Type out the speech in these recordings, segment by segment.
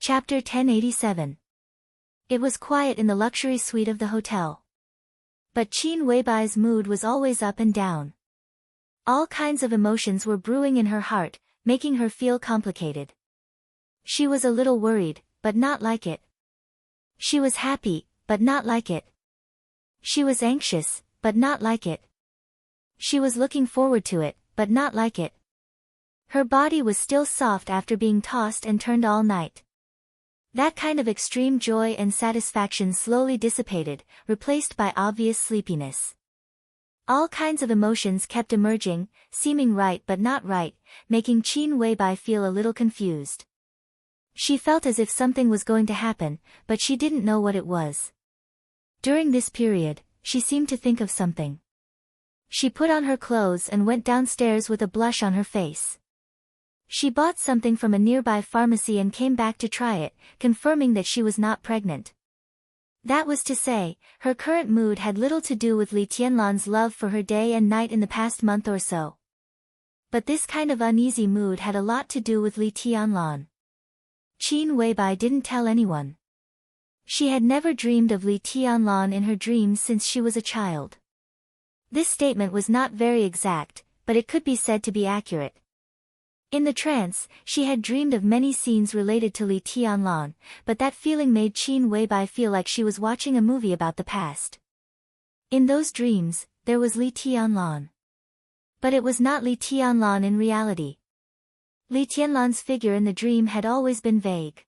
Chapter 1087. It was quiet in the luxury suite of the hotel. But Qin Weibai's mood was always up and down. All kinds of emotions were brewing in her heart, making her feel complicated. She was a little worried, but not like it. She was happy, but not like it. She was anxious, but not like it. She was looking forward to it, but not like it. Her body was still soft after being tossed and turned all night. That kind of extreme joy and satisfaction slowly dissipated, replaced by obvious sleepiness. All kinds of emotions kept emerging, seeming right but not right, making Qin Weibai feel a little confused. She felt as if something was going to happen, but she didn't know what it was. During this period, she seemed to think of something. She put on her clothes and went downstairs with a blush on her face. She bought something from a nearby pharmacy and came back to try it, confirming that she was not pregnant. That was to say, her current mood had little to do with Li Tianlan's love for her day and night in the past month or so. But this kind of uneasy mood had a lot to do with Li Tianlan. Qin Weibai didn't tell anyone. She had never dreamed of Li Tianlan in her dreams since she was a child. This statement was not very exact, but it could be said to be accurate. In the trance, she had dreamed of many scenes related to Li Tianlan, but that feeling made Qin Weibai feel like she was watching a movie about the past. In those dreams, there was Li Tianlan. But it was not Li Tianlan in reality. Li Tianlan's figure in the dream had always been vague.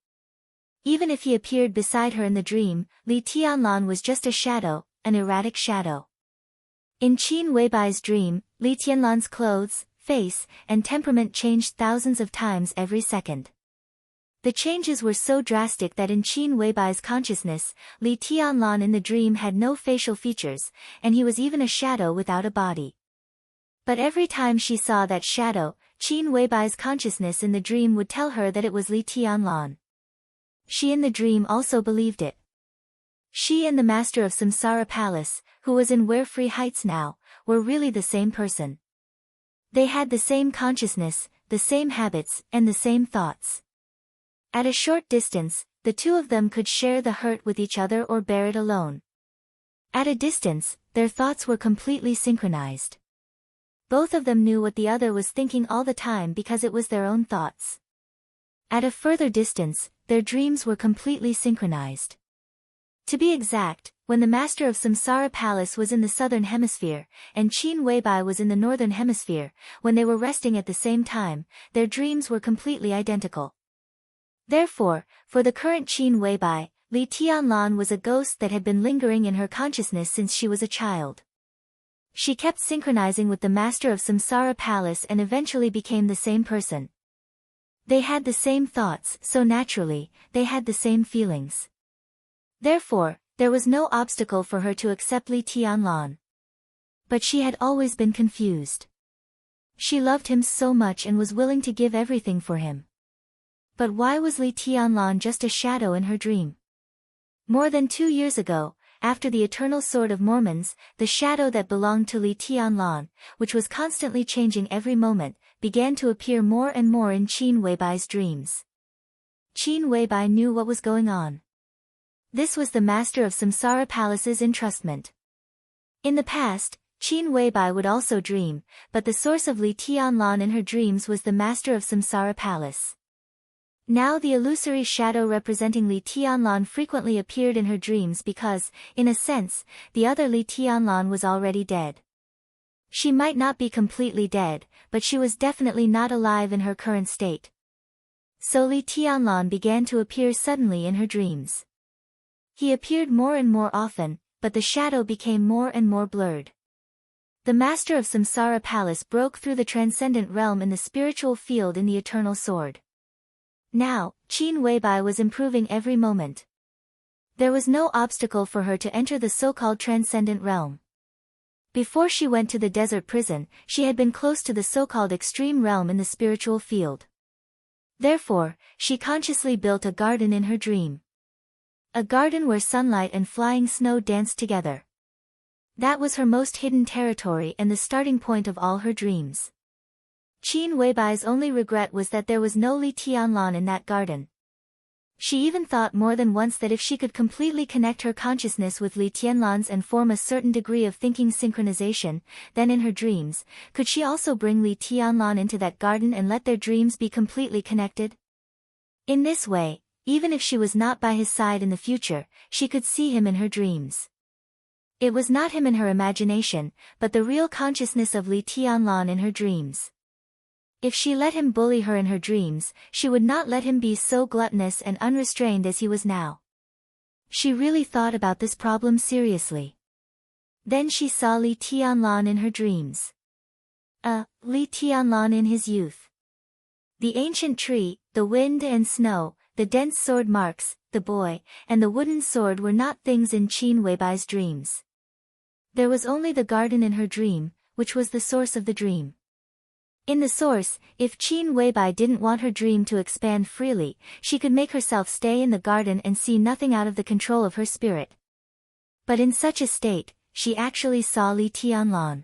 Even if he appeared beside her in the dream, Li Tianlan was just a shadow, an erratic shadow. In Qin Weibai's dream, Li Tianlan's clothes, face, and temperament changed thousands of times every second. The changes were so drastic that in Qin Weibai's consciousness, Li Tianlan in the dream had no facial features, and he was even a shadow without a body. But every time she saw that shadow, Qin Weibai's consciousness in the dream would tell her that it was Li Tianlan. She in the dream also believed it. She and the master of Samsara Palace, who was in Warefree Heights now, were really the same person. They had the same consciousness, the same habits, and the same thoughts. At a short distance, the two of them could share the hurt with each other or bear it alone. At a distance, their thoughts were completely synchronized. Both of them knew what the other was thinking all the time because it was their own thoughts. At a further distance, their dreams were completely synchronized. To be exact, when the master of Samsara Palace was in the southern hemisphere, and Qin Weibai was in the northern hemisphere, when they were resting at the same time, their dreams were completely identical. Therefore, for the current Qin Weibai, Li Tianlan was a ghost that had been lingering in her consciousness since she was a child. She kept synchronizing with the master of Samsara Palace and eventually became the same person. They had the same thoughts, so naturally, they had the same feelings. Therefore, there was no obstacle for her to accept Li Tianlan. But she had always been confused. She loved him so much and was willing to give everything for him. But why was Li Tianlan just a shadow in her dream? More than 2 years ago, after the Eternal Sword of Mormons, the shadow that belonged to Li Tianlan, which was constantly changing every moment, began to appear more and more in Qin Weibai's dreams. Qin Weibai knew what was going on. This was the master of Samsara Palace's entrustment. In the past, Qin Weibai would also dream, but the source of Li Tianlan in her dreams was the master of Samsara Palace. Now the illusory shadow representing Li Tianlan frequently appeared in her dreams because, in a sense, the other Li Tianlan was already dead. She might not be completely dead, but she was definitely not alive in her current state. So Li Tianlan began to appear suddenly in her dreams. He appeared more and more often, but the shadow became more and more blurred. The master of Samsara Palace broke through the transcendent realm in the spiritual field in the Eternal Sword. Now, Qin Weibai was improving every moment. There was no obstacle for her to enter the so-called transcendent realm. Before she went to the desert prison, she had been close to the so-called extreme realm in the spiritual field. Therefore, she consciously built a garden in her dream. A garden where sunlight and flying snow danced together. That was her most hidden territory and the starting point of all her dreams. Qin Weibai's only regret was that there was no Li Tianlan in that garden. She even thought more than once that if she could completely connect her consciousness with Li Tianlan's and form a certain degree of thinking synchronization, then in her dreams, could she also bring Li Tianlan into that garden and let their dreams be completely connected? In this way, even if she was not by his side in the future, she could see him in her dreams. It was not him in her imagination, but the real consciousness of Li Tianlan in her dreams. If she let him bully her in her dreams, she would not let him be so gluttonous and unrestrained as he was now. She really thought about this problem seriously. Then she saw Li Tianlan in her dreams. Li Tianlan in his youth. The ancient tree, the wind and snow, the dense sword marks, the boy, and the wooden sword were not things in Qin Weibai's dreams. There was only the garden in her dream, which was the source of the dream. In the source, if Qin Weibai didn't want her dream to expand freely, she could make herself stay in the garden and see nothing out of the control of her spirit. But in such a state, she actually saw Li Tianlan.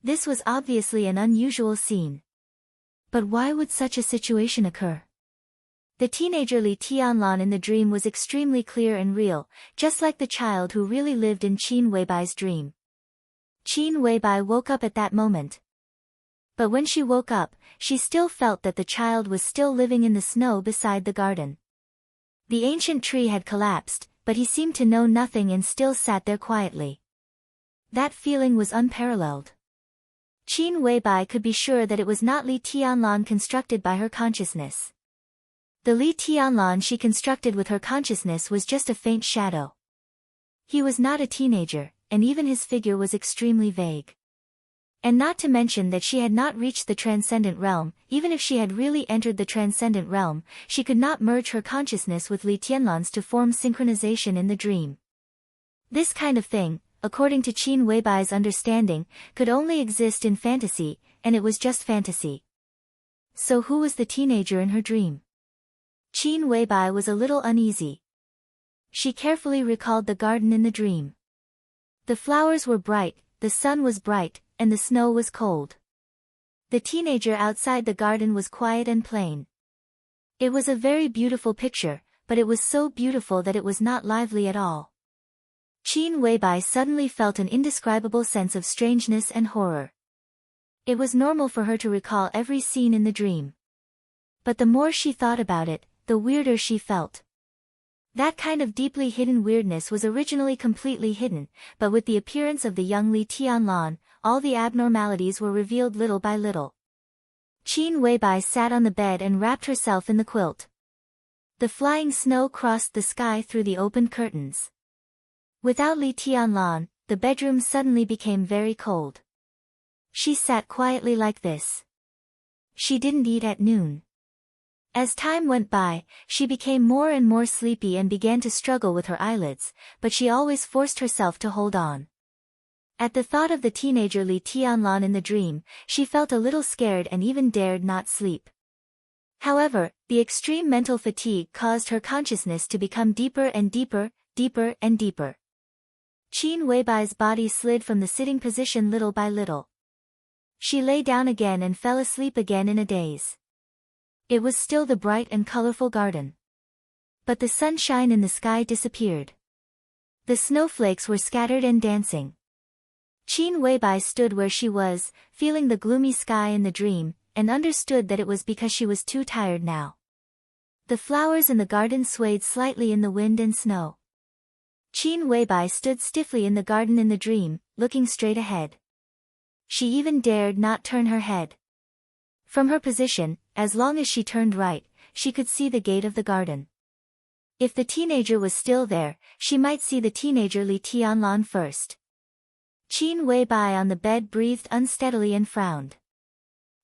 This was obviously an unusual scene. But why would such a situation occur? The teenager Li Tianlan in the dream was extremely clear and real, just like the child who really lived in Qin Weibai's dream. Qin Weibai woke up at that moment. But when she woke up, she still felt that the child was still living in the snow beside the garden. The ancient tree had collapsed, but he seemed to know nothing and still sat there quietly. That feeling was unparalleled. Qin Weibai could be sure that it was not Li Tianlan constructed by her consciousness. The Li Tianlan she constructed with her consciousness was just a faint shadow. He was not a teenager, and even his figure was extremely vague. And not to mention that she had not reached the transcendent realm. Even if she had really entered the transcendent realm, she could not merge her consciousness with Li Tianlan's to form synchronization in the dream. This kind of thing, according to Qin Weibai's understanding, could only exist in fantasy, and it was just fantasy. So who was the teenager in her dream? Qin Weibai was a little uneasy. She carefully recalled the garden in the dream. The flowers were bright, the sun was bright, and the snow was cold. The teenager outside the garden was quiet and plain. It was a very beautiful picture, but it was so beautiful that it was not lively at all. Qin Weibai suddenly felt an indescribable sense of strangeness and horror. It was normal for her to recall every scene in the dream. But the more she thought about it, the weirder she felt. That kind of deeply hidden weirdness was originally completely hidden, but with the appearance of the young Li Tianlan, all the abnormalities were revealed little by little. Qin Weibai sat on the bed and wrapped herself in the quilt. The flying snow crossed the sky through the opened curtains. Without Li Tianlan, the bedroom suddenly became very cold. She sat quietly like this. She didn't eat at noon. As time went by, she became more and more sleepy and began to struggle with her eyelids, but she always forced herself to hold on. At the thought of the teenager Li Tianlan in the dream, she felt a little scared and even dared not sleep. However, the extreme mental fatigue caused her consciousness to become deeper and deeper, deeper and deeper. Qin Weibai's body slid from the sitting position little by little. She lay down again and fell asleep again in a daze. It was still the bright and colorful garden. But the sunshine in the sky disappeared. The snowflakes were scattered and dancing. Qin Weibai stood where she was, feeling the gloomy sky in the dream, and understood that it was because she was too tired now. The flowers in the garden swayed slightly in the wind and snow. Qin Weibai stood stiffly in the garden in the dream, looking straight ahead. She even dared not turn her head. From her position, as long as she turned right, she could see the gate of the garden. If the teenager was still there, she might see the teenager Li Tianlan first. Qin Weibai on the bed breathed unsteadily and frowned.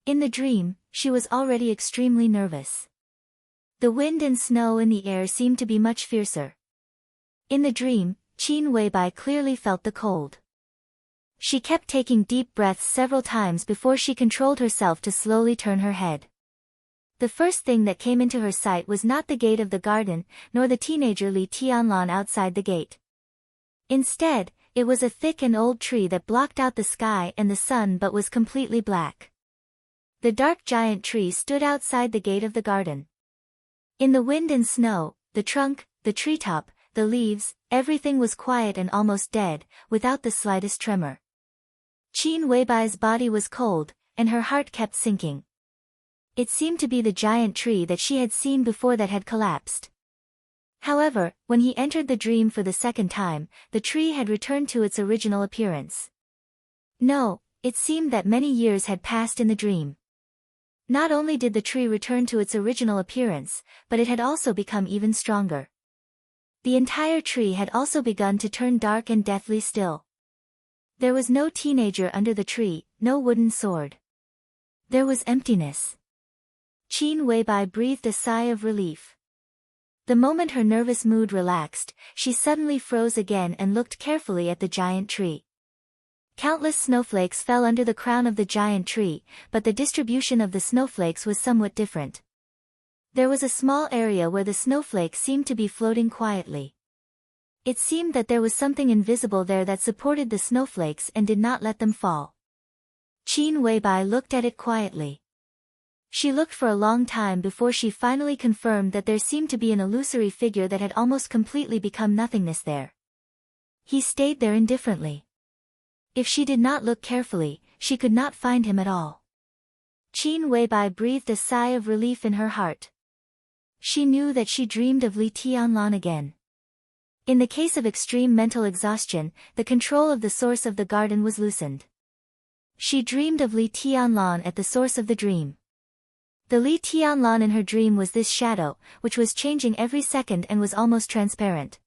In the dream, she was already extremely nervous. The wind and snow in the air seemed to be much fiercer. In the dream, Qin Weibai clearly felt the cold. She kept taking deep breaths several times before she controlled herself to slowly turn her head. The first thing that came into her sight was not the gate of the garden, nor the teenager Li Tianlan outside the gate. Instead, it was a thick and old tree that blocked out the sky and the sun but was completely black. The dark giant tree stood outside the gate of the garden. In the wind and snow, the trunk, the treetop, the leaves, everything was quiet and almost dead, without the slightest tremor. Qin Weibai's body was cold, and her heart kept sinking. It seemed to be the giant tree that she had seen before that had collapsed. However, when he entered the dream for the second time, the tree had returned to its original appearance. No, it seemed that many years had passed in the dream. Not only did the tree return to its original appearance, but it had also become even stronger. The entire tree had also begun to turn dark and deathly still. There was no teenager under the tree, no wooden sword. There was emptiness. Qin Weibai breathed a sigh of relief. The moment her nervous mood relaxed, she suddenly froze again and looked carefully at the giant tree. Countless snowflakes fell under the crown of the giant tree, but the distribution of the snowflakes was somewhat different. There was a small area where the snowflakes seemed to be floating quietly. It seemed that there was something invisible there that supported the snowflakes and did not let them fall. Qin Weibai looked at it quietly. She looked for a long time before she finally confirmed that there seemed to be an illusory figure that had almost completely become nothingness there. He stayed there indifferently. If she did not look carefully, she could not find him at all. Qin Weibai breathed a sigh of relief in her heart. She knew that she dreamed of Li Tianlan again. In the case of extreme mental exhaustion, the control of the source of the garden was loosened. She dreamed of Li Tianlan at the source of the dream. The Li Tianlan in her dream was this shadow, which was changing every second and was almost transparent.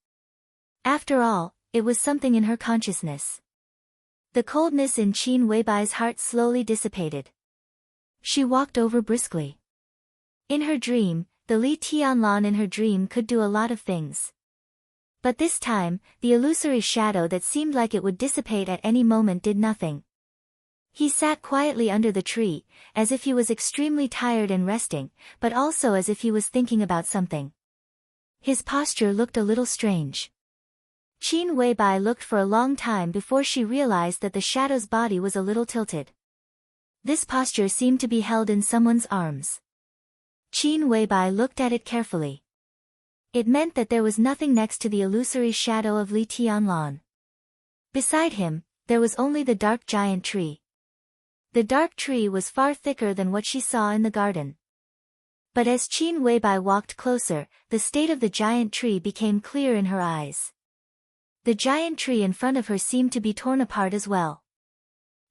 After all, it was something in her consciousness. The coldness in Qin Weibai's heart slowly dissipated. She walked over briskly. In her dream, the Li Tianlan in her dream could do a lot of things. But this time, the illusory shadow that seemed like it would dissipate at any moment did nothing. He sat quietly under the tree, as if he was extremely tired and resting, but also as if he was thinking about something. His posture looked a little strange. Qin Weibai looked for a long time before she realized that the shadow's body was a little tilted. This posture seemed to be held in someone's arms. Qin Weibai looked at it carefully. It meant that there was nothing next to the illusory shadow of Li Tianlan. Beside him, there was only the dark giant tree. The dark tree was far thicker than what she saw in the garden. But as Qin Weibai walked closer, the state of the giant tree became clear in her eyes. The giant tree in front of her seemed to be torn apart as well.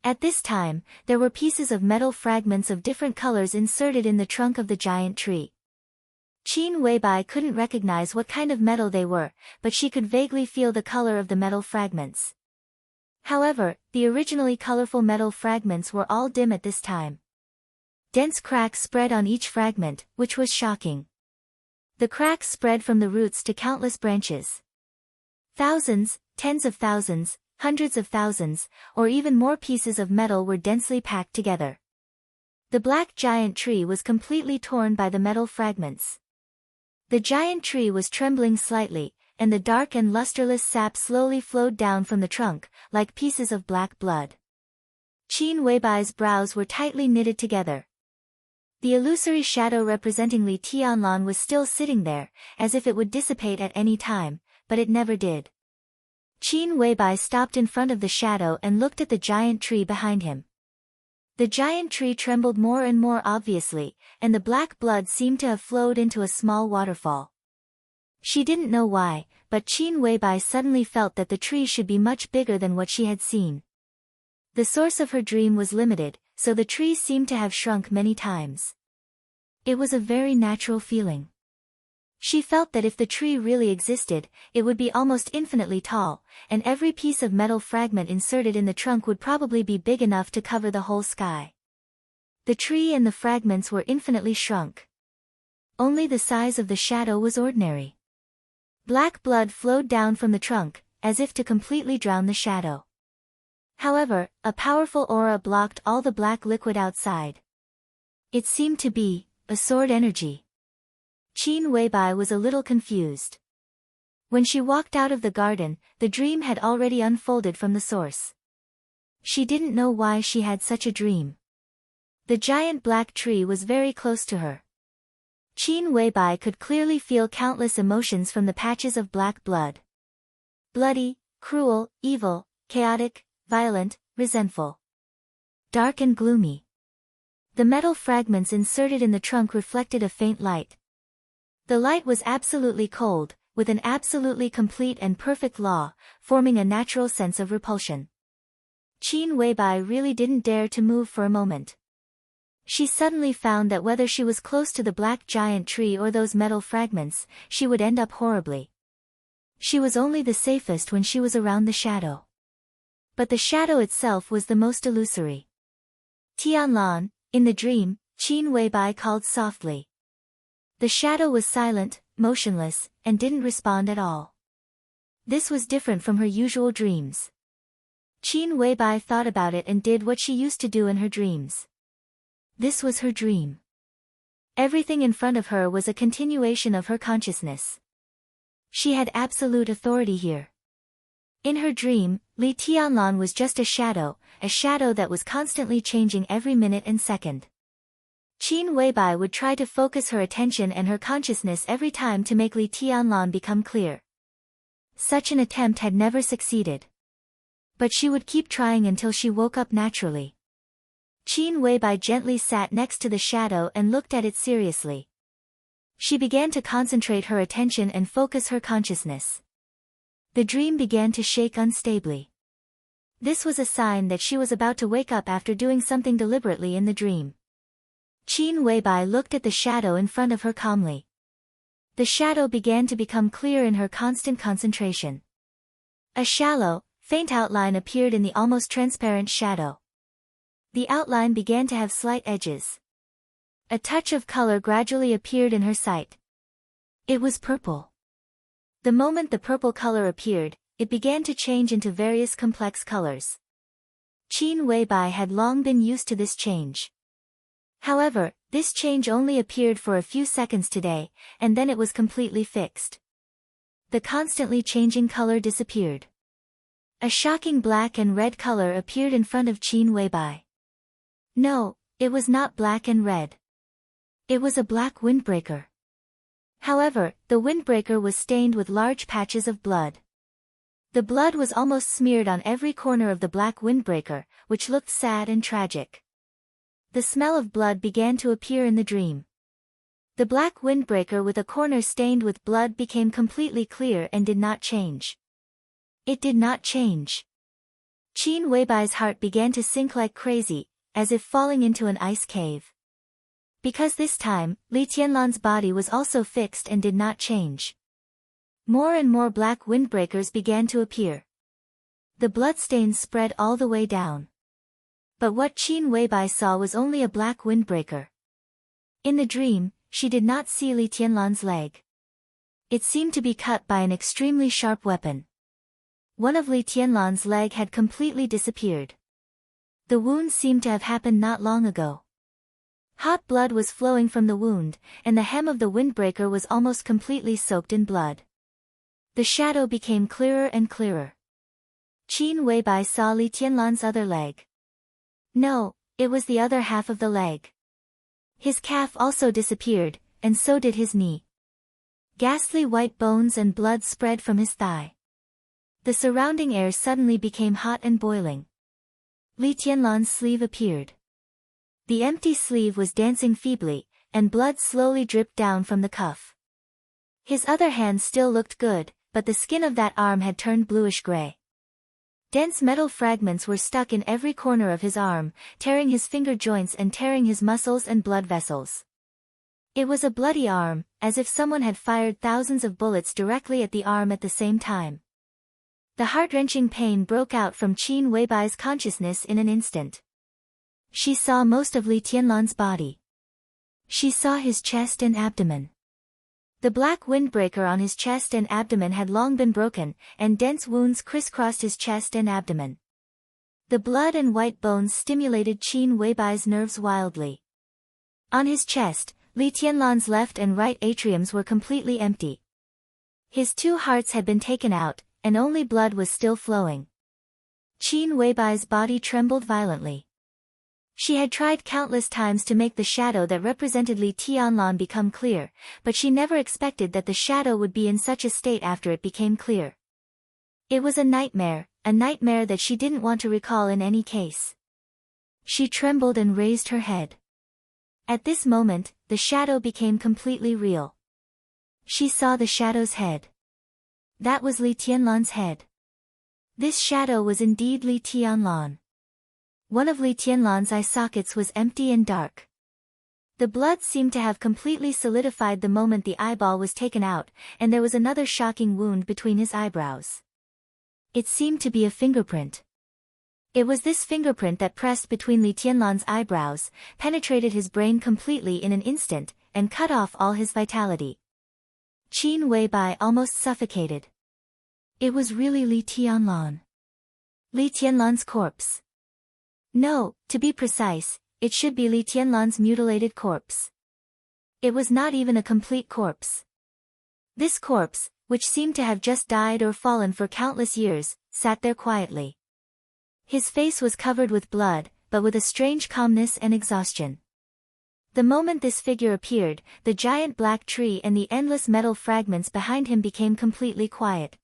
At this time, there were pieces of metal fragments of different colors inserted in the trunk of the giant tree. Qin Weibai couldn't recognize what kind of metal they were, but she could vaguely feel the color of the metal fragments. However, the originally colorful metal fragments were all dim at this time. Dense cracks spread on each fragment, which was shocking. The cracks spread from the roots to countless branches. Thousands, tens of thousands, hundreds of thousands, or even more pieces of metal were densely packed together. The black giant tree was completely torn by the metal fragments. The giant tree was trembling slightly, and the dark and lusterless sap slowly flowed down from the trunk, like pieces of black blood. Qin Weibai's brows were tightly knitted together. The illusory shadow representing Li Tianlan was still sitting there, as if it would dissipate at any time, but it never did. Qin Weibai stopped in front of the shadow and looked at the giant tree behind him. The giant tree trembled more and more obviously, and the black blood seemed to have flowed into a small waterfall. She didn't know why, but Qin Weibai suddenly felt that the tree should be much bigger than what she had seen. The source of her dream was limited, so the tree seemed to have shrunk many times. It was a very natural feeling. She felt that if the tree really existed, it would be almost infinitely tall, and every piece of metal fragment inserted in the trunk would probably be big enough to cover the whole sky. The tree and the fragments were infinitely shrunk. Only the size of the shadow was ordinary. Black blood flowed down from the trunk, as if to completely drown the shadow. However, a powerful aura blocked all the black liquid outside. It seemed to be a sword energy. Qin Weibai was a little confused. When she walked out of the garden, the dream had already unfolded from the source. She didn't know why she had such a dream. The giant black tree was very close to her. Qin Weibai could clearly feel countless emotions from the patches of black blood. Bloody, cruel, evil, chaotic, violent, resentful. Dark and gloomy. The metal fragments inserted in the trunk reflected a faint light. The light was absolutely cold, with an absolutely complete and perfect law, forming a natural sense of repulsion. Qin Weibai really didn't dare to move for a moment. She suddenly found that whether she was close to the black giant tree or those metal fragments, she would end up horribly. She was only the safest when she was around the shadow. But the shadow itself was the most illusory. Tianlan, in the dream, Qin Weibai called softly. The shadow was silent, motionless, and didn't respond at all. This was different from her usual dreams. Qin Weibai thought about it and did what she used to do in her dreams. This was her dream. Everything in front of her was a continuation of her consciousness. She had absolute authority here. In her dream, Li Tianlan was just a shadow that was constantly changing every minute and second. Qin Weibai would try to focus her attention and her consciousness every time to make Li Tianlan become clear. Such an attempt had never succeeded. But she would keep trying until she woke up naturally. Qin Weibai gently sat next to the shadow and looked at it seriously. She began to concentrate her attention and focus her consciousness. The dream began to shake unstably. This was a sign that she was about to wake up after doing something deliberately in the dream. Qin Weibai looked at the shadow in front of her calmly. The shadow began to become clear in her constant concentration. A shallow, faint outline appeared in the almost transparent shadow. The outline began to have slight edges. A touch of color gradually appeared in her sight. It was purple. The moment the purple color appeared, it began to change into various complex colors. Qin Weibai had long been used to this change. However, this change only appeared for a few seconds today, and then it was completely fixed. The constantly changing color disappeared. A shocking black and red color appeared in front of Qin Weibai. No, it was not black and red. It was a black windbreaker. However, the windbreaker was stained with large patches of blood. The blood was almost smeared on every corner of the black windbreaker, which looked sad and tragic. The smell of blood began to appear in the dream. The black windbreaker with a corner stained with blood became completely clear and did not change. It did not change. Qin Weibai's heart began to sink like crazy, as if falling into an ice cave. Because this time, Li Tianlan's body was also fixed and did not change. More and more black windbreakers began to appear. The bloodstains spread all the way down. But what Qin Weibai saw was only a black windbreaker. In the dream, she did not see Li Tianlan's leg. It seemed to be cut by an extremely sharp weapon. One of Li Tianlan's leg had completely disappeared. The wound seemed to have happened not long ago. Hot blood was flowing from the wound, and the hem of the windbreaker was almost completely soaked in blood. The shadow became clearer and clearer. Qin Weibai saw Li Tianlan's other leg. No, it was the other half of the leg. His calf also disappeared, and so did his knee. Ghastly white bones and blood spread from his thigh. The surrounding air suddenly became hot and boiling. Li Tianlan's sleeve appeared. The empty sleeve was dancing feebly, and blood slowly dripped down from the cuff. His other hand still looked good, but the skin of that arm had turned bluish-gray. Dense metal fragments were stuck in every corner of his arm, tearing his finger joints and tearing his muscles and blood vessels. It was a bloody arm, as if someone had fired thousands of bullets directly at the arm at the same time. The heart-wrenching pain broke out from Qin Weibai's consciousness in an instant. She saw most of Li Tianlan's body. She saw his chest and abdomen. The black windbreaker on his chest and abdomen had long been broken, and dense wounds crisscrossed his chest and abdomen. The blood and white bones stimulated Qin Weibai's nerves wildly. On his chest, Li Tianlan's left and right atriums were completely empty. His two hearts had been taken out, and only blood was still flowing. Qin Weibai's body trembled violently. She had tried countless times to make the shadow that represented Li Tianlan become clear, but she never expected that the shadow would be in such a state after it became clear. It was a nightmare that she didn't want to recall in any case. She trembled and raised her head. At this moment, the shadow became completely real. She saw the shadow's head. That was Li Tianlan's head. This shadow was indeed Li Tianlan. One of Li Tianlan's eye sockets was empty and dark. The blood seemed to have completely solidified the moment the eyeball was taken out, and there was another shocking wound between his eyebrows. It seemed to be a fingerprint. It was this fingerprint that pressed between Li Tianlan's eyebrows, penetrated his brain completely in an instant, and cut off all his vitality. Qin Weibai almost suffocated. It was really Li Tianlan. Li Tianlan's corpse. No, to be precise, it should be Li Tianlan's mutilated corpse. It was not even a complete corpse. This corpse, which seemed to have just died or fallen for countless years, sat there quietly. His face was covered with blood, but with a strange calmness and exhaustion. The moment this figure appeared, the giant black tree and the endless metal fragments behind him became completely quiet.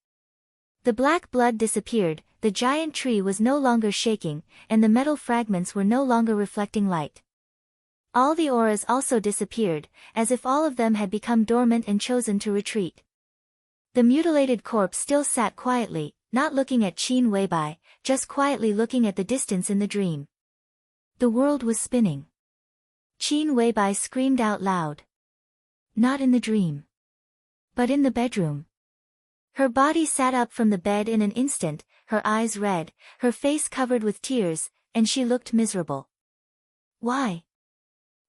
The black blood disappeared, the giant tree was no longer shaking, and the metal fragments were no longer reflecting light. All the auras also disappeared, as if all of them had become dormant and chosen to retreat. The mutilated corpse still sat quietly, not looking at Qin Weibai, just quietly looking at the distance in the dream. The world was spinning. Qin Weibai screamed out loud. Not in the dream. But in the bedroom. Her body sat up from the bed in an instant, her eyes red, her face covered with tears, and she looked miserable. Why?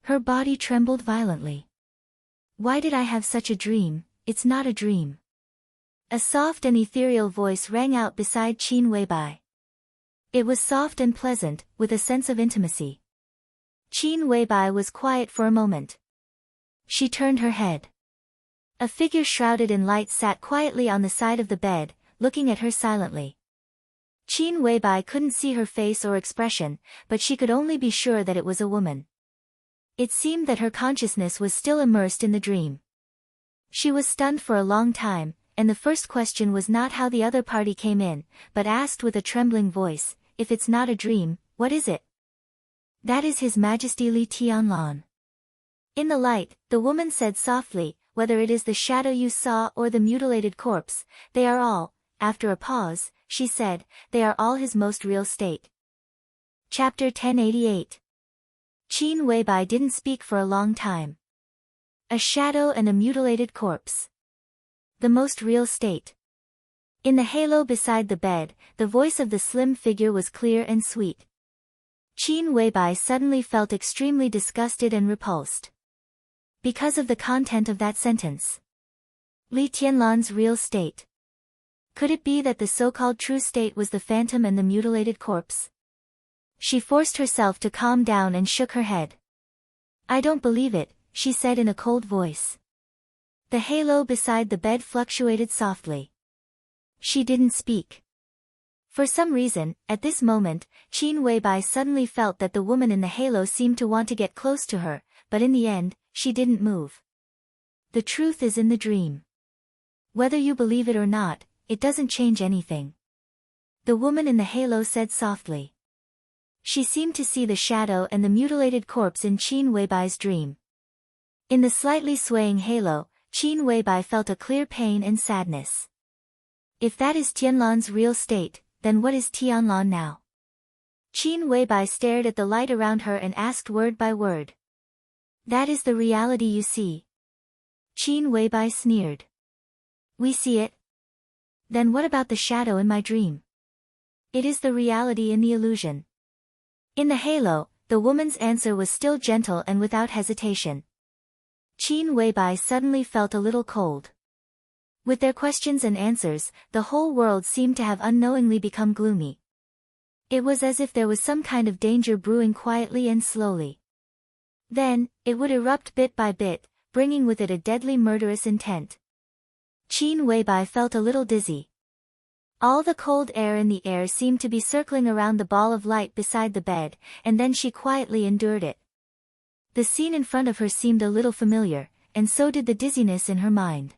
Her body trembled violently. Why did I have such a dream? It's not a dream. A soft and ethereal voice rang out beside Qin Weibai. It was soft and pleasant, with a sense of intimacy. Qin Weibai was quiet for a moment. She turned her head. A figure shrouded in light sat quietly on the side of the bed, looking at her silently. Qin Weibai couldn't see her face or expression, but she could only be sure that it was a woman. It seemed that her consciousness was still immersed in the dream. She was stunned for a long time, and the first question was not how the other party came in, but asked with a trembling voice, "If it's not a dream, what is it?" "That is His Majesty Li Tianlan." In the light, the woman said softly, "Whether it is the shadow you saw or the mutilated corpse, they are all," after a pause, she said, "they are all his most real state." Chapter 1088. Qin Weibai didn't speak for a long time. A shadow and a mutilated corpse. The most real state. In the halo beside the bed, the voice of the slim figure was clear and sweet. Qin Weibai suddenly felt extremely disgusted and repulsed. Because of the content of that sentence. Li Tianlan's real state. Could it be that the so-called true state was the phantom and the mutilated corpse? She forced herself to calm down and shook her head. "I don't believe it," she said in a cold voice. The halo beside the bed fluctuated softly. She didn't speak. For some reason, at this moment, Qin Weibai suddenly felt that the woman in the halo seemed to want to get close to her, but in the end, she didn't move. The truth is in the dream. Whether you believe it or not, it doesn't change anything. The woman in the halo said softly. She seemed to see the shadow and the mutilated corpse in Qin Weibai's dream. In the slightly swaying halo, Qin Weibai felt a clear pain and sadness. If that is Tianlan's real state, then what is Tianlan now? Qin Weibai stared at the light around her and asked word by word. "That is the reality you see." Qin Weibai sneered. "We see it. Then what about the shadow in my dream?" "It is the reality in the illusion." In the halo, the woman's answer was still gentle and without hesitation. Qin Weibai suddenly felt a little cold. With their questions and answers, the whole world seemed to have unknowingly become gloomy. It was as if there was some kind of danger brewing quietly and slowly. Then, it would erupt bit by bit, bringing with it a deadly murderous intent. Qin Weibai felt a little dizzy. All the cold air in the air seemed to be circling around the ball of light beside the bed, and then she quietly endured it. The scene in front of her seemed a little familiar, and so did the dizziness in her mind.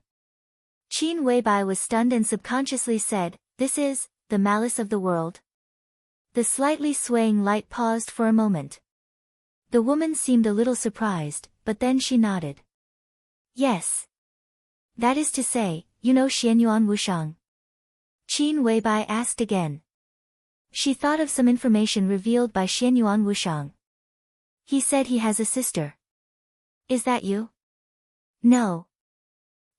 Qin Weibai was stunned and subconsciously said, "This is the malice of the world." The slightly swaying light paused for a moment. The woman seemed a little surprised, but then she nodded. "Yes. That is to say, you know Xianyuan Wushang?" Qin Weibai asked again. She thought of some information revealed by Xianyuan Wushang. "He said he has a sister. Is that you?" "No."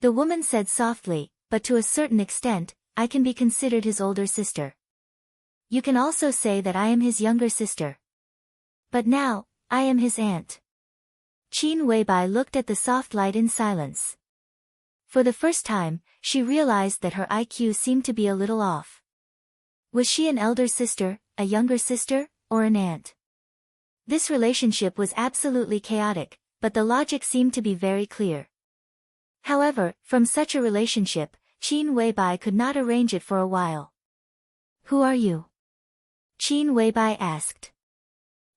The woman said softly, "But to a certain extent, I can be considered his older sister. You can also say that I am his younger sister. But now, I am his aunt." Qin Weibai looked at the soft light in silence. For the first time, she realized that her IQ seemed to be a little off. Was she an elder sister, a younger sister, or an aunt? This relationship was absolutely chaotic, but the logic seemed to be very clear. However, from such a relationship, Qin Weibai could not arrange it for a while. "Who are you?" Qin Weibai asked.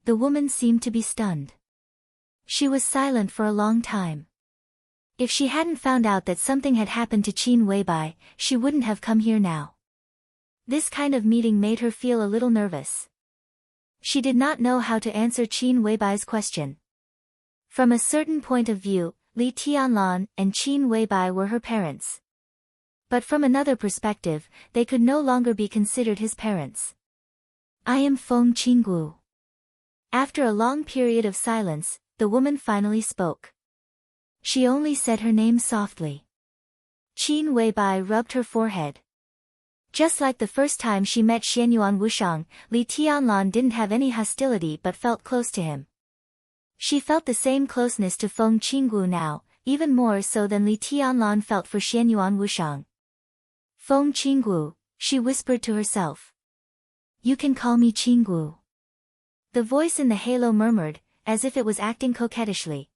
The woman seemed to be stunned. She was silent for a long time. If she hadn't found out that something had happened to Qin Weibai, she wouldn't have come here now. This kind of meeting made her feel a little nervous. She did not know how to answer Qin Weibai's question. From a certain point of view, Li Tianlan and Qin Weibai were her parents. But from another perspective, they could no longer be considered his parents. "I am Feng Qinggu." After a long period of silence, the woman finally spoke. She only said her name softly. Qin Weibai rubbed her forehead. Just like the first time she met Xianyuan Wushang, Li Tianlan didn't have any hostility but felt close to him. She felt the same closeness to Feng Qinggu now, even more so than Li Tianlan felt for Xianyuan Wushang. "Feng Qinggu," she whispered to herself. "You can call me Qinggu." The voice in the halo murmured, as if it was acting coquettishly.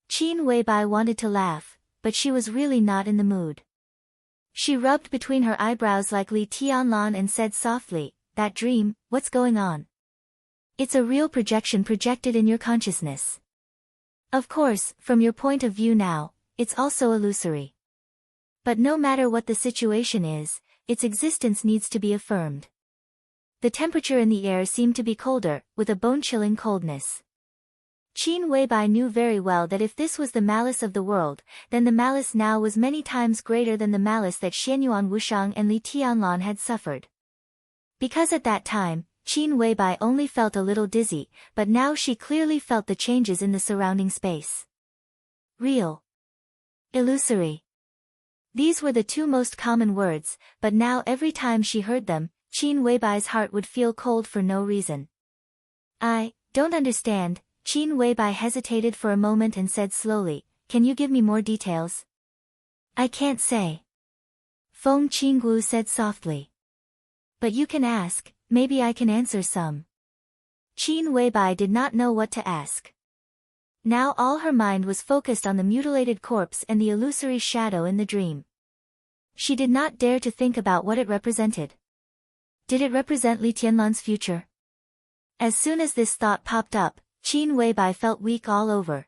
Qin Weibai wanted to laugh, but she was really not in the mood. She rubbed between her eyebrows like Li Tianlan and said softly, "That dream, what's going on?" "It's a real projection projected in your consciousness. Of course, from your point of view now, it's also illusory. But no matter what the situation is, its existence needs to be affirmed." The temperature in the air seemed to be colder, with a bone-chilling coldness. Qin Weibai knew very well that if this was the malice of the world, then the malice now was many times greater than the malice that Xianyuan Wushang and Li Tianlan had suffered. Because at that time, Qin Weibai only felt a little dizzy, but now she clearly felt the changes in the surrounding space. Real. Illusory. These were the two most common words, but now every time she heard them, Qin Weibai's heart would feel cold for no reason. "I don't understand." Qin Weibai hesitated for a moment and said slowly, "Can you give me more details?" "I can't say." Feng Qinggu said softly. "But you can ask, maybe I can answer some." Qin Weibai did not know what to ask. Now all her mind was focused on the mutilated corpse and the illusory shadow in the dream. She did not dare to think about what it represented. Did it represent Li Tianlan's future? As soon as this thought popped up, Qin Weibai felt weak all over.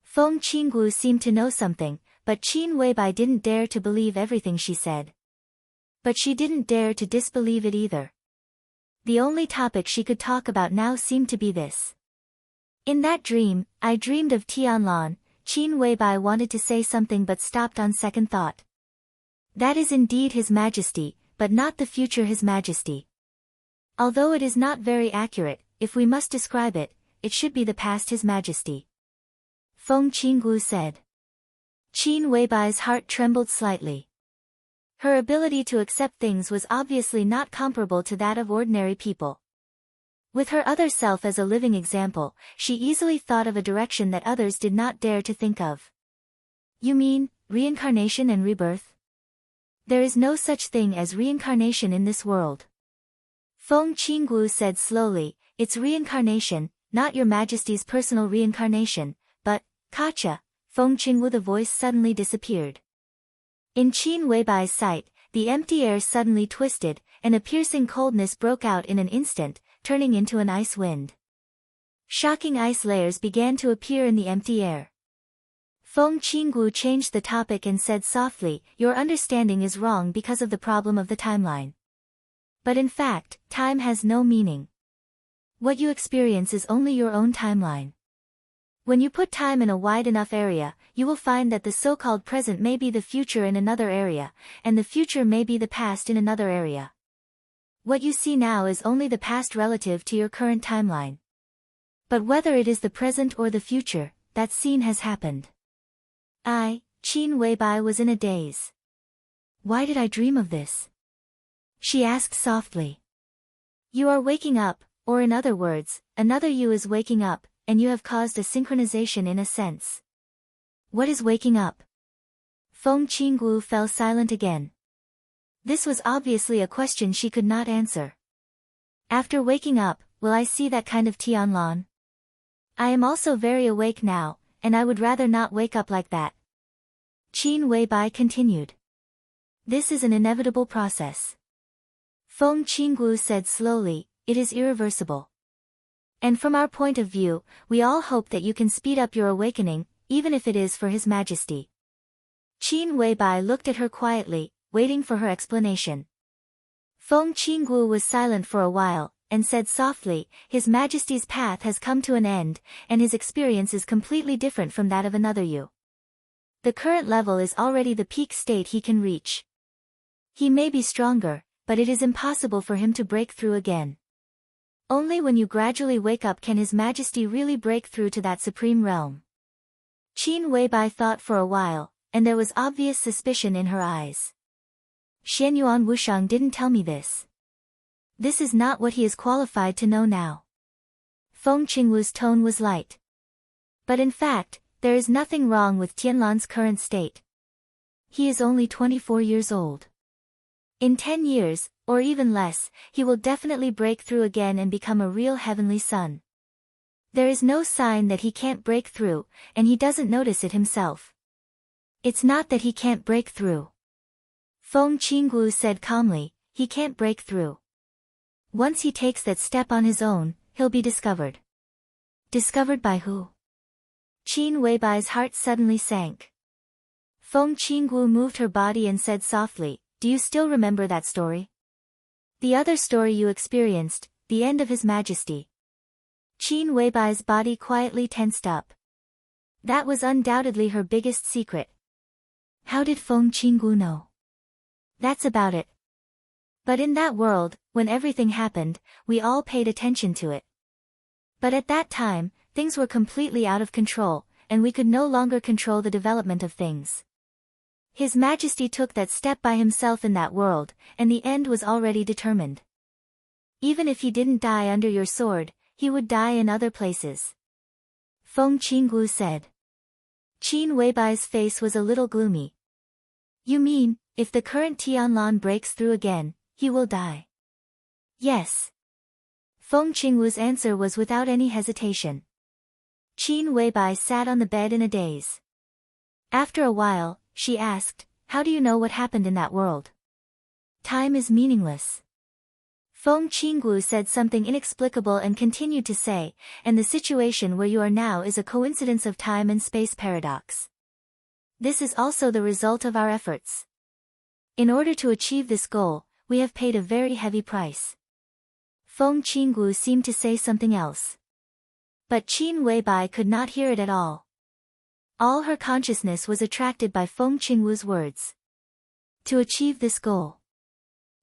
Feng Qinggu seemed to know something, but Qin Weibai didn't dare to believe everything she said. But she didn't dare to disbelieve it either. The only topic she could talk about now seemed to be this. "In that dream, I dreamed of Tianlan." Qin Weibai wanted to say something but stopped on second thought. "That is indeed His Majesty, but not the future His Majesty. Although it is not very accurate, if we must describe it, it should be the past His Majesty." Feng Qinggu said. Qin Weibai's heart trembled slightly. Her ability to accept things was obviously not comparable to that of ordinary people. With her other self as a living example, she easily thought of a direction that others did not dare to think of. "You mean, reincarnation and rebirth?" "There is no such thing as reincarnation in this world." Feng Qinggu said slowly, "It's reincarnation, not your Majesty's personal reincarnation, but, Kacha." Feng Qingwu, the voice suddenly disappeared. In Qin Weibai's sight, the empty air suddenly twisted, and a piercing coldness broke out in an instant, turning into an ice wind. Shocking ice layers began to appear in the empty air. Feng Qinggu changed the topic and said softly, "Your understanding is wrong because of the problem of the timeline. But in fact, time has no meaning. What you experience is only your own timeline. When you put time in a wide enough area, you will find that the so-called present may be the future in another area, and the future may be the past in another area. What you see now is only the past relative to your current timeline. But whether it is the present or the future, that scene has happened." Qin Weibai was in a daze. "Why did I dream of this?" she asked softly. "You are waking up, or in other words, another you is waking up, and you have caused a synchronization in a sense." "What is waking up?" Feng Qinggu fell silent again. This was obviously a question she could not answer. "After waking up, will I see that kind of Tianlan? I am also very awake now, and I would rather not wake up like that." Qin Weibai continued. "This is an inevitable process." Feng Qinggu said slowly, "It is irreversible. And from our point of view, we all hope that you can speed up your awakening, even if it is for His Majesty." Qin Weibai looked at her quietly, waiting for her explanation. Feng Qinggu was silent for a while, and said softly, "His Majesty's path has come to an end, and his experience is completely different from that of another you. The current level is already the peak state he can reach. He may be stronger, but it is impossible for him to break through again. Only when you gradually wake up can His Majesty really break through to that supreme realm." Qin Weibai thought for a while, and there was obvious suspicion in her eyes. "Xianyuan Wushang didn't tell me this. This is not what he is qualified to know now." Feng Qingwu's tone was light. "But in fact, there is nothing wrong with Tianlan's current state. He is only 24 years old. In 10 years, or even less, he will definitely break through again and become a real heavenly son. There is no sign that he can't break through, and he doesn't notice it himself. It's not that he can't break through." Feng Qinggu said calmly, "He can't break through. Once he takes that step on his own, he'll be discovered." "Discovered by who?" Qin Weibai's heart suddenly sank. Feng Qinggu moved her body and said softly, "Do you still remember that story? The other story you experienced, the end of His Majesty." Qin Weibai's body quietly tensed up. That was undoubtedly her biggest secret. How did Feng Qinggu know? That's about it. But in that world, when everything happened, we all paid attention to it. But at that time, things were completely out of control, and we could no longer control the development of things. His Majesty took that step by himself in that world, and the end was already determined. Even if he didn't die under your sword, he would die in other places." Feng Qinggu said. Qin Weibai's face was a little gloomy. "You mean, if the current Tianlan breaks through again, he will die?" "Yes." Feng Qingwu's answer was without any hesitation. Qin Weibai sat on the bed in a daze. After a while, she asked, "How do you know what happened in that world?" "Time is meaningless." Feng Qinggu said something inexplicable and continued to say, "And the situation where you are now is a coincidence of time and space paradox. This is also the result of our efforts. In order to achieve this goal, we have paid a very heavy price." Feng Qinggu seemed to say something else. But Qin Weibai could not hear it at all. All her consciousness was attracted by Feng Qingwu's words. To achieve this goal.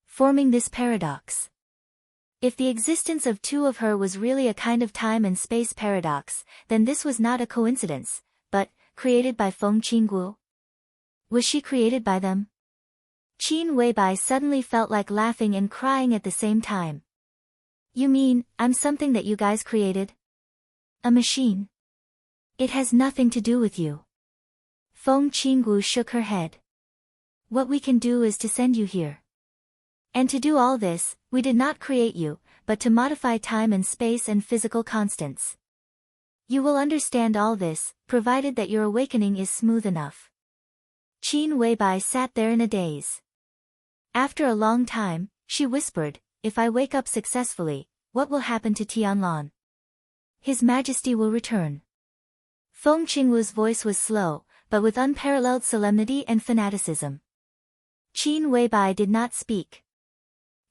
Forming this paradox. If the existence of two of her was really a kind of time and space paradox, then this was not a coincidence, but created by Feng Qinggu? Was she created by them? Qin Weibai suddenly felt like laughing and crying at the same time. "You mean, I'm something that you guys created? A machine? It has nothing to do with you." Feng Qinggu shook her head. "What we can do is to send you here. And to do all this, we did not create you, but to modify time and space and physical constants. You will understand all this, provided that your awakening is smooth enough." Qin Weibai sat there in a daze. After a long time, she whispered, "If I wake up successfully, what will happen to Tianlan?" "His Majesty will return." Feng Qingwu's voice was slow, but with unparalleled solemnity and fanaticism. Qin Weibai did not speak.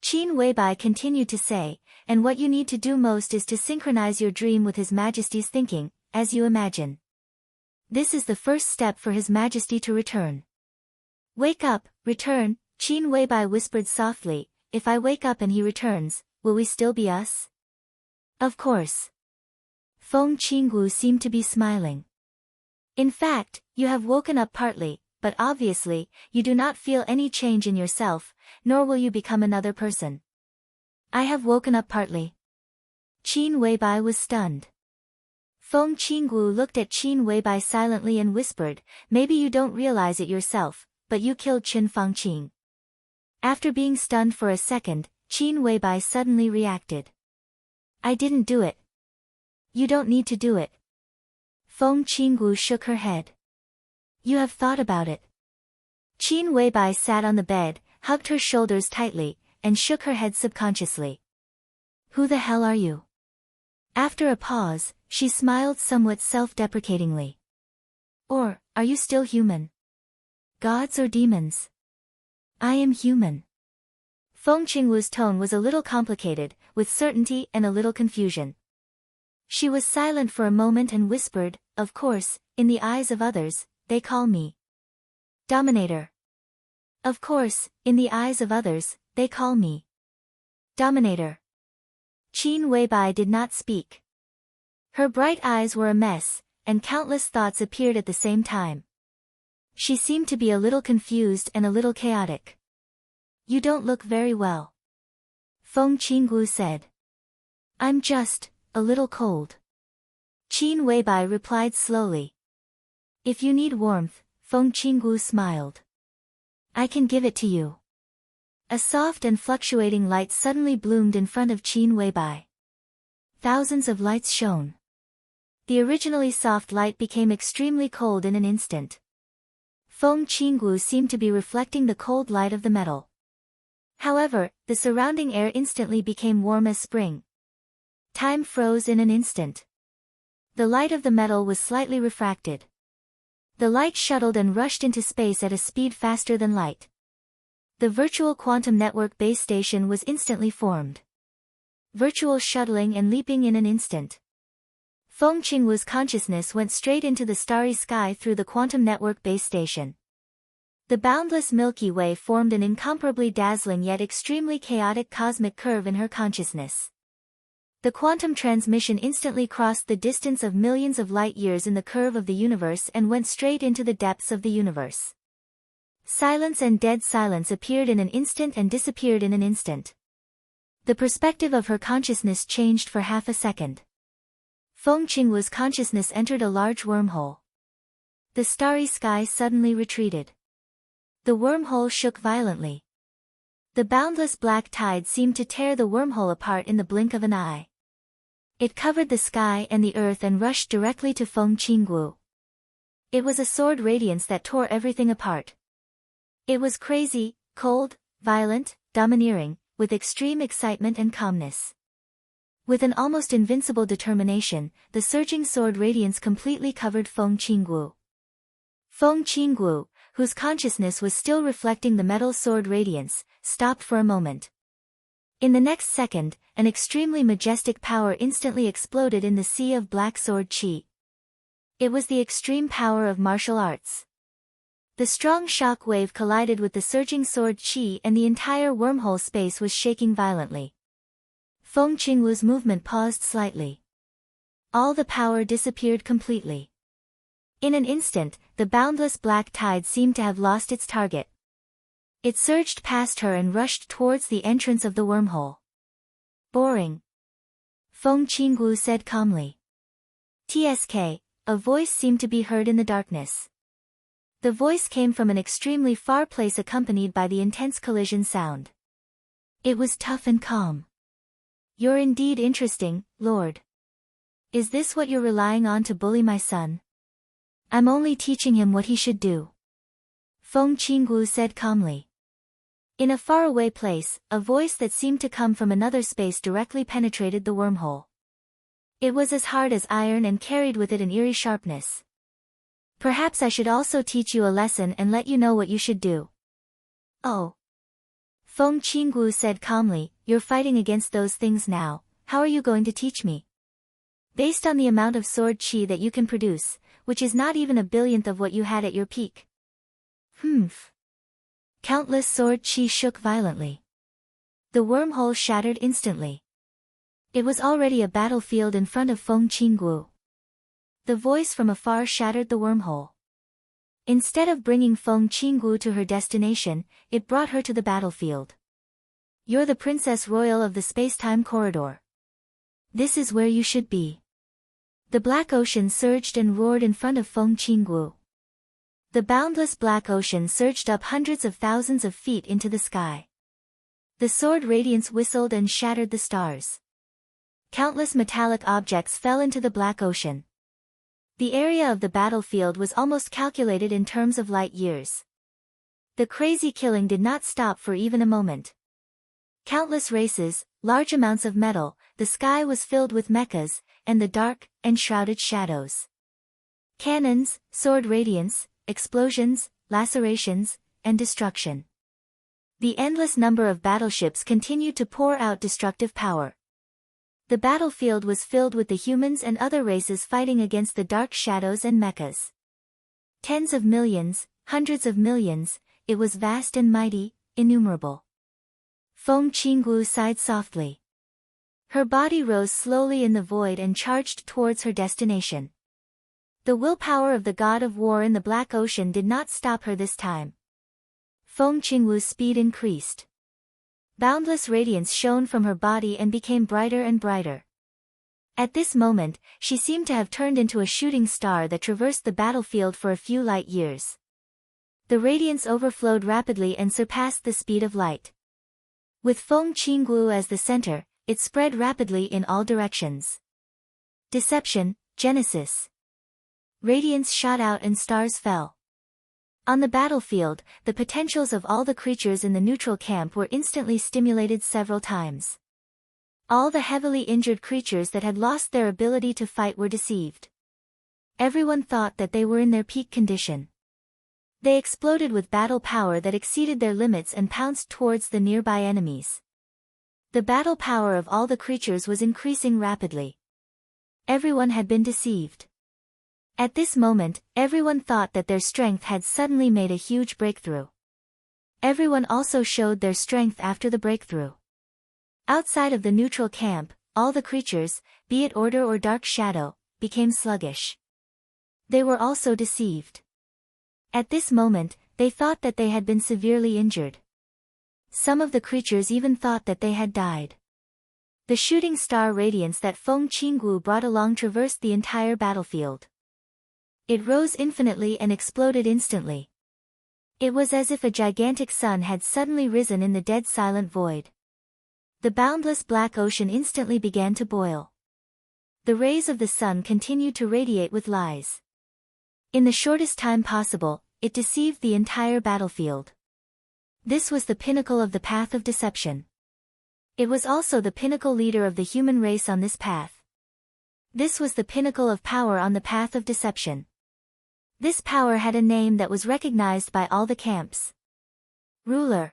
Qin Weibai continued to say, "And what you need to do most is to synchronize your dream with His Majesty's thinking, as you imagine. This is the first step for His Majesty to return." "Wake up, return," Qin Weibai whispered softly, "if I wake up and he returns, will we still be us?" "Of course." Feng Qingwu seemed to be smiling. "In fact, you have woken up partly, but obviously, you do not feel any change in yourself, nor will you become another person." "I have woken up partly." Qin Weibai was stunned. Feng Qingwu looked at Qin Weibai silently and whispered, "Maybe you don't realize it yourself, but you killed Qin Fangqing." After being stunned for a second, Qin Weibai suddenly reacted. "I didn't do it." "You don't need to do it." Feng Qingwu shook her head. "You have thought about it." Qin Weibai sat on the bed, hugged her shoulders tightly, and shook her head subconsciously. "Who the hell are you?" After a pause, she smiled somewhat self-deprecatingly. "Or, are you still human? Gods or demons?" "I am human." Feng Qingwu's tone was a little complicated, with certainty and a little confusion. She was silent for a moment and whispered, "Of course, in the eyes of others, they call me Dominator." "Of course, in the eyes of others, they call me Dominator." Qin Weibai did not speak. Her bright eyes were a mess, and countless thoughts appeared at the same time. She seemed to be a little confused and a little chaotic. "You don't look very well," Feng Qingwu said. "I'm just a little cold." Qin Weibai replied slowly. "If you need warmth," Feng Qingwu smiled, "I can give it to you." A soft and fluctuating light suddenly bloomed in front of Qin Weibai. Thousands of lights shone. The originally soft light became extremely cold in an instant. Feng Qingwu seemed to be reflecting the cold light of the metal. However, the surrounding air instantly became warm as spring. Time froze in an instant. The light of the metal was slightly refracted. The light shuttled and rushed into space at a speed faster than light. The virtual quantum network base station was instantly formed. Virtual shuttling and leaping in an instant. Feng Qingwu's consciousness went straight into the starry sky through the quantum network base station. The boundless Milky Way formed an incomparably dazzling yet extremely chaotic cosmic curve in her consciousness. The quantum transmission instantly crossed the distance of millions of light-years in the curve of the universe and went straight into the depths of the universe. Silence and dead silence appeared in an instant and disappeared in an instant. The perspective of her consciousness changed for half a second. Feng Qingwu's consciousness entered a large wormhole. The starry sky suddenly retreated. The wormhole shook violently. The boundless black tide seemed to tear the wormhole apart in the blink of an eye. It covered the sky and the earth and rushed directly to Feng Qingwu. It was a sword radiance that tore everything apart. It was crazy, cold, violent, domineering, with extreme excitement and calmness. With an almost invincible determination, the surging sword radiance completely covered Feng Qingwu. Feng Qingwu, whose consciousness was still reflecting the metal sword radiance, stopped for a moment. In the next second, an extremely majestic power instantly exploded in the sea of black sword qi. It was the extreme power of martial arts. The strong shock wave collided with the surging sword qi and the entire wormhole space was shaking violently. Feng Qingwu's movement paused slightly. All the power disappeared completely. In an instant, the boundless black tide seemed to have lost its target. It surged past her and rushed towards the entrance of the wormhole. "Boring," Feng Qingwu said calmly. "Tsk," a voice seemed to be heard in the darkness. The voice came from an extremely far place accompanied by the intense collision sound. It was tough and calm. "You're indeed interesting, Lord. Is this what you're relying on to bully my son?" "I'm only teaching him what he should do," Feng Qingwu said calmly. In a faraway place, a voice that seemed to come from another space directly penetrated the wormhole. It was as hard as iron and carried with it an eerie sharpness. Perhaps I should also teach you a lesson and let you know what you should do. Oh. Feng Qinggu said calmly, you're fighting against those things now, how are you going to teach me? Based on the amount of sword qi that you can produce, which is not even a billionth of what you had at your peak. Humph. Countless sword qi shook violently. The wormhole shattered instantly. It was already a battlefield in front of Feng Qinggu. The voice from afar shattered the wormhole. Instead of bringing Feng Qinggu to her destination, it brought her to the battlefield. You're the Princess Royal of the space-time corridor. This is where you should be. The black ocean surged and roared in front of Feng Qinggu. The boundless black ocean surged up hundreds of thousands of feet into the sky. The sword radiance whistled and shattered the stars. Countless metallic objects fell into the black ocean. The area of the battlefield was almost calculated in terms of light years. The crazy killing did not stop for even a moment. Countless races, large amounts of metal, the sky was filled with mechas, and the dark, enshrouded shadows. Cannons, sword radiance, explosions, lacerations, and destruction. The endless number of battleships continued to pour out destructive power. The battlefield was filled with the humans and other races fighting against the dark shadows and mechas. Tens of millions, hundreds of millions, it was vast and mighty, innumerable. Feng Qinggu sighed softly. Her body rose slowly in the void and charged towards her destination. The willpower of the god of war in the Black Ocean did not stop her this time. Feng Qingwu's speed increased. Boundless radiance shone from her body and became brighter and brighter. At this moment, she seemed to have turned into a shooting star that traversed the battlefield for a few light years. The radiance overflowed rapidly and surpassed the speed of light. With Feng Qingwu as the center, it spread rapidly in all directions. Deception, Genesis. Radiance shot out and stars fell. On the battlefield, the potentials of all the creatures in the neutral camp were instantly stimulated several times. All the heavily injured creatures that had lost their ability to fight were deceived. Everyone thought that they were in their peak condition. They exploded with battle power that exceeded their limits and pounced towards the nearby enemies. The battle power of all the creatures was increasing rapidly. Everyone had been deceived. At this moment, everyone thought that their strength had suddenly made a huge breakthrough. Everyone also showed their strength after the breakthrough. Outside of the neutral camp, all the creatures, be it order or dark shadow, became sluggish. They were also deceived. At this moment, they thought that they had been severely injured. Some of the creatures even thought that they had died. The shooting star radiance that Feng Qingwu brought along traversed the entire battlefield. It rose infinitely and exploded instantly. It was as if a gigantic sun had suddenly risen in the dead silent void. The boundless black ocean instantly began to boil. The rays of the sun continued to radiate with lies. In the shortest time possible, it deceived the entire battlefield. This was the pinnacle of the path of deception. It was also the pinnacle leader of the human race on this path. This was the pinnacle of power on the path of deception. This power had a name that was recognized by all the camps. Ruler.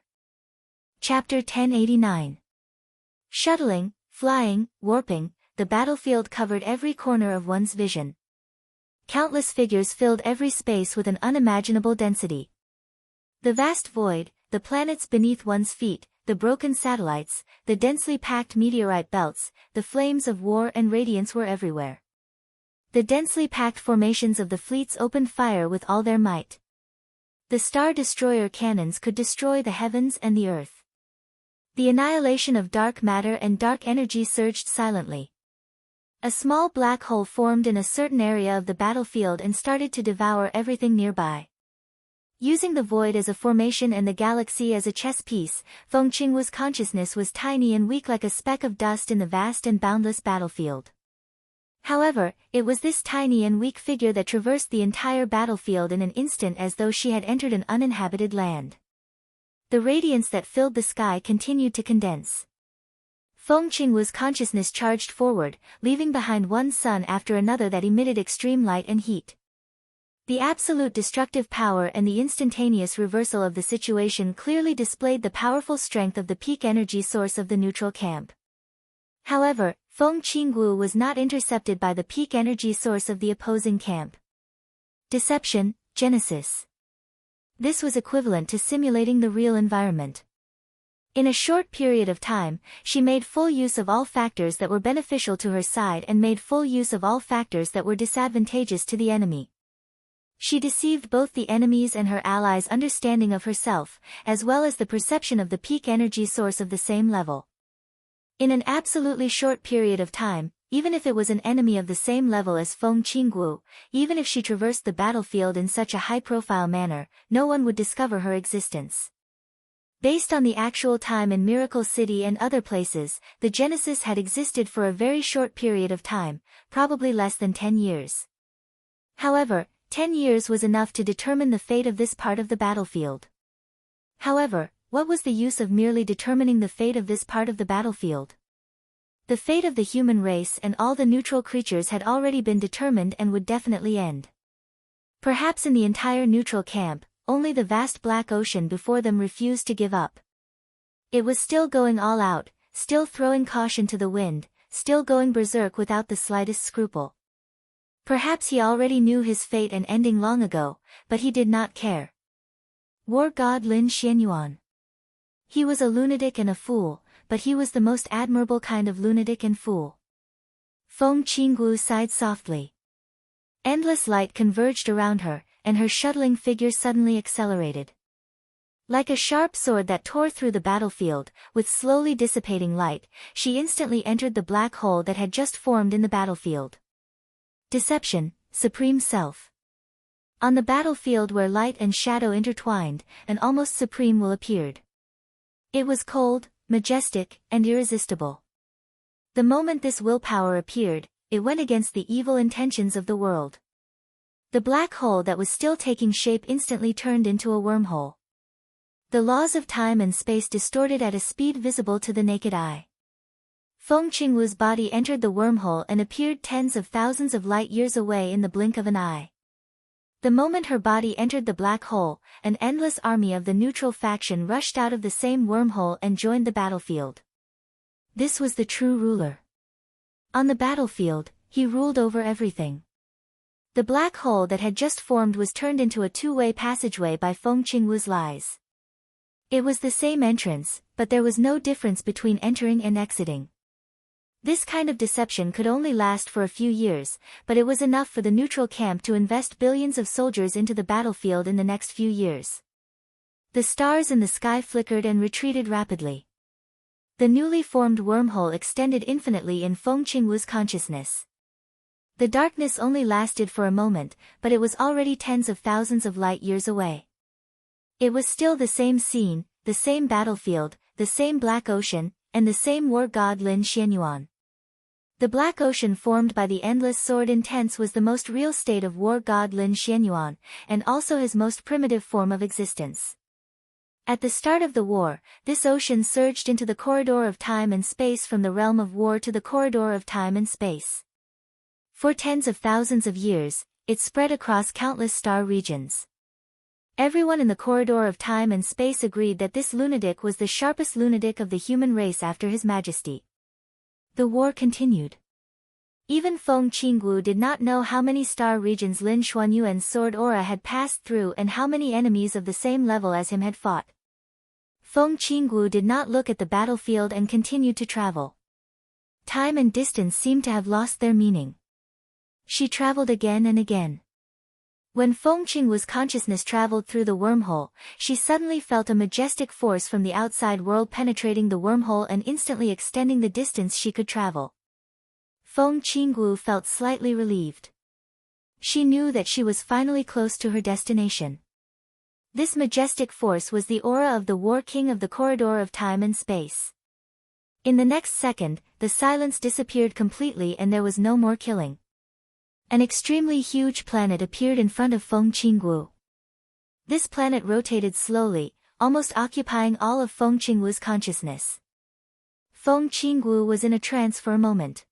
Chapter 1089. Shuttling, flying, warping, the battlefield covered every corner of one's vision. Countless figures filled every space with an unimaginable density. The vast void, the planets beneath one's feet, the broken satellites, the densely packed meteorite belts, the flames of war and radiance were everywhere. The densely packed formations of the fleets opened fire with all their might. The Star Destroyer cannons could destroy the heavens and the earth. The annihilation of dark matter and dark energy surged silently. A small black hole formed in a certain area of the battlefield and started to devour everything nearby. Using the void as a formation and the galaxy as a chess piece, Feng Qingwu's consciousness was tiny and weak like a speck of dust in the vast and boundless battlefield. However, it was this tiny and weak figure that traversed the entire battlefield in an instant as though she had entered an uninhabited land. The radiance that filled the sky continued to condense. Feng Qingwu's consciousness charged forward, leaving behind one sun after another that emitted extreme light and heat. The absolute destructive power and the instantaneous reversal of the situation clearly displayed the powerful strength of the peak energy source of the neutral camp. However, Feng Qingwu was not intercepted by the peak energy source of the opposing camp. Deception, Genesis. This was equivalent to simulating the real environment. In a short period of time, she made full use of all factors that were beneficial to her side and made full use of all factors that were disadvantageous to the enemy. She deceived both the enemy's and her allies' understanding of herself, as well as the perception of the peak energy source of the same level. In an absolutely short period of time, even if it was an enemy of the same level as Feng Qingwu, even if she traversed the battlefield in such a high-profile manner, no one would discover her existence. Based on the actual time in Miracle City and other places, the Genesis had existed for a very short period of time, probably less than 10 years. However, 10 years was enough to determine the fate of this part of the battlefield. However, what was the use of merely determining the fate of this part of the battlefield? The fate of the human race and all the neutral creatures had already been determined and would definitely end. Perhaps in the entire neutral camp, only the vast black ocean before them refused to give up. It was still going all out, still throwing caution to the wind, still going berserk without the slightest scruple. Perhaps he already knew his fate and ending long ago, but he did not care. War God Lin Xianyuan. He was a lunatic and a fool, but he was the most admirable kind of lunatic and fool. Feng Qingwu sighed softly. Endless light converged around her, and her shuttling figure suddenly accelerated. Like a sharp sword that tore through the battlefield, with slowly dissipating light, she instantly entered the black hole that had just formed in the battlefield. Deception, Supreme Self. On the battlefield where light and shadow intertwined, an almost supreme will appeared. It was cold, majestic, and irresistible. The moment this willpower appeared, it went against the evil intentions of the world. The black hole that was still taking shape instantly turned into a wormhole. The laws of time and space distorted at a speed visible to the naked eye. Feng Qingwu's body entered the wormhole and appeared tens of thousands of light years away in the blink of an eye. The moment her body entered the black hole, an endless army of the neutral faction rushed out of the same wormhole and joined the battlefield. This was the true ruler. On the battlefield, he ruled over everything. The black hole that had just formed was turned into a two-way passageway by Feng Qingwu's lies. It was the same entrance, but there was no difference between entering and exiting. This kind of deception could only last for a few years, but it was enough for the neutral camp to invest billions of soldiers into the battlefield in the next few years. The stars in the sky flickered and retreated rapidly. The newly formed wormhole extended infinitely in Feng Qingwu's consciousness. The darkness only lasted for a moment, but it was already tens of thousands of light years away. It was still the same scene, the same battlefield, the same black ocean, and the same war god Lin Xianyuan. The black ocean formed by the endless sword intense was the most real state of war god Lin Xianyuan, and also his most primitive form of existence. At the start of the war, this ocean surged into the corridor of time and space from the realm of war to the corridor of time and space. For tens of thousands of years, it spread across countless star regions. Everyone in the corridor of time and space agreed that this lunatic was the sharpest lunatic of the human race after His Majesty. The war continued. Even Feng Qingwu did not know how many star regions Lin Xuanyuan's sword aura had passed through and how many enemies of the same level as him had fought. Feng Qingwu did not look at the battlefield and continued to travel. Time and distance seemed to have lost their meaning. She traveled again and again. When Feng Qingwu's consciousness traveled through the wormhole, she suddenly felt a majestic force from the outside world penetrating the wormhole and instantly extending the distance she could travel. Feng Qingwu felt slightly relieved. She knew that she was finally close to her destination. This majestic force was the aura of the War King of the corridor of time and space. In the next second, the silence disappeared completely and there was no more killing. An extremely huge planet appeared in front of Feng Qingwu. This planet rotated slowly, almost occupying all of Feng Qingwu's consciousness. Feng Qingwu was in a trance for a moment.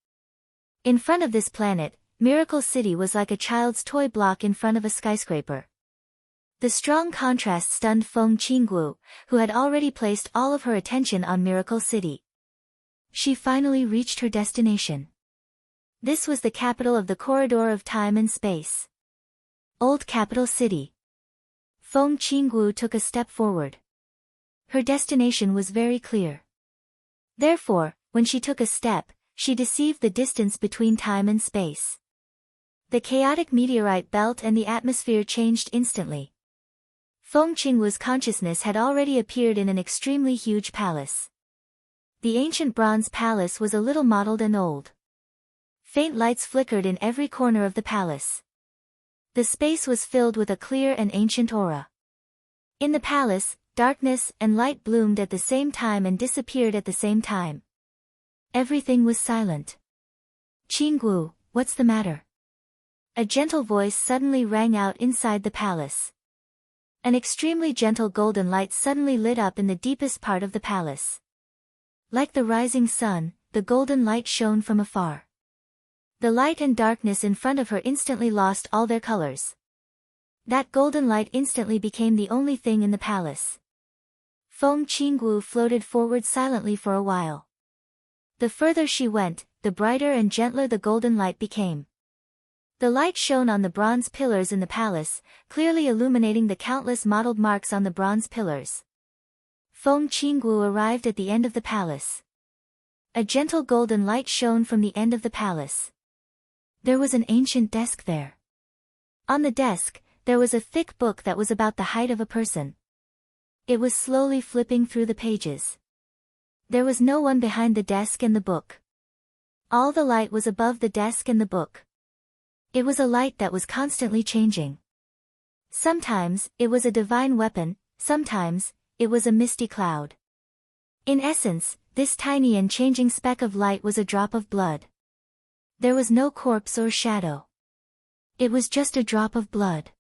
In front of this planet, Miracle City was like a child's toy block in front of a skyscraper. The strong contrast stunned Feng Qingwu, who had already placed all of her attention on Miracle City. She finally reached her destination. This was the capital of the corridor of time and space. Old Capital City. Feng Qingwu took a step forward. Her destination was very clear. Therefore, when she took a step, she deceived the distance between time and space. The chaotic meteorite belt and the atmosphere changed instantly. Feng Qingwu's consciousness had already appeared in an extremely huge palace. The ancient bronze palace was a little mottled and old. Faint lights flickered in every corner of the palace. The space was filled with a clear and ancient aura. In the palace, darkness and light bloomed at the same time and disappeared at the same time. Everything was silent. "Qingwu, what's the matter?" A gentle voice suddenly rang out inside the palace. An extremely gentle golden light suddenly lit up in the deepest part of the palace. Like the rising sun, the golden light shone from afar. The light and darkness in front of her instantly lost all their colors. That golden light instantly became the only thing in the palace. Feng Qingwu floated forward silently for a while. The further she went, the brighter and gentler the golden light became. The light shone on the bronze pillars in the palace, clearly illuminating the countless mottled marks on the bronze pillars. Feng Qingwu arrived at the end of the palace. A gentle golden light shone from the end of the palace. There was an ancient desk there. On the desk, there was a thick book that was about the height of a person. It was slowly flipping through the pages. There was no one behind the desk and the book. All the light was above the desk and the book. It was a light that was constantly changing. Sometimes, it was a divine weapon, sometimes, it was a misty cloud. In essence, this tiny and changing speck of light was a drop of blood. There was no corpse or shadow. It was just a drop of blood.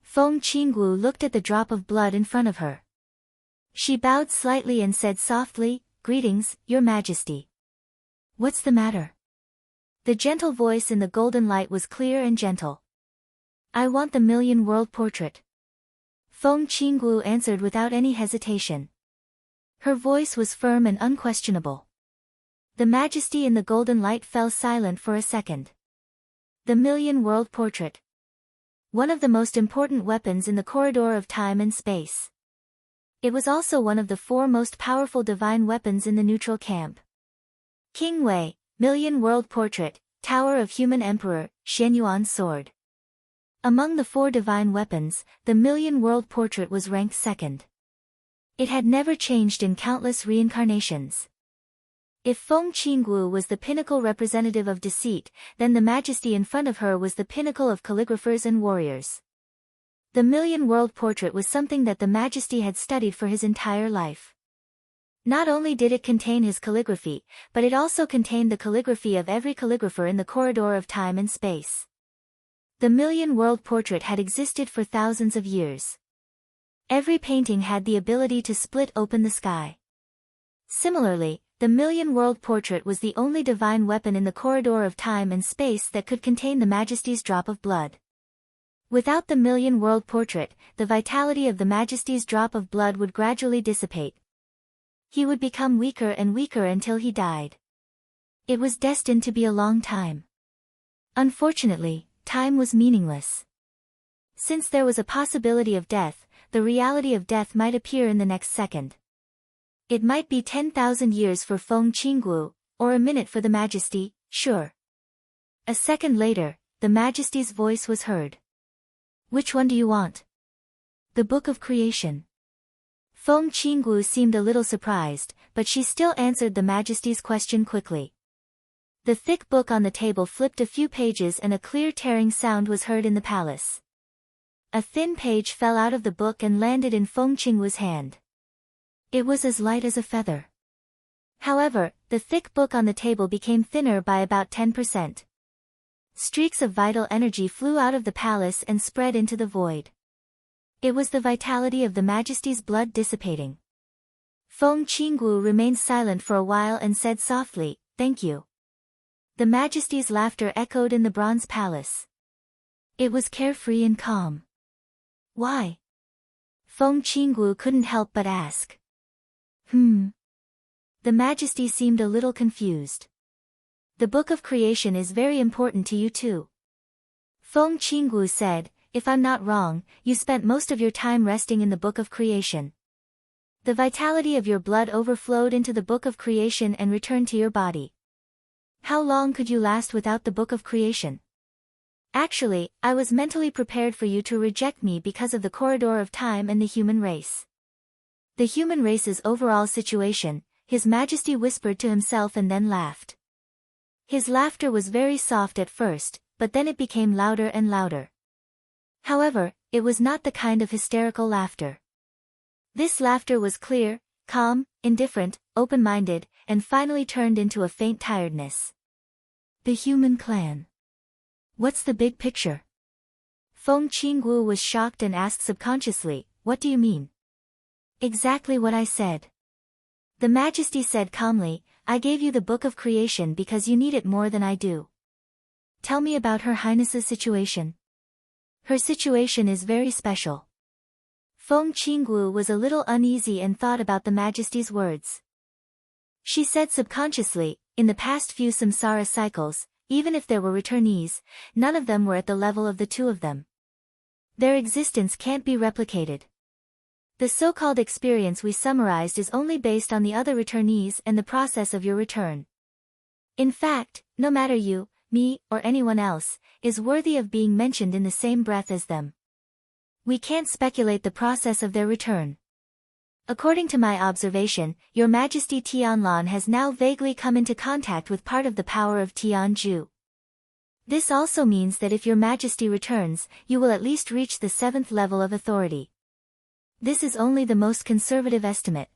Feng Qingwu looked at the drop of blood in front of her. She bowed slightly and said softly, "Greetings, Your Majesty." "What's the matter?" The gentle voice in the golden light was clear and gentle. "I want the Million World Portrait." Feng Qingwu answered without any hesitation. Her voice was firm and unquestionable. The majesty in the golden light fell silent for a second. The Million World Portrait. One of the most important weapons in the corridor of time and space. It was also one of the 4 most powerful divine weapons in the neutral camp. King Wei, Million World Portrait, Tower of Human Emperor, Xianyuan's Sword. Among the 4 divine weapons, the Million World Portrait was ranked second. It had never changed in countless reincarnations. If Feng Qingwu was the pinnacle representative of deceit, then the majesty in front of her was the pinnacle of calligraphers and warriors. The Million World Portrait was something that the majesty had studied for his entire life. Not only did it contain his calligraphy, but it also contained the calligraphy of every calligrapher in the corridor of time and space. The Million World Portrait had existed for thousands of years. Every painting had the ability to split open the sky. Similarly, the Million World Portrait was the only divine weapon in the corridor of time and space that could contain the Majesty's drop of blood. Without the Million World Portrait, the vitality of the Majesty's drop of blood would gradually dissipate. He would become weaker and weaker until he died. It was destined to be a long time. Unfortunately, time was meaningless. Since there was a possibility of death, the reality of death might appear in the next second. It might be 10,000 years for Feng Qingwu, or a minute for the Majesty, sure. A second later, the Majesty's voice was heard. "Which one do you want?" "The Book of Creation." Feng Qingwu seemed a little surprised, but she still answered the Majesty's question quickly. The thick book on the table flipped a few pages and a clear tearing sound was heard in the palace. A thin page fell out of the book and landed in Feng Qingwu's hand. It was as light as a feather. However, the thick book on the table became thinner by about 10%. Streaks of vital energy flew out of the palace and spread into the void. It was the vitality of the Majesty's blood dissipating. Feng Qinggu remained silent for a while and said softly, "Thank you." The Majesty's laughter echoed in the Bronze Palace. It was carefree and calm. Why? Feng Qinggu couldn't help but ask. The Majesty seemed a little confused. The Book of Creation is very important to you too. Feng Qinggu said, "If I'm not wrong, you spent most of your time resting in the Book of Creation. The vitality of your blood overflowed into the Book of Creation and returned to your body. How long could you last without the Book of Creation?" "Actually, I was mentally prepared for you to reject me because of the corridor of time and the human race." The human race's overall situation, His Majesty whispered to himself and then laughed. His laughter was very soft at first, but then it became louder and louder. However, it was not the kind of hysterical laughter. This laughter was clear, calm, indifferent, open-minded, and finally turned into a faint tiredness. The human clan. What's the big picture? Feng Qinggu was shocked and asked subconsciously, "What do you mean?" "Exactly what I said." The Majesty said calmly, "I gave you the Book of Creation because you need it more than I do. Tell me about Her Highness's situation." "Her situation is very special." Feng Qinggu was a little uneasy and thought about the Majesty's words. She said subconsciously, "In the past few samsara cycles, even if there were returnees, none of them were at the level of the two of them. Their existence can't be replicated. The so-called experience we summarized is only based on the other returnees and the process of your return. In fact, no matter you, me, or anyone else, is worthy of being mentioned in the same breath as them. We can't speculate the process of their return. According to my observation, Your Majesty Tianlan has now vaguely come into contact with part of the power of Tianju. This also means that if Your Majesty returns, you will at least reach the 7th level of authority. This is only the most conservative estimate."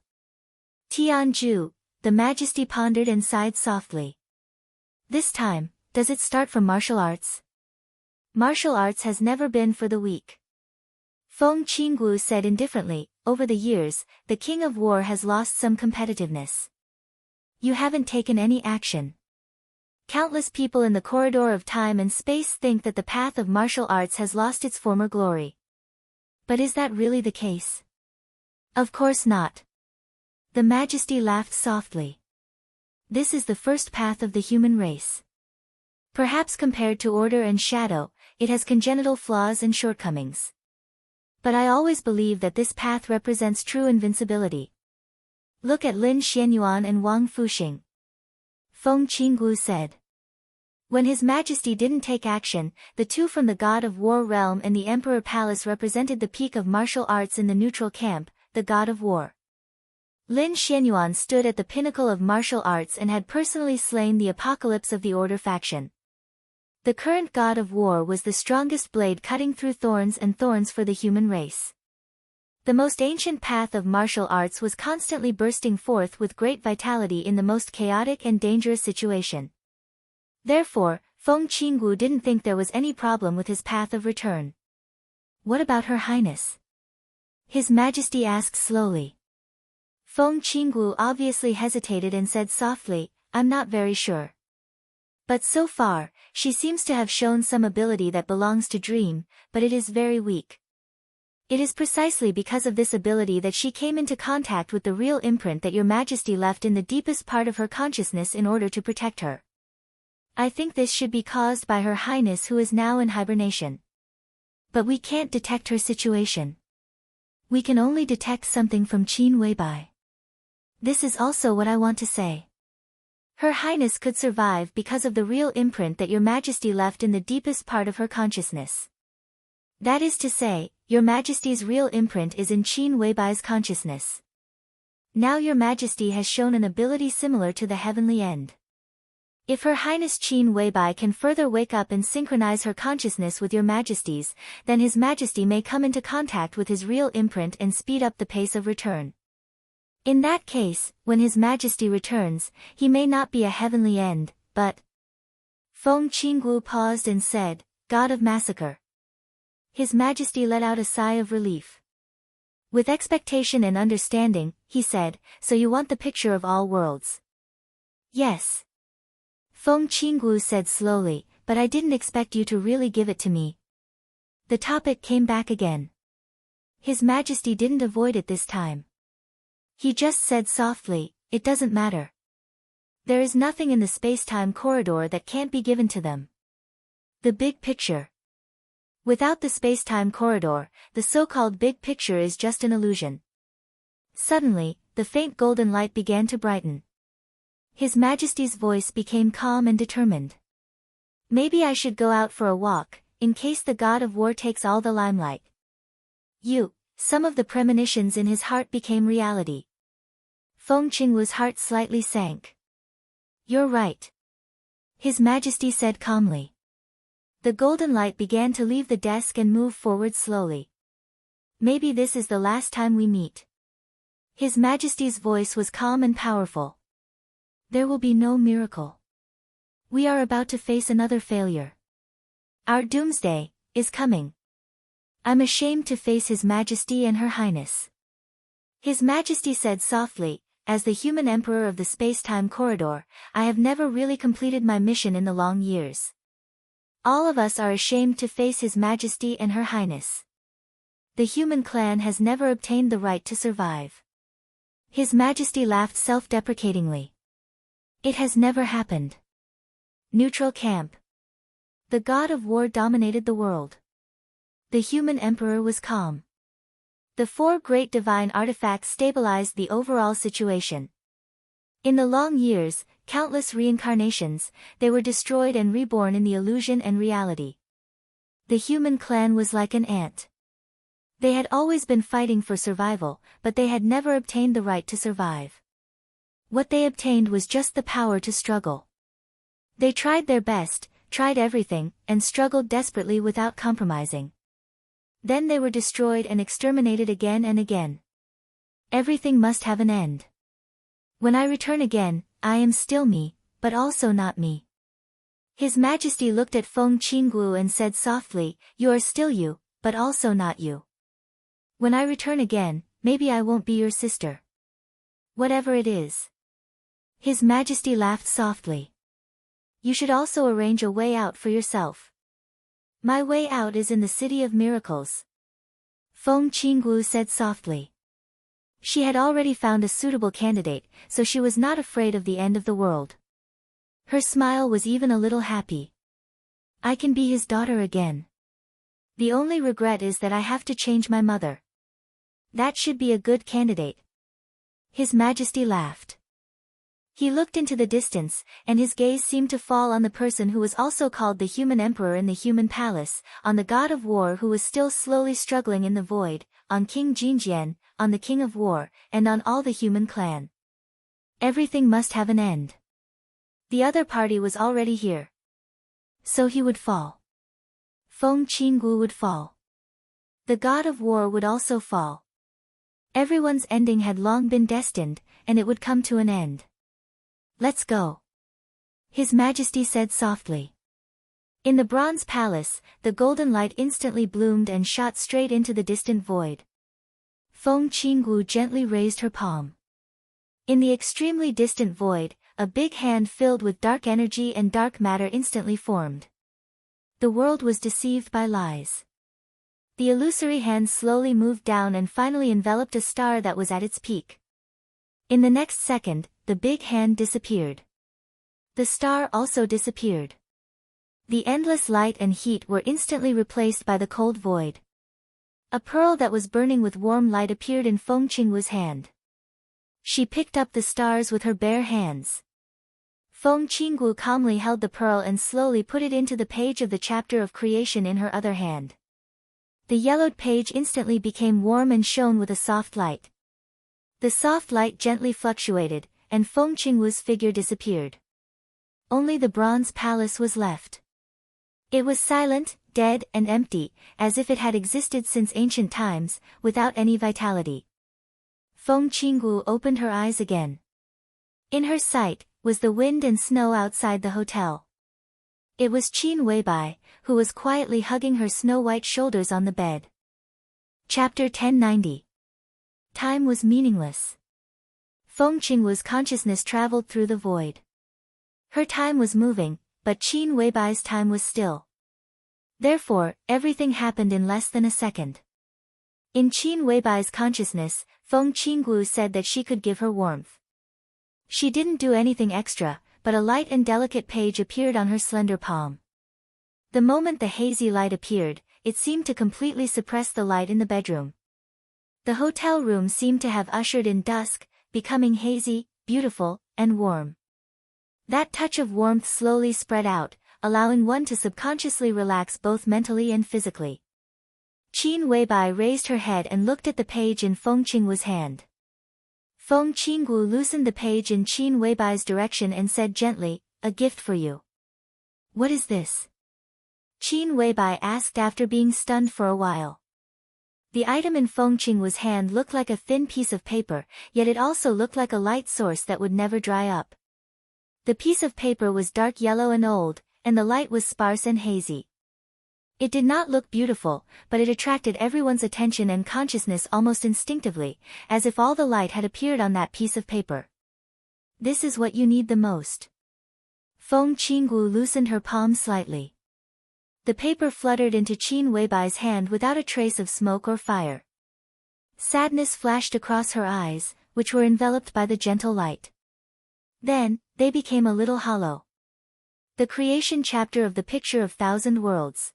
Tianju, the Majesty pondered and sighed softly. "This time, does it start from martial arts?" "Martial arts has never been for the weak." Feng Qinggu said indifferently, "Over the years, the King of War has lost some competitiveness. You haven't taken any action. Countless people in the corridor of time and space think that the path of martial arts has lost its former glory. But is that really the case?" "Of course not." The Majesty laughed softly. "This is the first path of the human race. Perhaps compared to order and shadow, it has congenital flaws and shortcomings. But I always believe that this path represents true invincibility. Look at Lin Xianyuan and Wang Fuxing." Feng Qinggu said. When His Majesty didn't take action, the two from the God of War realm and the Emperor Palace represented the peak of martial arts in the neutral camp, the God of War. Lin Xianyuan stood at the pinnacle of martial arts and had personally slain the apocalypse of the Order faction. The current God of War was the strongest blade cutting through thorns and thorns for the human race. The most ancient path of martial arts was constantly bursting forth with great vitality in the most chaotic and dangerous situation. Therefore, Feng Qinggu didn't think there was any problem with his path of return. "What about Her Highness?" His Majesty asked slowly. Feng Qinggu obviously hesitated and said softly, "I'm not very sure. But so far, she seems to have shown some ability that belongs to Dream, but it is very weak. It is precisely because of this ability that she came into contact with the real imprint that Your Majesty left in the deepest part of her consciousness in order to protect her. I think this should be caused by Her Highness who is now in hibernation. But we can't detect her situation. We can only detect something from Qin Weibai. This is also what I want to say. Her Highness could survive because of the real imprint that Your Majesty left in the deepest part of her consciousness. That is to say, Your Majesty's real imprint is in Qin Weibai's consciousness. Now Your Majesty has shown an ability similar to the heavenly end. If Her Highness Qin Weibai can further wake up and synchronize her consciousness with Your Majesty's, then His Majesty may come into contact with his real imprint and speed up the pace of return. In that case, when His Majesty returns, he may not be a heavenly end, but..." Feng Qinggu paused and said, "God of Massacre." His Majesty let out a sigh of relief. With expectation and understanding, he said, "So you want the picture of all worlds?" "Yes." Feng Qinggu said slowly, "But I didn't expect you to really give it to me." The topic came back again. His Majesty didn't avoid it this time. He just said softly, "It doesn't matter. There is nothing in the space-time corridor that can't be given to them. The big picture. Without the space-time corridor, the so-called big picture is just an illusion." Suddenly, the faint golden light began to brighten. His Majesty's voice became calm and determined. "Maybe I should go out for a walk, in case the god of war takes all the limelight." Some of the premonitions in his heart became reality. Feng Qingwu's heart slightly sank. "You're right," His Majesty said calmly. The golden light began to leave the desk and move forward slowly. "Maybe this is the last time we meet." His Majesty's voice was calm and powerful. "There will be no miracle. We are about to face another failure. Our doomsday is coming. I'm ashamed to face His Majesty and Her Highness." His Majesty said softly, "As the human emperor of the space-time corridor, I have never really completed my mission in the long years. All of us are ashamed to face His Majesty and Her Highness. The human clan has never obtained the right to survive." His Majesty laughed self-deprecatingly. "It has never happened." Neutral camp. The god of war dominated the world. The human emperor was calm. The 4 great divine artifacts stabilized the overall situation. In the long years, countless reincarnations, they were destroyed and reborn in the illusion and reality. The human clan was like an ant. They had always been fighting for survival, but they had never obtained the right to survive. What they obtained was just the power to struggle. They tried their best, tried everything, and struggled desperately without compromising. Then they were destroyed and exterminated again and again. Everything must have an end. When I return again, I am still me, but also not me." His Majesty looked at Feng Qinggu and said softly, "You are still you, but also not you. When I return again, maybe I won't be your sister. Whatever it is." His Majesty laughed softly. "You should also arrange a way out for yourself." "My way out is in the City of Miracles," Feng Qinggu said softly. She had already found a suitable candidate, so she was not afraid of the end of the world. Her smile was even a little happy. "I can be his daughter again. The only regret is that I have to change my mother. That should be a good candidate." His Majesty laughed. He looked into the distance, and his gaze seemed to fall on the person who was also called the human emperor in the human palace, on the god of war who was still slowly struggling in the void, on King Jinjian, on the king of war, and on all the human clan. Everything must have an end. The other party was already here. So he would fall. Feng Qinggu would fall. The god of war would also fall. Everyone's ending had long been destined, and it would come to an end. "Let's go," His Majesty said softly. In the bronze palace, the golden light instantly bloomed and shot straight into the distant void. Feng Qinggu gently raised her palm. In the extremely distant void, a big hand filled with dark energy and dark matter instantly formed. The world was deceived by lies. The illusory hand slowly moved down and finally enveloped a star that was at its peak. In the next second, the big hand disappeared. The star also disappeared. The endless light and heat were instantly replaced by the cold void. A pearl that was burning with warm light appeared in Feng Qingwu's hand. She picked up the stars with her bare hands. Feng Qingwu calmly held the pearl and slowly put it into the page of the chapter of creation in her other hand. The yellowed page instantly became warm and shone with a soft light. The soft light gently fluctuated, and Feng Qingwu's figure disappeared. Only the bronze palace was left. It was silent, dead, and empty, as if it had existed since ancient times, without any vitality. Feng Qingwu opened her eyes again. In her sight was the wind and snow outside the hotel. It was Qin Weibai, who was quietly hugging her snow-white shoulders on the bed. Chapter 1090. Time was meaningless. Feng Qingwu's consciousness traveled through the void. Her time was moving, but Qin Weibai's time was still. Therefore, everything happened in less than a second. In Qin Weibai's consciousness, Feng Qingwu said that she could give her warmth. She didn't do anything extra, but a light and delicate page appeared on her slender palm. The moment the hazy light appeared, it seemed to completely suppress the light in the bedroom. The hotel room seemed to have ushered in dusk, becoming hazy, beautiful, and warm. That touch of warmth slowly spread out, allowing one to subconsciously relax both mentally and physically. Qin Weibai raised her head and looked at the page in Feng Qingwu's hand. Feng Qingwu loosened the page in Qin Weibai's direction and said gently, "A gift for you." "What is this?" Qin Weibai asked after being stunned for a while. The item in Feng Qingwu's hand looked like a thin piece of paper, yet it also looked like a light source that would never dry up. The piece of paper was dark yellow and old, and the light was sparse and hazy. It did not look beautiful, but it attracted everyone's attention and consciousness almost instinctively, as if all the light had appeared on that piece of paper. "This is what you need the most." Feng Qingwu loosened her palm slightly. The paper fluttered into Qin Weibai's hand without a trace of smoke or fire. Sadness flashed across her eyes, which were enveloped by the gentle light. Then, they became a little hollow. The creation chapter of the Picture of Thousand Worlds.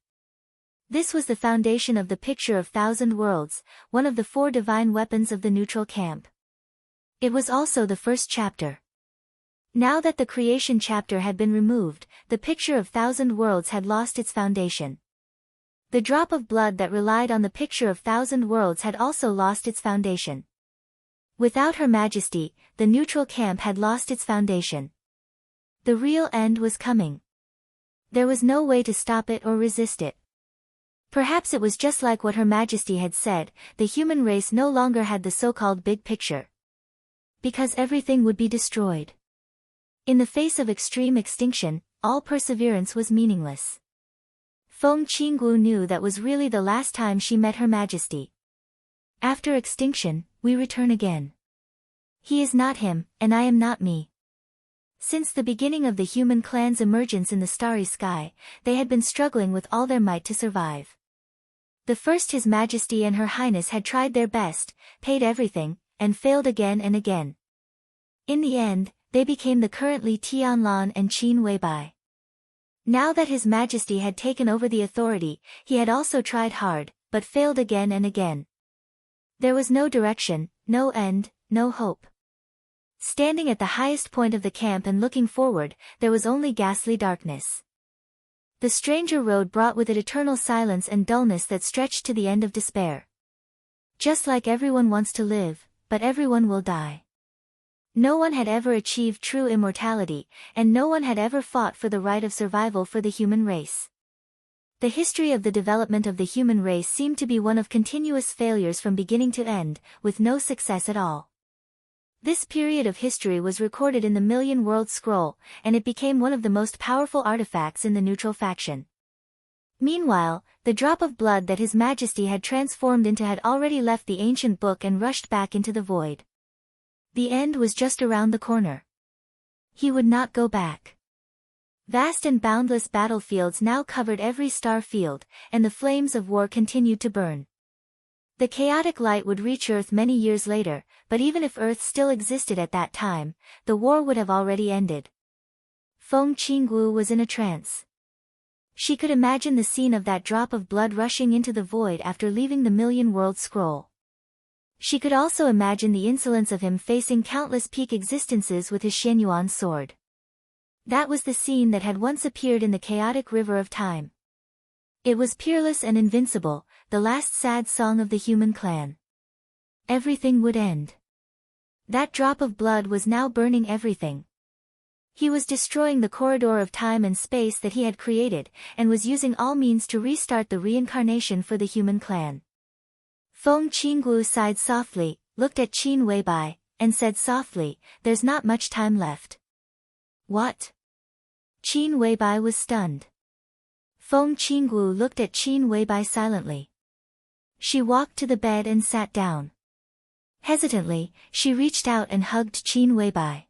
This was the foundation of the Picture of Thousand Worlds, one of the 4 divine weapons of the neutral camp. It was also the first chapter. Now that the creation chapter had been removed, the Picture of Thousand Worlds had lost its foundation. The drop of blood that relied on the Picture of Thousand Worlds had also lost its foundation. Without Her Majesty, the neutral camp had lost its foundation. The real end was coming. There was no way to stop it or resist it. Perhaps it was just like what Her Majesty had said, the human race no longer had the so-called big picture. Because everything would be destroyed. In the face of extreme extinction, all perseverance was meaningless. Feng Qingwu knew that was really the last time she met Her Majesty. After extinction, we return again. He is not him, and I am not me. Since the beginning of the human clan's emergence in the starry sky, they had been struggling with all their might to survive. The first His Majesty and Her Highness had tried their best, paid everything, and failed again and again. In the end, they became the currently Tianlan and Qin Weibai. Now that His Majesty had taken over the authority, he had also tried hard, but failed again and again. There was no direction, no end, no hope. Standing at the highest point of the camp and looking forward, there was only ghastly darkness. The stranger road brought with it eternal silence and dullness that stretched to the end of despair. Just like everyone wants to live, but everyone will die. No one had ever achieved true immortality, and no one had ever fought for the right of survival for the human race. The history of the development of the human race seemed to be one of continuous failures from beginning to end, with no success at all. This period of history was recorded in the Million World Scroll, and it became one of the most powerful artifacts in the neutral faction. Meanwhile, the drop of blood that His Majesty had transformed into had already left the ancient book and rushed back into the void. The end was just around the corner. He would not go back. Vast and boundless battlefields now covered every star field, and the flames of war continued to burn. The chaotic light would reach Earth many years later, but even if Earth still existed at that time, the war would have already ended. Feng Qingwu was in a trance. She could imagine the scene of that drop of blood rushing into the void after leaving the Million World Scroll. She could also imagine the insolence of him facing countless peak existences with his Shenyuan sword. That was the scene that had once appeared in the chaotic river of time. It was peerless and invincible, the last sad song of the human clan. Everything would end. That drop of blood was now burning everything. He was destroying the corridor of time and space that he had created, and was using all means to restart the reincarnation for the human clan. Feng Qingwu sighed softly, looked at Qin Weibai, and said softly, "There's not much time left." "What?" Qin Weibai was stunned. Feng Qinggu looked at Qin Weibai silently. She walked to the bed and sat down. Hesitantly, she reached out and hugged Qin Weibai.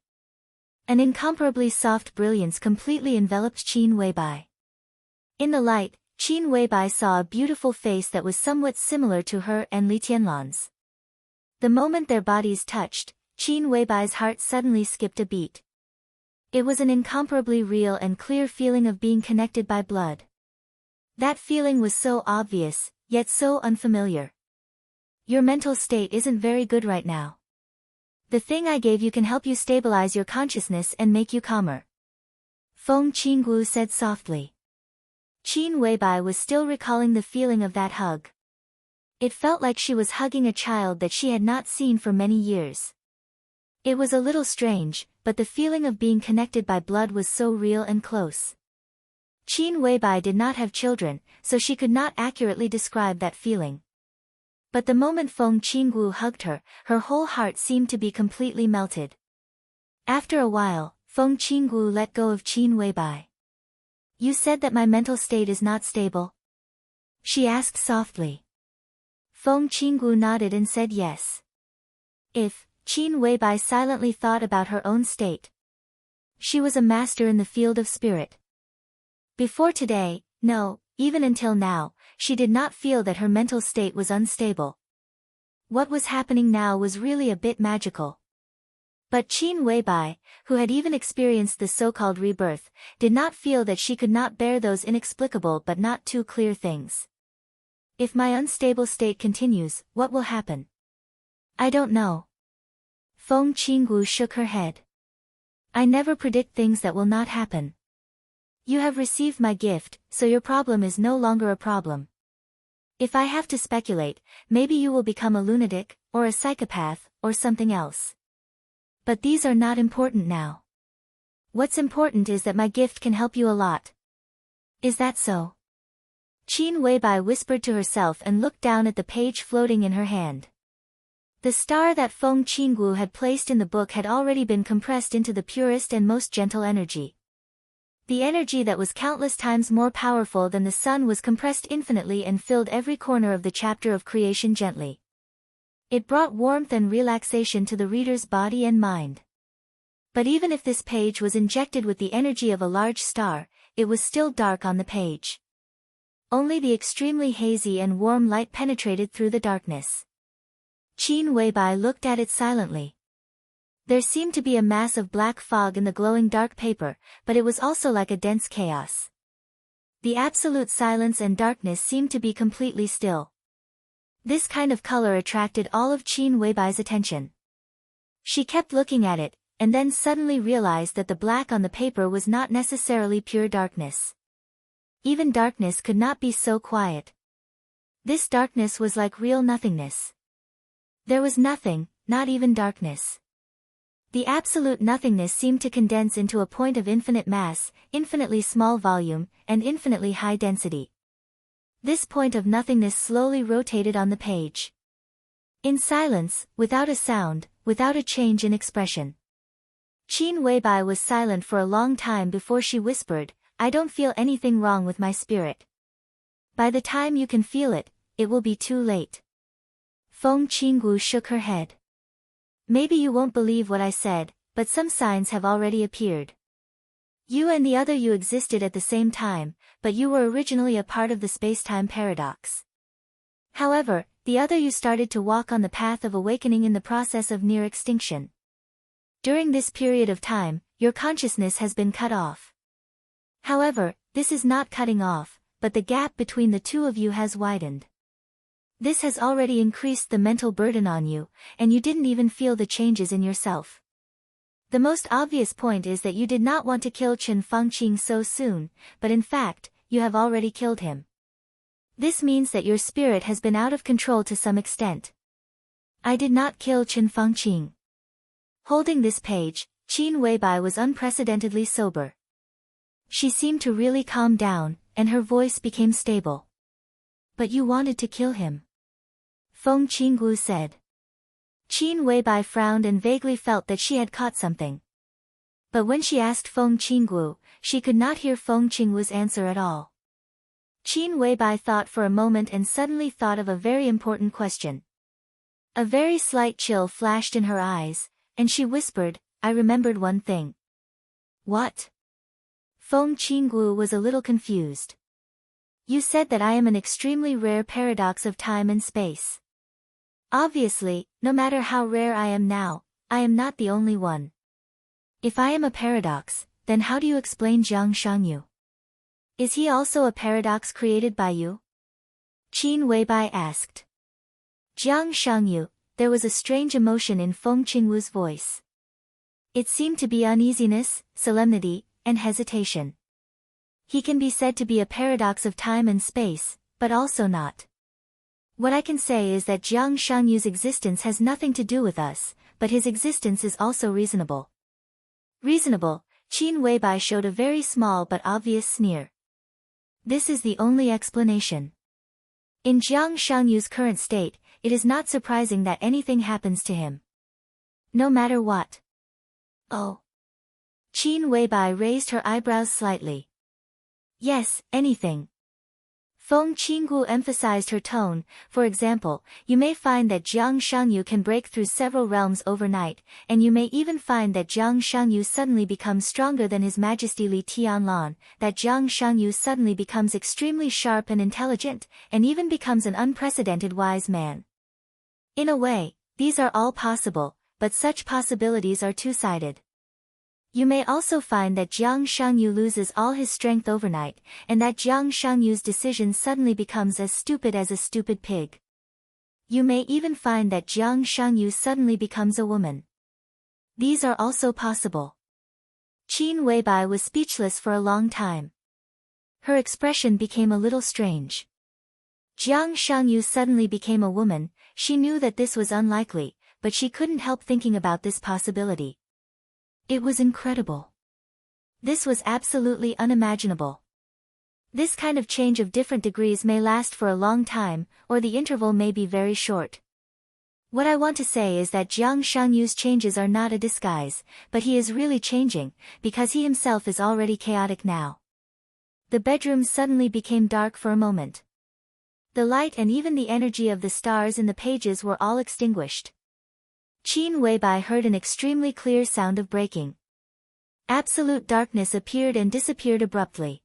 An incomparably soft brilliance completely enveloped Qin Weibai. In the light, Qin Weibai saw a beautiful face that was somewhat similar to her and Li Tianlan's. The moment their bodies touched, Qin Weibai's heart suddenly skipped a beat. It was an incomparably real and clear feeling of being connected by blood. That feeling was so obvious, yet so unfamiliar. Your mental state isn't very good right now. The thing I gave you can help you stabilize your consciousness and make you calmer. Feng Qinggu said softly. Qin Weibai was still recalling the feeling of that hug. It felt like she was hugging a child that she had not seen for many years. It was a little strange, but the feeling of being connected by blood was so real and close. Qin Weibai did not have children, so she could not accurately describe that feeling. But the moment Feng Qinggu hugged her, her whole heart seemed to be completely melted. After a while, Feng Qinggu let go of Qin Weibai. You said that my mental state is not stable? She asked softly. Feng Qinggu nodded and said yes. If, Qin Weibai silently thought about her own state. She was a master in the field of spirit. Before today, no, even until now, she did not feel that her mental state was unstable. What was happening now was really a bit magical. But Qin Weibai, who had even experienced the so-called rebirth, did not feel that she could not bear those inexplicable but not too clear things. If my unstable state continues, what will happen? I don't know. Feng Qinggu shook her head. I never predict things that will not happen. You have received my gift, so your problem is no longer a problem. If I have to speculate, maybe you will become a lunatic, or a psychopath, or something else. But these are not important now. What's important is that my gift can help you a lot. Is that so? Qin Weibai whispered to herself and looked down at the page floating in her hand. The star that Feng Qinggu had placed in the book had already been compressed into the purest and most gentle energy. The energy that was countless times more powerful than the sun was compressed infinitely and filled every corner of the chapter of creation gently. It brought warmth and relaxation to the reader's body and mind. But even if this page was injected with the energy of a large star, it was still dark on the page. Only the extremely hazy and warm light penetrated through the darkness. Qin Weibai looked at it silently. There seemed to be a mass of black fog in the glowing dark paper, but it was also like a dense chaos. The absolute silence and darkness seemed to be completely still. This kind of color attracted all of Qin Weibai's attention. She kept looking at it, and then suddenly realized that the black on the paper was not necessarily pure darkness. Even darkness could not be so quiet. This darkness was like real nothingness. There was nothing, not even darkness. The absolute nothingness seemed to condense into a point of infinite mass, infinitely small volume, and infinitely high density. This point of nothingness slowly rotated on the page. In silence, without a sound, without a change in expression. Qin Weibai was silent for a long time before she whispered, I don't feel anything wrong with my spirit. By the time you can feel it, it will be too late. Feng Qinggu shook her head. Maybe you won't believe what I said, but some signs have already appeared. You and the other you existed at the same time, but you were originally a part of the space-time paradox. However, the other you started to walk on the path of awakening in the process of near extinction. During this period of time, your consciousness has been cut off. However, this is not cutting off, but the gap between the two of you has widened. This has already increased the mental burden on you, and you didn't even feel the changes in yourself. The most obvious point is that you did not want to kill Chen Fangqing so soon, but in fact, you have already killed him. This means that your spirit has been out of control to some extent. I did not kill Chen Fangqing. Holding this page, Qin Weibai was unprecedentedly sober. She seemed to really calm down, and her voice became stable. But you wanted to kill him. Feng Qinggu said. Qin Weibai frowned and vaguely felt that she had caught something. But when she asked Feng Qinggu, she could not hear Feng Qinggu's answer at all. Qin Weibai thought for a moment and suddenly thought of a very important question. A very slight chill flashed in her eyes, and she whispered, I remembered one thing. What? Feng Qinggu was a little confused. You said that I am an extremely rare paradox of time and space. Obviously, no matter how rare I am now, I am not the only one. If I am a paradox, then how do you explain Jiang Shangyu? Is he also a paradox created by you? Qin Weibai asked. Jiang Shangyu, there was a strange emotion in Feng Qingwu's voice. It seemed to be uneasiness, solemnity, and hesitation. He can be said to be a paradox of time and space, but also not. What I can say is that Jiang Shangyu's existence has nothing to do with us, but his existence is also reasonable. Reasonable, Qin Weibai showed a very small but obvious sneer. This is the only explanation. In Jiang Shangyu's current state, it is not surprising that anything happens to him. No matter what. Oh. Qin Weibai raised her eyebrows slightly. Yes, anything. Feng Qinggu emphasized her tone. For example, you may find that Jiang Shangyu can break through several realms overnight, and you may even find that Jiang Shangyu suddenly becomes stronger than His Majesty Li Tianlan, that Jiang Shangyu suddenly becomes extremely sharp and intelligent, and even becomes an unprecedented wise man. In a way, these are all possible, but such possibilities are two-sided. You may also find that Jiang Shangyu loses all his strength overnight, and that Jiang Shangyu's decision suddenly becomes as stupid as a stupid pig. You may even find that Jiang Shangyu suddenly becomes a woman. These are also possible. Qin Weibai was speechless for a long time. Her expression became a little strange. Jiang Shangyu suddenly became a woman. She knew that this was unlikely, but she couldn't help thinking about this possibility. It was incredible. This was absolutely unimaginable. This kind of change of different degrees may last for a long time, or the interval may be very short. What I want to say is that Jiang Shangyu's changes are not a disguise, but he is really changing, because he himself is already chaotic now. The bedroom suddenly became dark for a moment. The light and even the energy of the stars in the pages were all extinguished. Qin Weibai heard an extremely clear sound of breaking. Absolute darkness appeared and disappeared abruptly.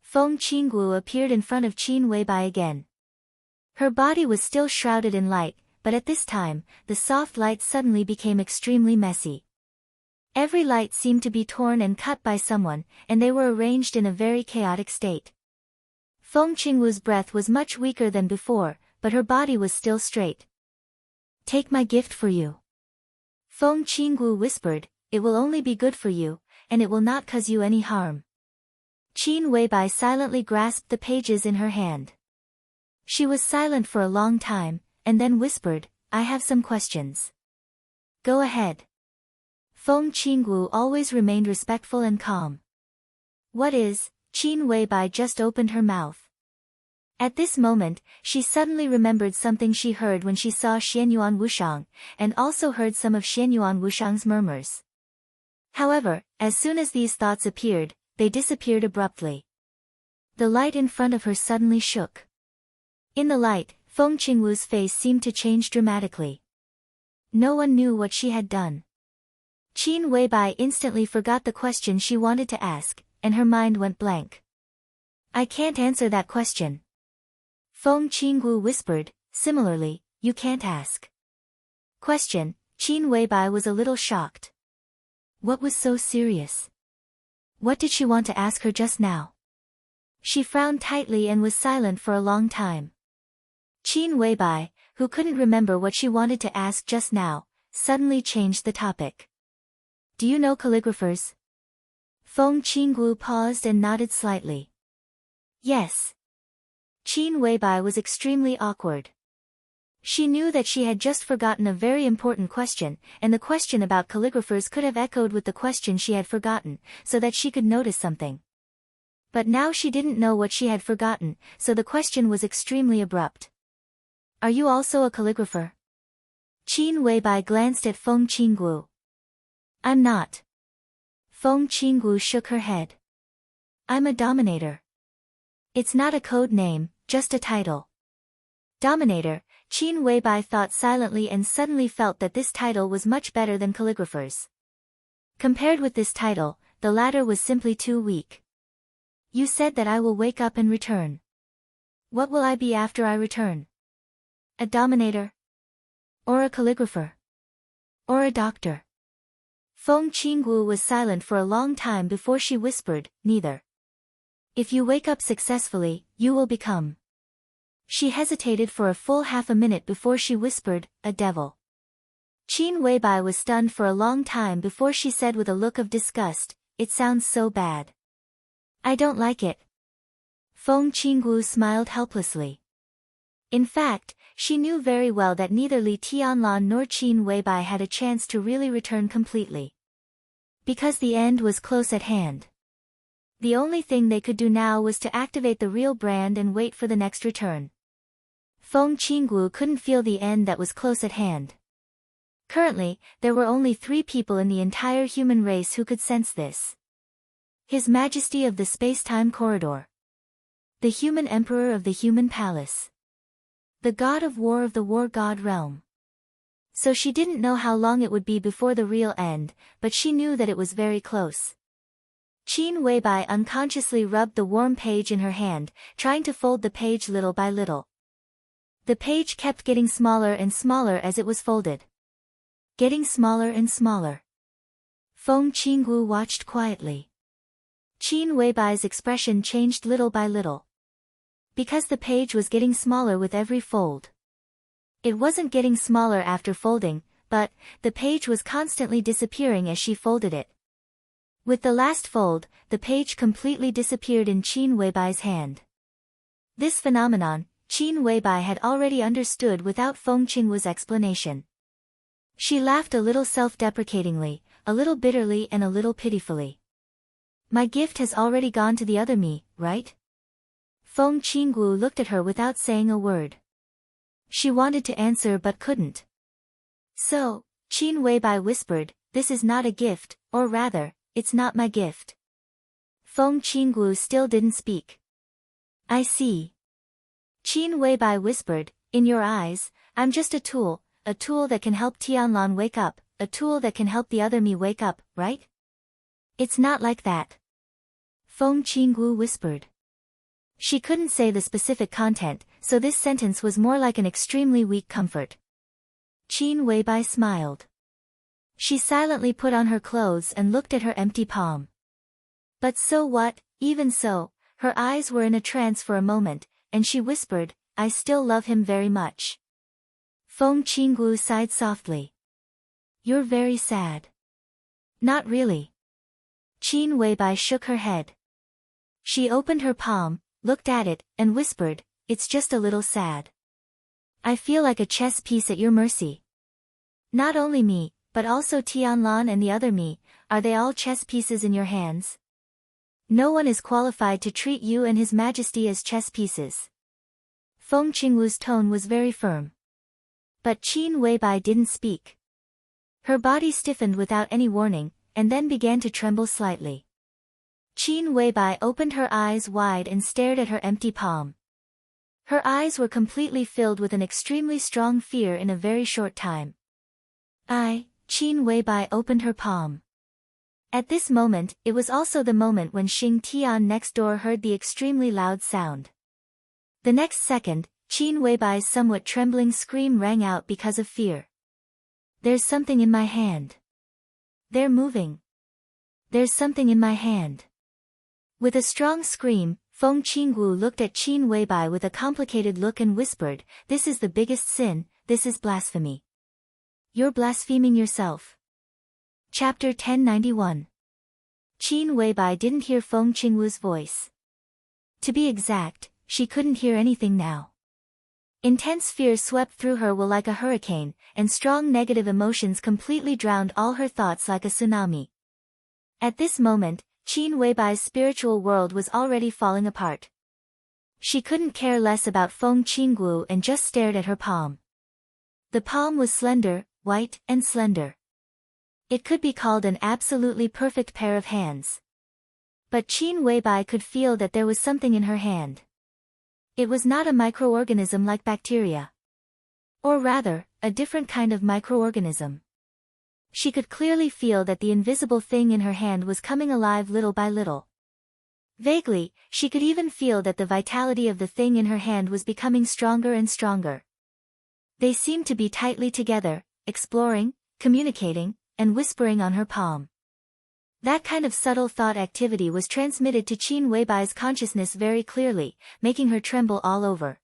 Feng Qinggu appeared in front of Qin Weibai again. Her body was still shrouded in light, but at this time, the soft light suddenly became extremely messy. Every light seemed to be torn and cut by someone, and they were arranged in a very chaotic state. Feng Qingwu's breath was much weaker than before, but her body was still straight. Take my gift for you. Feng Qinggu whispered, it will only be good for you, and it will not cause you any harm. Qin Weibai silently grasped the pages in her hand. She was silent for a long time, and then whispered, I have some questions. Go ahead. Feng Qinggu always remained respectful and calm. What is? Qin Weibai just opened her mouth. At this moment, she suddenly remembered something she heard when she saw Xianyuan Wushang, and also heard some of Xianyuan Wushang's murmurs. However, as soon as these thoughts appeared, they disappeared abruptly. The light in front of her suddenly shook. In the light, Feng Qingwu's face seemed to change dramatically. No one knew what she had done. Qin Weibai instantly forgot the question she wanted to ask, and her mind went blank. I can't answer that question. Feng Qinggu whispered, similarly, you can't ask. Question, Qin Weibai was a little shocked. What was so serious? What did she want to ask her just now? She frowned tightly and was silent for a long time. Qin Weibai, who couldn't remember what she wanted to ask just now, suddenly changed the topic. Do you know calligraphers? Feng Qinggu paused and nodded slightly. Yes. Qin Weibai was extremely awkward. She knew that she had just forgotten a very important question, and the question about calligraphers could have echoed with the question she had forgotten, so that she could notice something. But now she didn't know what she had forgotten, so the question was extremely abrupt. Are you also a calligrapher? Qin Weibai glanced at Feng Qinggu. I'm not. Feng Qinggu shook her head. I'm a dominator. It's not a code name, just a title. Dominator, Qin Weibai thought silently and suddenly felt that this title was much better than calligrapher's. Compared with this title, the latter was simply too weak. You said that I will wake up and return. What will I be after I return? A dominator? Or a calligrapher? Or a doctor? Feng Qingwu was silent for a long time before she whispered, neither. If you wake up successfully, you will become. She hesitated for a full half a minute before she whispered, a devil. Qin Weibai was stunned for a long time before she said with a look of disgust, it sounds so bad. I don't like it. Feng Qingwu smiled helplessly. In fact, she knew very well that neither Li Tianlan nor Qin Weibai had a chance to really return completely. Because the end was close at hand. The only thing they could do now was to activate the real brand and wait for the next return. Feng Qingwu couldn't feel the end that was close at hand. Currently, there were only 3 people in the entire human race who could sense this. His Majesty of the Space-Time Corridor. The Human Emperor of the Human Palace. The God of War of the War God Realm. So she didn't know how long it would be before the real end, but she knew that it was very close. Qin Weibai unconsciously rubbed the warm page in her hand, trying to fold the page little by little. The page kept getting smaller and smaller as it was folded. Getting smaller and smaller. Feng Qingwu watched quietly. Qin Weibai's expression changed little by little. Because the page was getting smaller with every fold. It wasn't getting smaller after folding, but the page was constantly disappearing as she folded it. With the last fold, the page completely disappeared in Qin Weibai's hand. This phenomenon, Qin Weibai had already understood without Feng Qingwu's explanation. She laughed a little self-deprecatingly, a little bitterly and a little pitifully. My gift has already gone to the other me, right? Feng Qingwu looked at her without saying a word. She wanted to answer but couldn't. So, Qin Weibai whispered, this is not a gift, or rather, it's not my gift. Feng Qingwu still didn't speak. I see. Qin Weibai whispered, in your eyes, I'm just a tool that can help Tianlan wake up, a tool that can help the other me wake up, right? It's not like that. Feng Qingwu whispered. She couldn't say the specific content, so this sentence was more like an extremely weak comfort. Qin Weibai smiled. She silently put on her clothes and looked at her empty palm. But so what, even so, her eyes were in a trance for a moment, and she whispered, I still love him very much. Feng Qingwu sighed softly. You're very sad. Not really. Qin Weibai shook her head. She opened her palm, looked at it, and whispered, it's just a little sad. I feel like a chess piece at your mercy. Not only me, but also Tianlan and the other me, are they all chess pieces in your hands? No one is qualified to treat you and His Majesty as chess pieces. Feng Qingwu's tone was very firm. But Qin Weibai didn't speak. Her body stiffened without any warning, and then began to tremble slightly. Qin Weibai opened her eyes wide and stared at her empty palm. Her eyes were completely filled with an extremely strong fear in a very short time. Qin Weibai opened her palm. At this moment, it was also the moment when Xing Tian next door heard the extremely loud sound. The next second, Qin Weibai's somewhat trembling scream rang out because of fear. There's something in my hand. They're moving. There's something in my hand. With a strong scream, Feng Qingwu looked at Qin Weibai with a complicated look and whispered, this is the biggest sin, this is blasphemy. You're blaspheming yourself. Chapter 1091. Qin Weibai didn't hear Feng Qingwu's voice. To be exact, she couldn't hear anything now. Intense fear swept through her will like a hurricane, and strong negative emotions completely drowned all her thoughts like a tsunami. At this moment, Qin Weibai's spiritual world was already falling apart. She couldn't care less about Feng Qingwu and just stared at her palm. The palm was slender, white, and slender. It could be called an absolutely perfect pair of hands. But Qin Weibai could feel that there was something in her hand. It was not a microorganism like bacteria. Or rather, a different kind of microorganism. She could clearly feel that the invisible thing in her hand was coming alive little by little. Vaguely, she could even feel that the vitality of the thing in her hand was becoming stronger and stronger. They seemed to be tightly together, exploring, communicating, and whispering on her palm. That kind of subtle thought activity was transmitted to Qin Weibai's consciousness very clearly, making her tremble all over.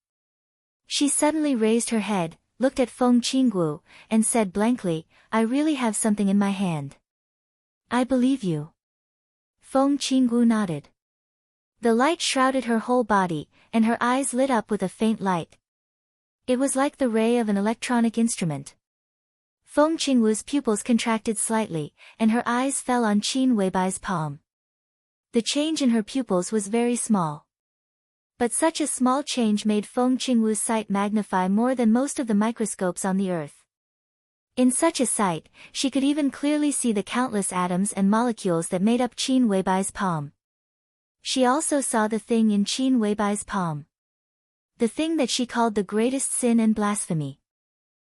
She suddenly raised her head, looked at Feng Qinggu, and said blankly, "I really have something in my hand." "I believe you." Feng Qinggu nodded. The light shrouded her whole body, and her eyes lit up with a faint light. It was like the ray of an electronic instrument. Feng Qinggu's pupils contracted slightly, and her eyes fell on Qin Weibai's palm. The change in her pupils was very small. But such a small change made Feng Qinggu's sight magnify more than most of the microscopes on the earth. In such a sight, she could even clearly see the countless atoms and molecules that made up Qin Weibai's palm. She also saw the thing in Qin Weibai's palm. The thing that she called the greatest sin and blasphemy.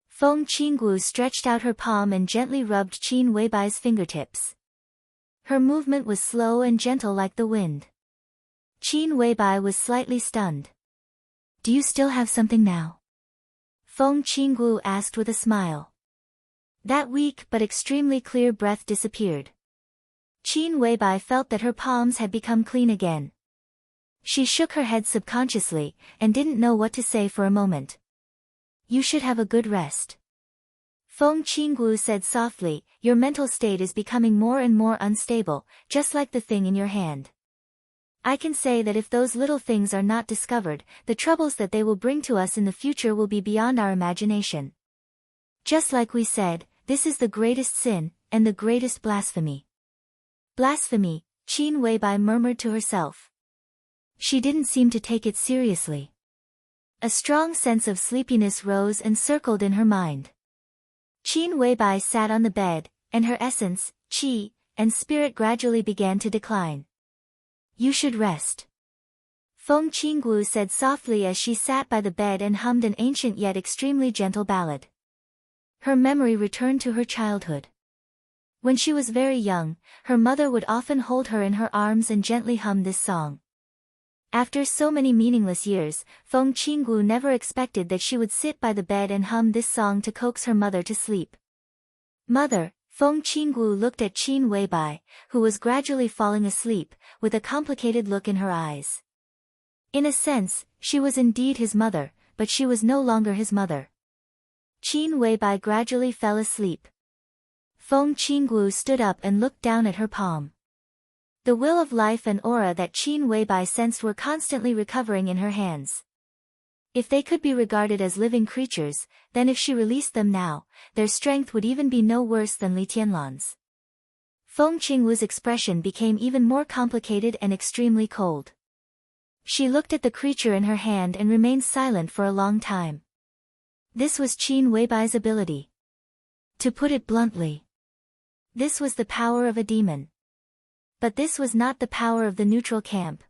Feng Qinggu stretched out her palm and gently rubbed Qin Weibai's fingertips. Her movement was slow and gentle like the wind. Qin Weibai was slightly stunned. "Do you still have something now?" Feng Qinggu asked with a smile. That weak but extremely clear breath disappeared. Qin Weibai felt that her palms had become clean again. She shook her head subconsciously, and didn't know what to say for a moment. "You should have a good rest." Feng Qinggu said softly, "Your mental state is becoming more and more unstable, just like the thing in your hand. I can say that if those little things are not discovered, the troubles that they will bring to us in the future will be beyond our imagination. Just like we said, this is the greatest sin, and the greatest blasphemy." "Blasphemy," Qin Weibai murmured to herself. She didn't seem to take it seriously. A strong sense of sleepiness rose and circled in her mind. Qin Weibai sat on the bed, and her essence, qi, and spirit gradually began to decline. "You should rest," Feng Qinggu said softly as she sat by the bed and hummed an ancient yet extremely gentle ballad. Her memory returned to her childhood. When she was very young, her mother would often hold her in her arms and gently hum this song. After so many meaningless years, Feng Qinggu never expected that she would sit by the bed and hum this song to coax her mother to sleep. "Mother," Feng Qinggu looked at Qin Weibai, who was gradually falling asleep, with a complicated look in her eyes. In a sense, she was indeed his mother, but she was no longer his mother. Qin Weibai gradually fell asleep. Feng Qinggu stood up and looked down at her palm. The will of life and aura that Qin Weibai sensed were constantly recovering in her hands. If they could be regarded as living creatures, then if she released them now, their strength would even be no worse than Li Tianlan's. Feng Qingwu's expression became even more complicated and extremely cold. She looked at the creature in her hand and remained silent for a long time. This was Qin Weibai's ability. To put it bluntly, this was the power of a demon. But this was not the power of the neutral camp.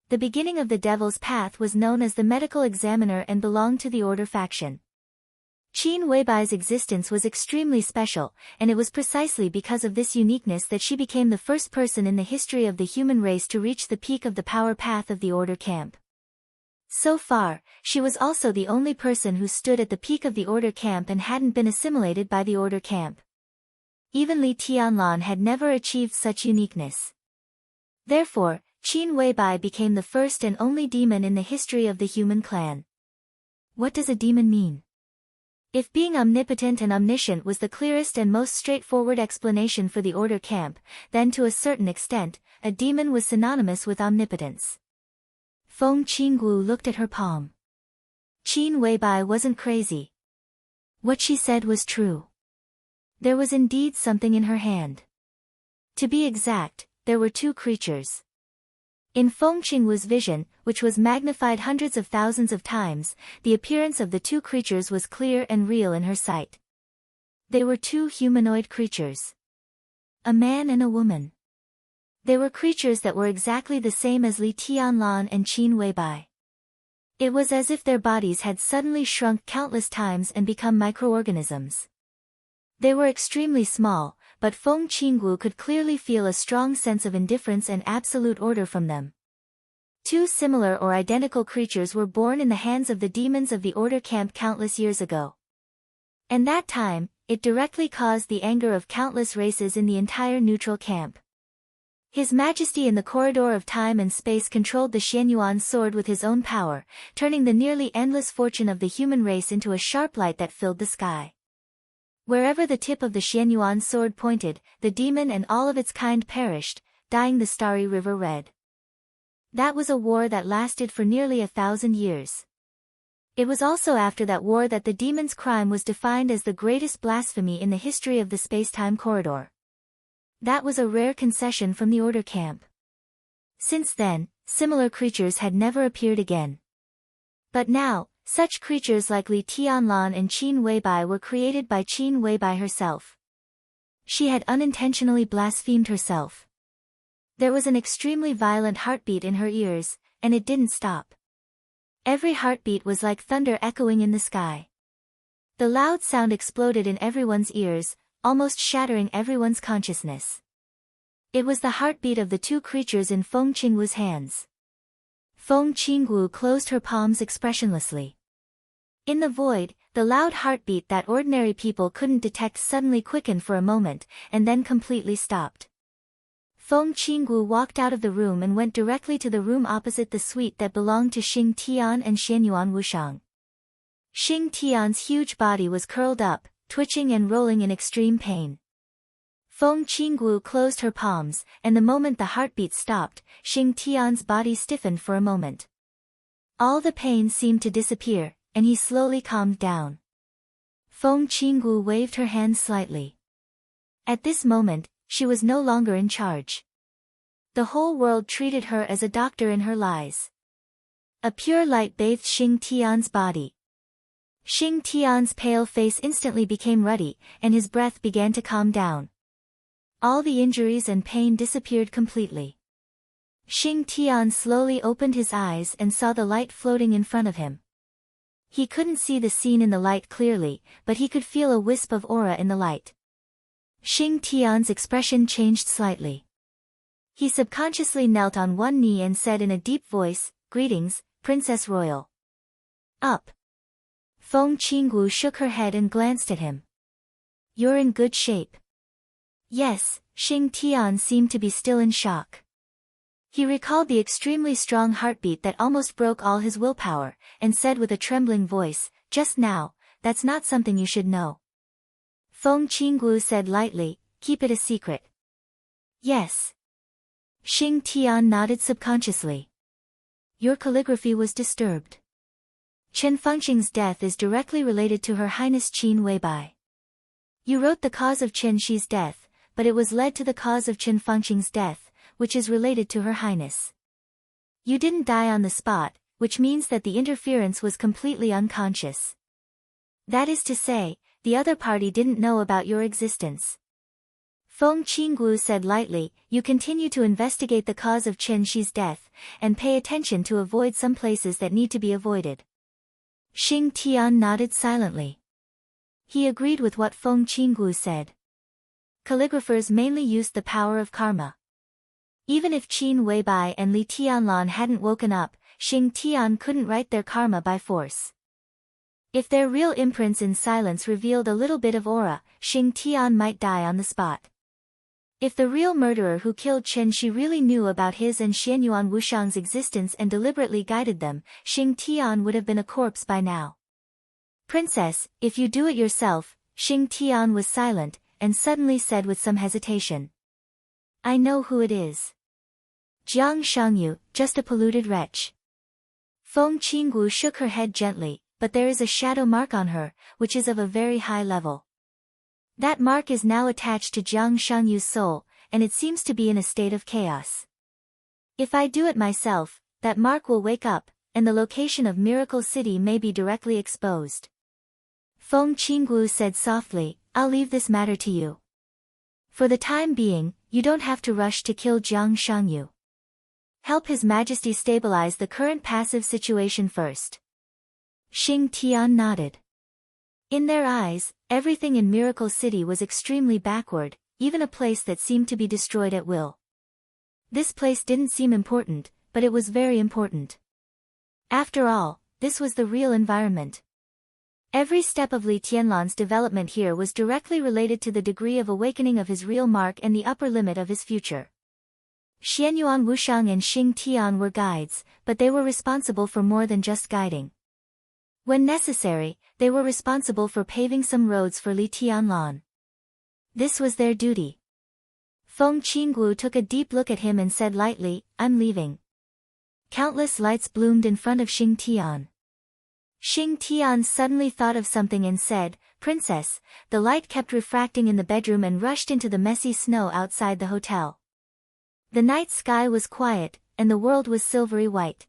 The beginning of the Devil's Path was known as the medical examiner and belonged to the Order faction. Qin Weibai's existence was extremely special, and it was precisely because of this uniqueness that she became the first person in the history of the human race to reach the peak of the power path of the Order camp. So far, she was also the only person who stood at the peak of the Order camp and hadn't been assimilated by the Order camp. Even Li Tianlan had never achieved such uniqueness. Therefore, Qin Weibai became the first and only demon in the history of the human clan. What does a demon mean? If being omnipotent and omniscient was the clearest and most straightforward explanation for the Order camp, then to a certain extent, a demon was synonymous with omnipotence. Feng Qinggu looked at her palm. Qin Weibai wasn't crazy. What she said was true. There was indeed something in her hand. To be exact, there were two creatures. In Feng Qingwu's vision, which was magnified hundreds of thousands of times, the appearance of the two creatures was clear and real in her sight. They were two humanoid creatures. A man and a woman. They were creatures that were exactly the same as Li Tianlan and Qin Weibai. It was as if their bodies had suddenly shrunk countless times and become microorganisms. They were extremely small, but Feng Qingwu could clearly feel a strong sense of indifference and absolute order from them. Two similar or identical creatures were born in the hands of the demons of the Order camp countless years ago. And that time, it directly caused the anger of countless races in the entire neutral camp. His Majesty in the corridor of time and space controlled the Xianyuan sword with his own power, turning the nearly endless fortune of the human race into a sharp light that filled the sky. Wherever the tip of the Xianyuan sword pointed, the demon and all of its kind perished, dyeing the starry river red. That was a war that lasted for nearly 1,000 years. It was also after that war that the demon's crime was defined as the greatest blasphemy in the history of the space-time corridor. That was a rare concession from the Order camp. Since then, similar creatures had never appeared again. But now, such creatures like Li Tianlan and Qin Weibai were created by Qin Weibai herself. She had unintentionally blasphemed herself. There was an extremely violent heartbeat in her ears, and it didn't stop. Every heartbeat was like thunder echoing in the sky. The loud sound exploded in everyone's ears, almost shattering everyone's consciousness. It was the heartbeat of the two creatures in Feng Qingwu's hands. Feng Qingwu closed her palms expressionlessly. In the void, the loud heartbeat that ordinary people couldn't detect suddenly quickened for a moment, and then completely stopped. Feng Qingwu walked out of the room and went directly to the room opposite the suite that belonged to Xing Tian and Xianyuan Wushang. Xing Tian's huge body was curled up, twitching and rolling in extreme pain. Feng Qingwu closed her palms, and the moment the heartbeat stopped, Xing Tian's body stiffened for a moment. All the pain seemed to disappear, and he slowly calmed down. Feng Qingwu waved her hand slightly. At this moment, she was no longer in charge. The whole world treated her as a doctor in her lies. A pure light bathed Xing Tian's body. Xing Tian's pale face instantly became ruddy, and his breath began to calm down. All the injuries and pain disappeared completely. Xing Tian slowly opened his eyes and saw the light floating in front of him. He couldn't see the scene in the light clearly, but he could feel a wisp of aura in the light. Xing Tian's expression changed slightly. He subconsciously knelt on one knee and said in a deep voice, "Greetings, Princess Royal." Up. Feng Qingwu shook her head and glanced at him. "You're in good shape." Yes, Xing Tian seemed to be still in shock. He recalled the extremely strong heartbeat that almost broke all his willpower, and said with a trembling voice, "Just now, that's not something you should know." Feng Qingwu said lightly, "Keep it a secret." "Yes." Xing Tian nodded subconsciously. "Your calligraphy was disturbed. Chen Fengxing's death is directly related to Her Highness Qin Weibai. You wrote the cause of Chen Shi's death, but it was led to the cause of Chen Fengxing's death, which is related to Her Highness. You didn't die on the spot, which means that the interference was completely unconscious. That is to say, the other party didn't know about your existence." Feng Qingwu said lightly, "You continue to investigate the cause of Chen Shi's death, and pay attention to avoid some places that need to be avoided." Xing Tian nodded silently. He agreed with what Feng Qingwu said. Calligraphers mainly used the power of karma. Even if Qin Weibai and Li Tianlan hadn't woken up, Xing Tian couldn't write their karma by force. If their real imprints in silence revealed a little bit of aura, Xing Tian might die on the spot. If the real murderer who killed Chen Shi really knew about his and Xianyuan Wushang's existence and deliberately guided them, Xing Tian would have been a corpse by now. "Princess, if you do it yourself," Xing Tian was silent, and suddenly said with some hesitation. "I know who it is. Jiang Shangyu, just a polluted wretch." Feng Qingwu shook her head gently, "But there is a shadow mark on her, which is of a very high level. That mark is now attached to Jiang Shangyu's soul, and it seems to be in a state of chaos. If I do it myself, that mark will wake up, and the location of Miracle City may be directly exposed." Feng Qingwu said softly, "I'll leave this matter to you. For the time being, you don't have to rush to kill Jiang Shangyu. Help His Majesty stabilize the current passive situation first. Xing Tian nodded. In their eyes, everything in Miracle City was extremely backward, even a place that seemed to be destroyed at will. This place didn't seem important, but it was very important. After all, this was the real environment. Every step of Li Tianlan's development here was directly related to the degree of awakening of his real mark and the upper limit of his future. Xianyuan Wushang and Xing Tian were guides, but they were responsible for more than just guiding. When necessary, they were responsible for paving some roads for Li Tianlan. This was their duty. Feng Qinggu took a deep look at him and said lightly, "I'm leaving." Countless lights bloomed in front of Xing Tian. Xing Tian suddenly thought of something and said, "Princess." The light kept refracting in the bedroom and rushed into the messy snow outside the hotel. The night sky was quiet, and the world was silvery white.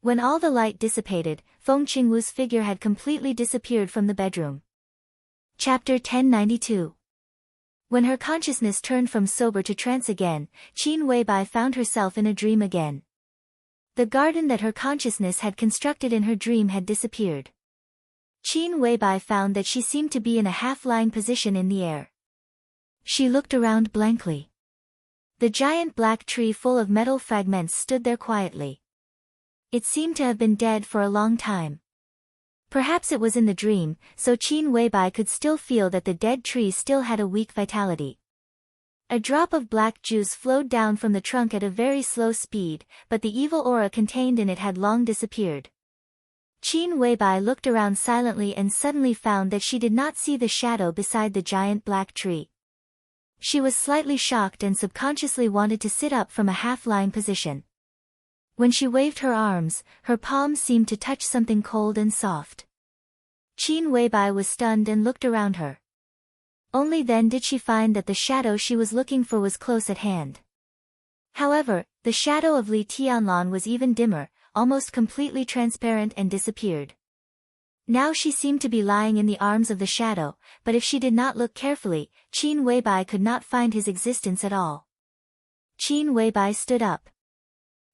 When all the light dissipated, Feng Qingwu's figure had completely disappeared from the bedroom. Chapter 1092. When her consciousness turned from sober to trance again, Qin Weibai found herself in a dream again. The garden that her consciousness had constructed in her dream had disappeared. Qin Weibai found that she seemed to be in a half-lying position in the air. She looked around blankly. The giant black tree full of metal fragments stood there quietly. It seemed to have been dead for a long time. Perhaps it was in the dream, so Qin Weibai could still feel that the dead tree still had a weak vitality. A drop of black juice flowed down from the trunk at a very slow speed, but the evil aura contained in it had long disappeared. Qin Weibai looked around silently and suddenly found that she did not see the shadow beside the giant black tree. She was slightly shocked and subconsciously wanted to sit up from a half-lying position. When she waved her arms, her palms seemed to touch something cold and soft. Qin Weibai was stunned and looked around her. Only then did she find that the shadow she was looking for was close at hand. However, the shadow of Li Tianlan was even dimmer, almost completely transparent, and disappeared. Now she seemed to be lying in the arms of the shadow, but if she did not look carefully, Qin Weibai could not find his existence at all. Qin Weibai stood up.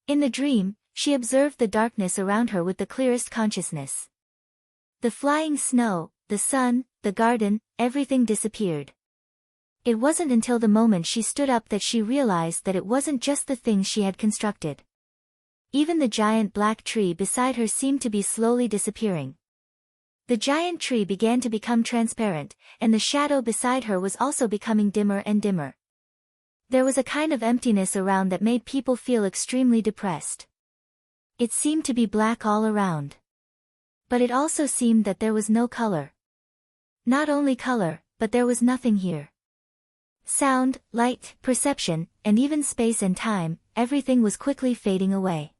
In the dream, she observed the darkness around her with the clearest consciousness. The flying snow, the sun, the garden, everything disappeared. It wasn't until the moment she stood up that she realized that it wasn't just the things she had constructed. Even the giant black tree beside her seemed to be slowly disappearing. The giant tree began to become transparent, and the shadow beside her was also becoming dimmer and dimmer. There was a kind of emptiness around that made people feel extremely depressed. It seemed to be black all around. But it also seemed that there was no color. Not only color, but there was nothing here. Sound, light, perception, and even space and time, everything was quickly fading away.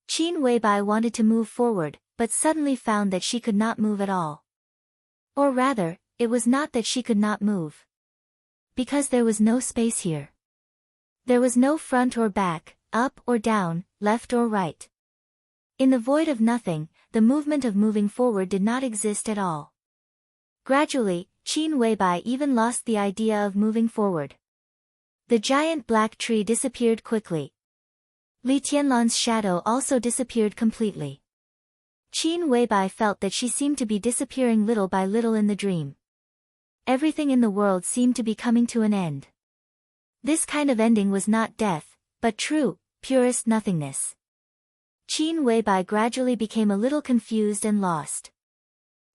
Qin Weibai wanted to move forward, but suddenly found that she could not move at all. Or rather, it was not that she could not move. Because there was no space here. There was no front or back, up or down, left or right. In the void of nothing, the movement of moving forward did not exist at all. Gradually, Qin Weibai even lost the idea of moving forward. The giant black tree disappeared quickly. Li Tianlan's shadow also disappeared completely. Qin Weibai felt that she seemed to be disappearing little by little in the dream. Everything in the world seemed to be coming to an end. This kind of ending was not death, but true, purest nothingness. Qin Weibai gradually became a little confused and lost.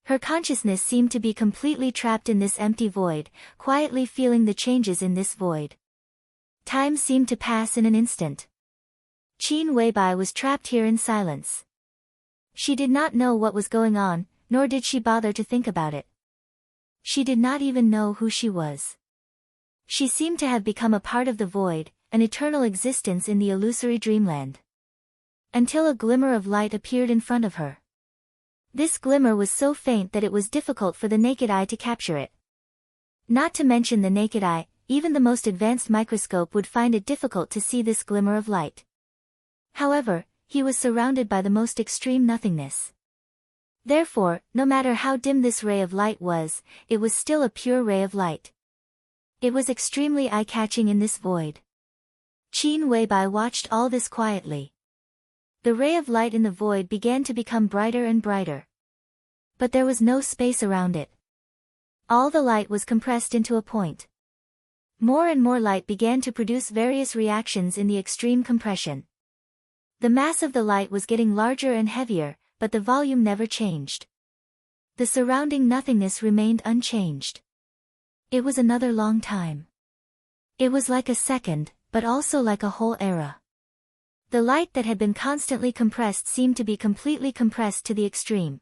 Her consciousness seemed to be completely trapped in this empty void, quietly feeling the changes in this void. Time seemed to pass in an instant. Qin Weibai was trapped here in silence. She did not know what was going on, nor did she bother to think about it. She did not even know who she was. She seemed to have become a part of the void, an eternal existence in the illusory dreamland. Until a glimmer of light appeared in front of her. This glimmer was so faint that it was difficult for the naked eye to capture it. Not to mention the naked eye, even the most advanced microscope would find it difficult to see this glimmer of light. However, he was surrounded by the most extreme nothingness. Therefore, no matter how dim this ray of light was, it was still a pure ray of light. It was extremely eye-catching in this void. Qin Weibai watched all this quietly. The ray of light in the void began to become brighter and brighter. But there was no space around it. All the light was compressed into a point. More and more light began to produce various reactions in the extreme compression. The mass of the light was getting larger and heavier, but the volume never changed. The surrounding nothingness remained unchanged. It was another long time. It was like a second, but also like a whole era. The light that had been constantly compressed seemed to be completely compressed to the extreme.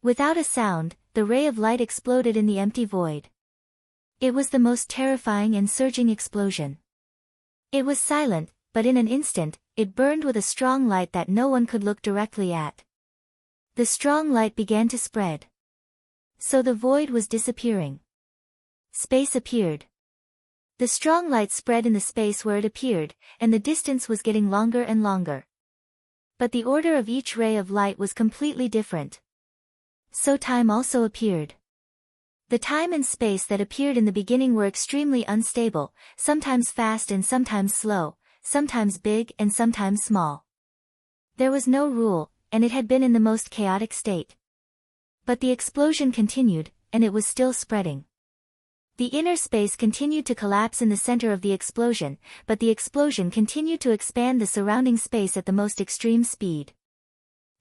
Without a sound, the ray of light exploded in the empty void. It was the most terrifying and surging explosion. It was silent, but in an instant, it burned with a strong light that no one could look directly at. The strong light began to spread. So the void was disappearing. Space appeared. The strong light spread in the space where it appeared, and the distance was getting longer and longer. But the order of each ray of light was completely different. So time also appeared. The time and space that appeared in the beginning were extremely unstable, sometimes fast and sometimes slow, sometimes big and sometimes small. There was no rule, and it had been in the most chaotic state. But the explosion continued, and it was still spreading. The inner space continued to collapse in the center of the explosion, but the explosion continued to expand the surrounding space at the most extreme speed.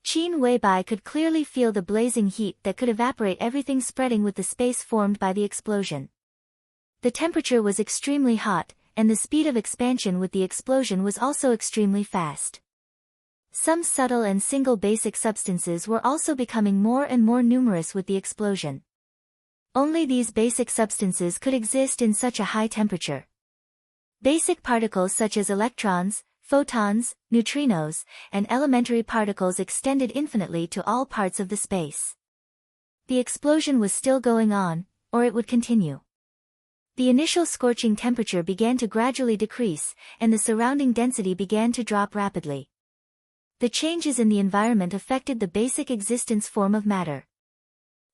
Qin Weibai could clearly feel the blazing heat that could evaporate everything spreading with the space formed by the explosion. The temperature was extremely hot, and the speed of expansion with the explosion was also extremely fast. Some subtle and single basic substances were also becoming more and more numerous with the explosion. Only these basic substances could exist in such a high temperature. Basic particles such as electrons, photons, neutrinos, and elementary particles extended infinitely to all parts of the space. The explosion was still going on, or it would continue. The initial scorching temperature began to gradually decrease, and the surrounding density began to drop rapidly. The changes in the environment affected the basic existence form of matter.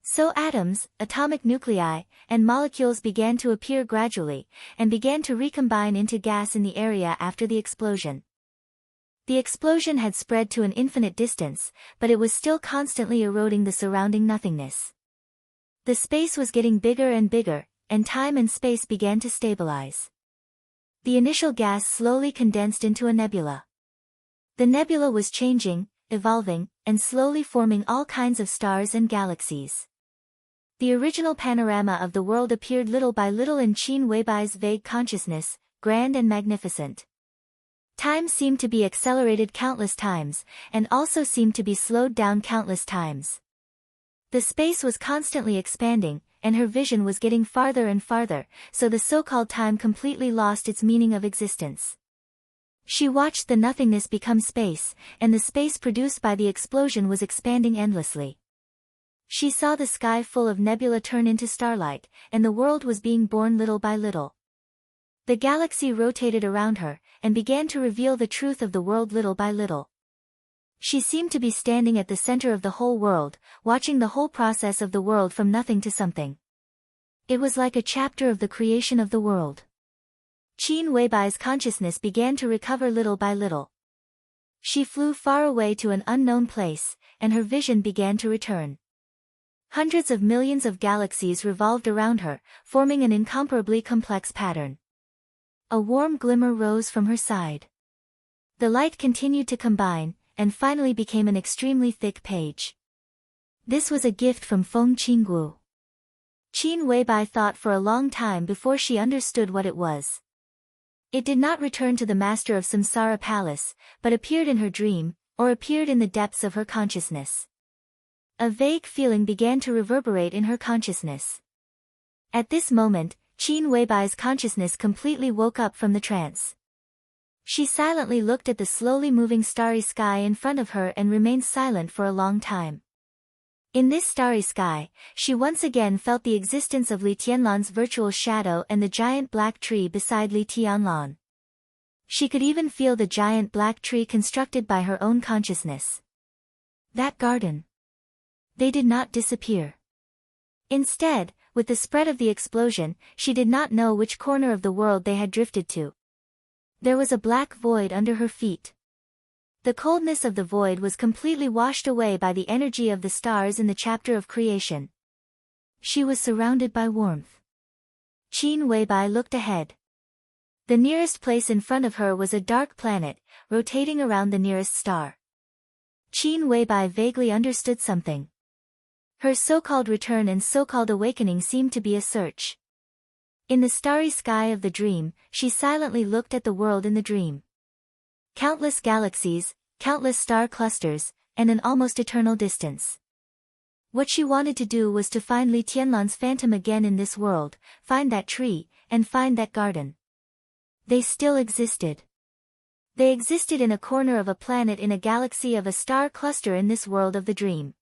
So atoms, atomic nuclei, and molecules began to appear gradually, and began to recombine into gas in the area after the explosion. The explosion had spread to an infinite distance, but it was still constantly eroding the surrounding nothingness. The space was getting bigger and bigger, and time and space began to stabilize. The initial gas slowly condensed into a nebula. The nebula was changing, evolving, and slowly forming all kinds of stars and galaxies. The original panorama of the world appeared little by little in Qin Weibai's vague consciousness, grand and magnificent. Time seemed to be accelerated countless times, and also seemed to be slowed down countless times. The space was constantly expanding, and her vision was getting farther and farther, so the so-called time completely lost its meaning of existence. She watched the nothingness become space, and the space produced by the explosion was expanding endlessly. She saw the sky full of nebula turn into starlight, and the world was being born little by little. The galaxy rotated around her, and began to reveal the truth of the world little by little. She seemed to be standing at the center of the whole world, watching the whole process of the world from nothing to something. It was like a chapter of the creation of the world. Qin Weibai's consciousness began to recover little by little. She flew far away to an unknown place, and her vision began to return. Hundreds of millions of galaxies revolved around her, forming an incomparably complex pattern. A warm glimmer rose from her side. The light continued to combine, and finally became an extremely thick page. This was a gift from Feng Qinggu. Qin Weibai thought for a long time before she understood what it was. It did not return to the master of Samsara Palace, but appeared in her dream, or appeared in the depths of her consciousness. A vague feeling began to reverberate in her consciousness. At this moment, Qin Weibai's consciousness completely woke up from the trance. She silently looked at the slowly moving starry sky in front of her and remained silent for a long time. In this starry sky, she once again felt the existence of Li Tianlan's virtual shadow and the giant black tree beside Li Tianlan. She could even feel the giant black tree constructed by her own consciousness. That garden. They did not disappear. Instead, with the spread of the explosion, she did not know which corner of the world they had drifted to. There was a black void under her feet. The coldness of the void was completely washed away by the energy of the stars in the chapter of creation. She was surrounded by warmth. Qin Weibai looked ahead. The nearest place in front of her was a dark planet, rotating around the nearest star. Qin Weibai vaguely understood something. Her so-called return and so-called awakening seemed to be a search. In the starry sky of the dream, she silently looked at the world in the dream. Countless galaxies, countless star clusters, and an almost eternal distance. What she wanted to do was to find Li Tianlan's phantom again in this world, find that tree, and find that garden. They still existed. They existed in a corner of a planet in a galaxy of a star cluster in this world of the dream.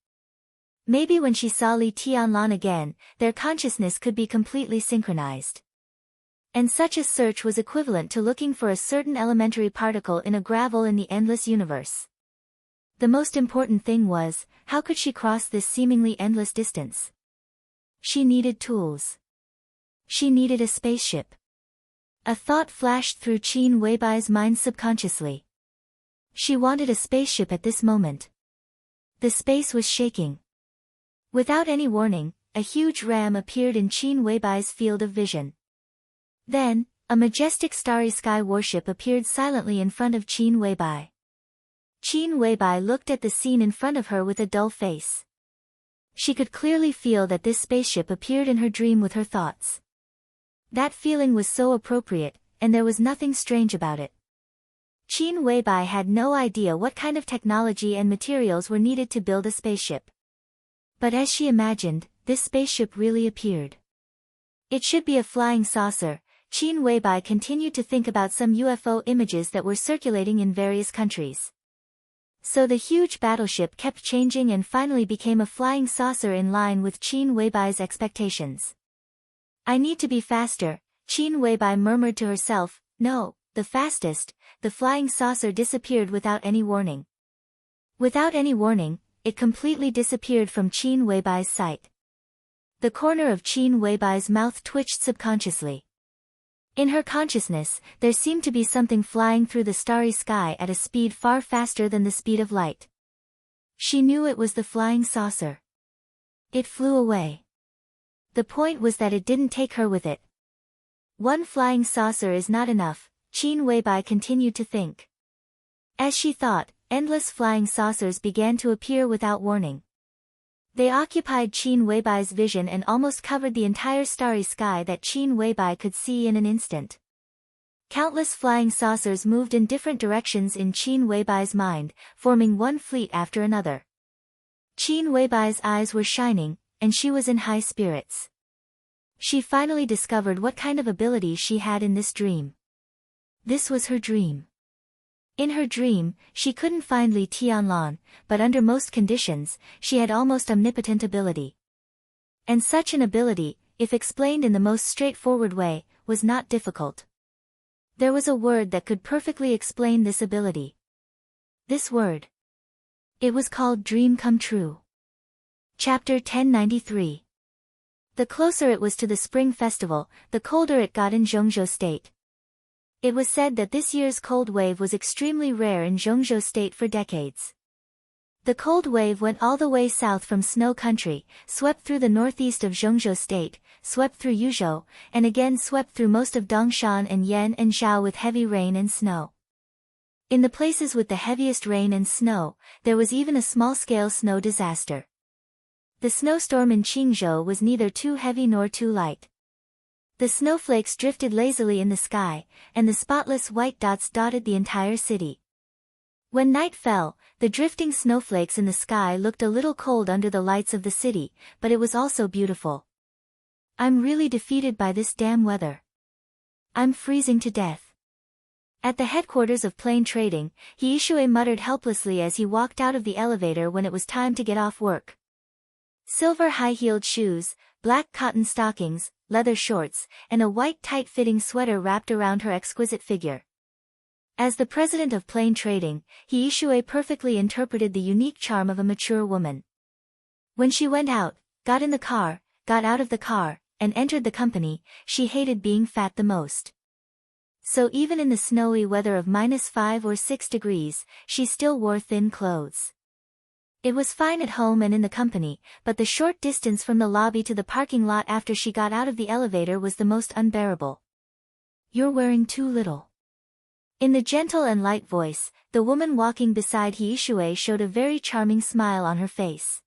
Maybe when she saw Li Tianlan again, their consciousness could be completely synchronized. And such a search was equivalent to looking for a certain elementary particle in a gravel in the endless universe. The most important thing was, how could she cross this seemingly endless distance? She needed tools. She needed a spaceship. A thought flashed through Qin Weibai's mind subconsciously. She wanted a spaceship at this moment. The space was shaking. Without any warning, a huge ram appeared in Qin Weibai's field of vision. Then, a majestic starry sky warship appeared silently in front of Qin Weibai. Qin Weibai looked at the scene in front of her with a dull face. She could clearly feel that this spaceship appeared in her dream with her thoughts. That feeling was so appropriate, and there was nothing strange about it. Qin Weibai had no idea what kind of technology and materials were needed to build a spaceship. But as she imagined, this spaceship really appeared. It should be a flying saucer. Qin Weibai continued to think about some UFO images that were circulating in various countries. So the huge battleship kept changing and finally became a flying saucer in line with Qin Weibai's expectations. I need to be faster, Qin Weibai murmured to herself. No, the fastest. The flying saucer disappeared without any warning. Without any warning, it completely disappeared from Qin Weibai's sight. The corner of Qin Weibai's mouth twitched subconsciously. In her consciousness, there seemed to be something flying through the starry sky at a speed far faster than the speed of light. She knew it was the flying saucer. It flew away. The point was that it didn't take her with it. One flying saucer is not enough, Qin Weibai continued to think. As she thought, endless flying saucers began to appear without warning. They occupied Qin Weibai's vision and almost covered the entire starry sky that Qin Weibai could see in an instant. Countless flying saucers moved in different directions in Qin Weibai's mind, forming one fleet after another. Qin Weibai's eyes were shining, and she was in high spirits. She finally discovered what kind of ability she had in this dream. This was her dream. In her dream, she couldn't find Li Tianlan, but under most conditions, she had almost omnipotent ability. And such an ability, if explained in the most straightforward way, was not difficult. There was a word that could perfectly explain this ability. This word. It was called Dream Come True. Chapter 1093. The closer it was to the Spring Festival, the colder it got in Zhengzhou State. It was said that this year's cold wave was extremely rare in Zhengzhou State for decades. The cold wave went all the way south from Snow Country, swept through the northeast of Zhengzhou State, swept through Yuzhou, and again swept through most of Dongshan and Yan and Zhao with heavy rain and snow. In the places with the heaviest rain and snow, there was even a small-scale snow disaster. The snowstorm in Qingzhou was neither too heavy nor too light. The snowflakes drifted lazily in the sky, and the spotless white dots dotted the entire city. When night fell, the drifting snowflakes in the sky looked a little cold under the lights of the city, but it was also beautiful. I'm really defeated by this damn weather. I'm freezing to death. At the headquarters of Plain Trading, Hiishue muttered helplessly as he walked out of the elevator when it was time to get off work. Silver high-heeled shoes, black cotton stockings, leather shorts, and a white tight-fitting sweater wrapped around her exquisite figure. As the president of Plain Trading, Hiishue perfectly interpreted the unique charm of a mature woman. When she went out, got in the car, got out of the car, and entered the company, she hated being fat the most. So even in the snowy weather of -5 or 6 degrees, she still wore thin clothes. It was fine at home and in the company, but the short distance from the lobby to the parking lot after she got out of the elevator was the most unbearable. "You're wearing too little." In the gentle and light voice, the woman walking beside Hiishue showed a very charming smile on her face.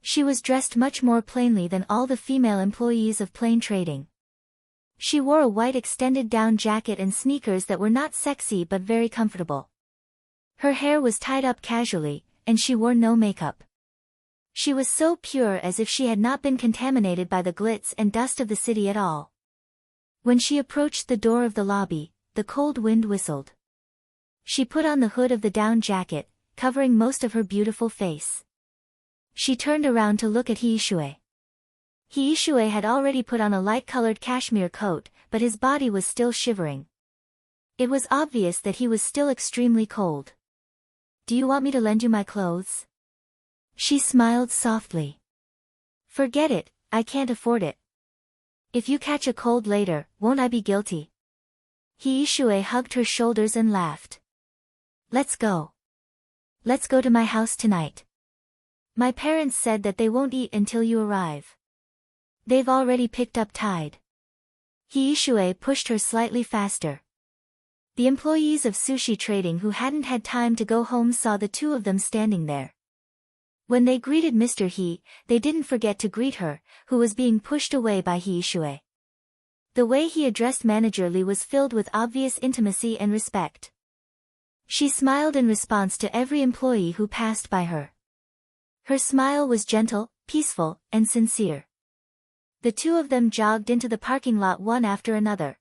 She was dressed much more plainly than all the female employees of plain trading. She wore a white extended down jacket and sneakers that were not sexy but very comfortable. Her hair was tied up casually, and she wore no makeup. She was so pure as if she had not been contaminated by the glitz and dust of the city at all. When she approached the door of the lobby, the cold wind whistled. She put on the hood of the down jacket, covering most of her beautiful face. She turned around to look at Hiishue. Hiishue had already put on a light-colored cashmere coat, but his body was still shivering. It was obvious that he was still extremely cold. "Do you want me to lend you my clothes?" She smiled softly. "Forget it, I can't afford it. If you catch a cold later, won't I be guilty?" Hiishue hugged her shoulders and laughed. "Let's go. Let's go to my house tonight. My parents said that they won't eat until you arrive. They've already picked up Tide." Hiishue pushed her slightly faster. The employees of sushi trading who hadn't had time to go home saw the two of them standing there. When they greeted Mr. He, they didn't forget to greet her, who was being pushed away by Hiishue. The way he addressed Manager Lee was filled with obvious intimacy and respect. She smiled in response to every employee who passed by her. Her smile was gentle, peaceful, and sincere. The two of them jogged into the parking lot one after another.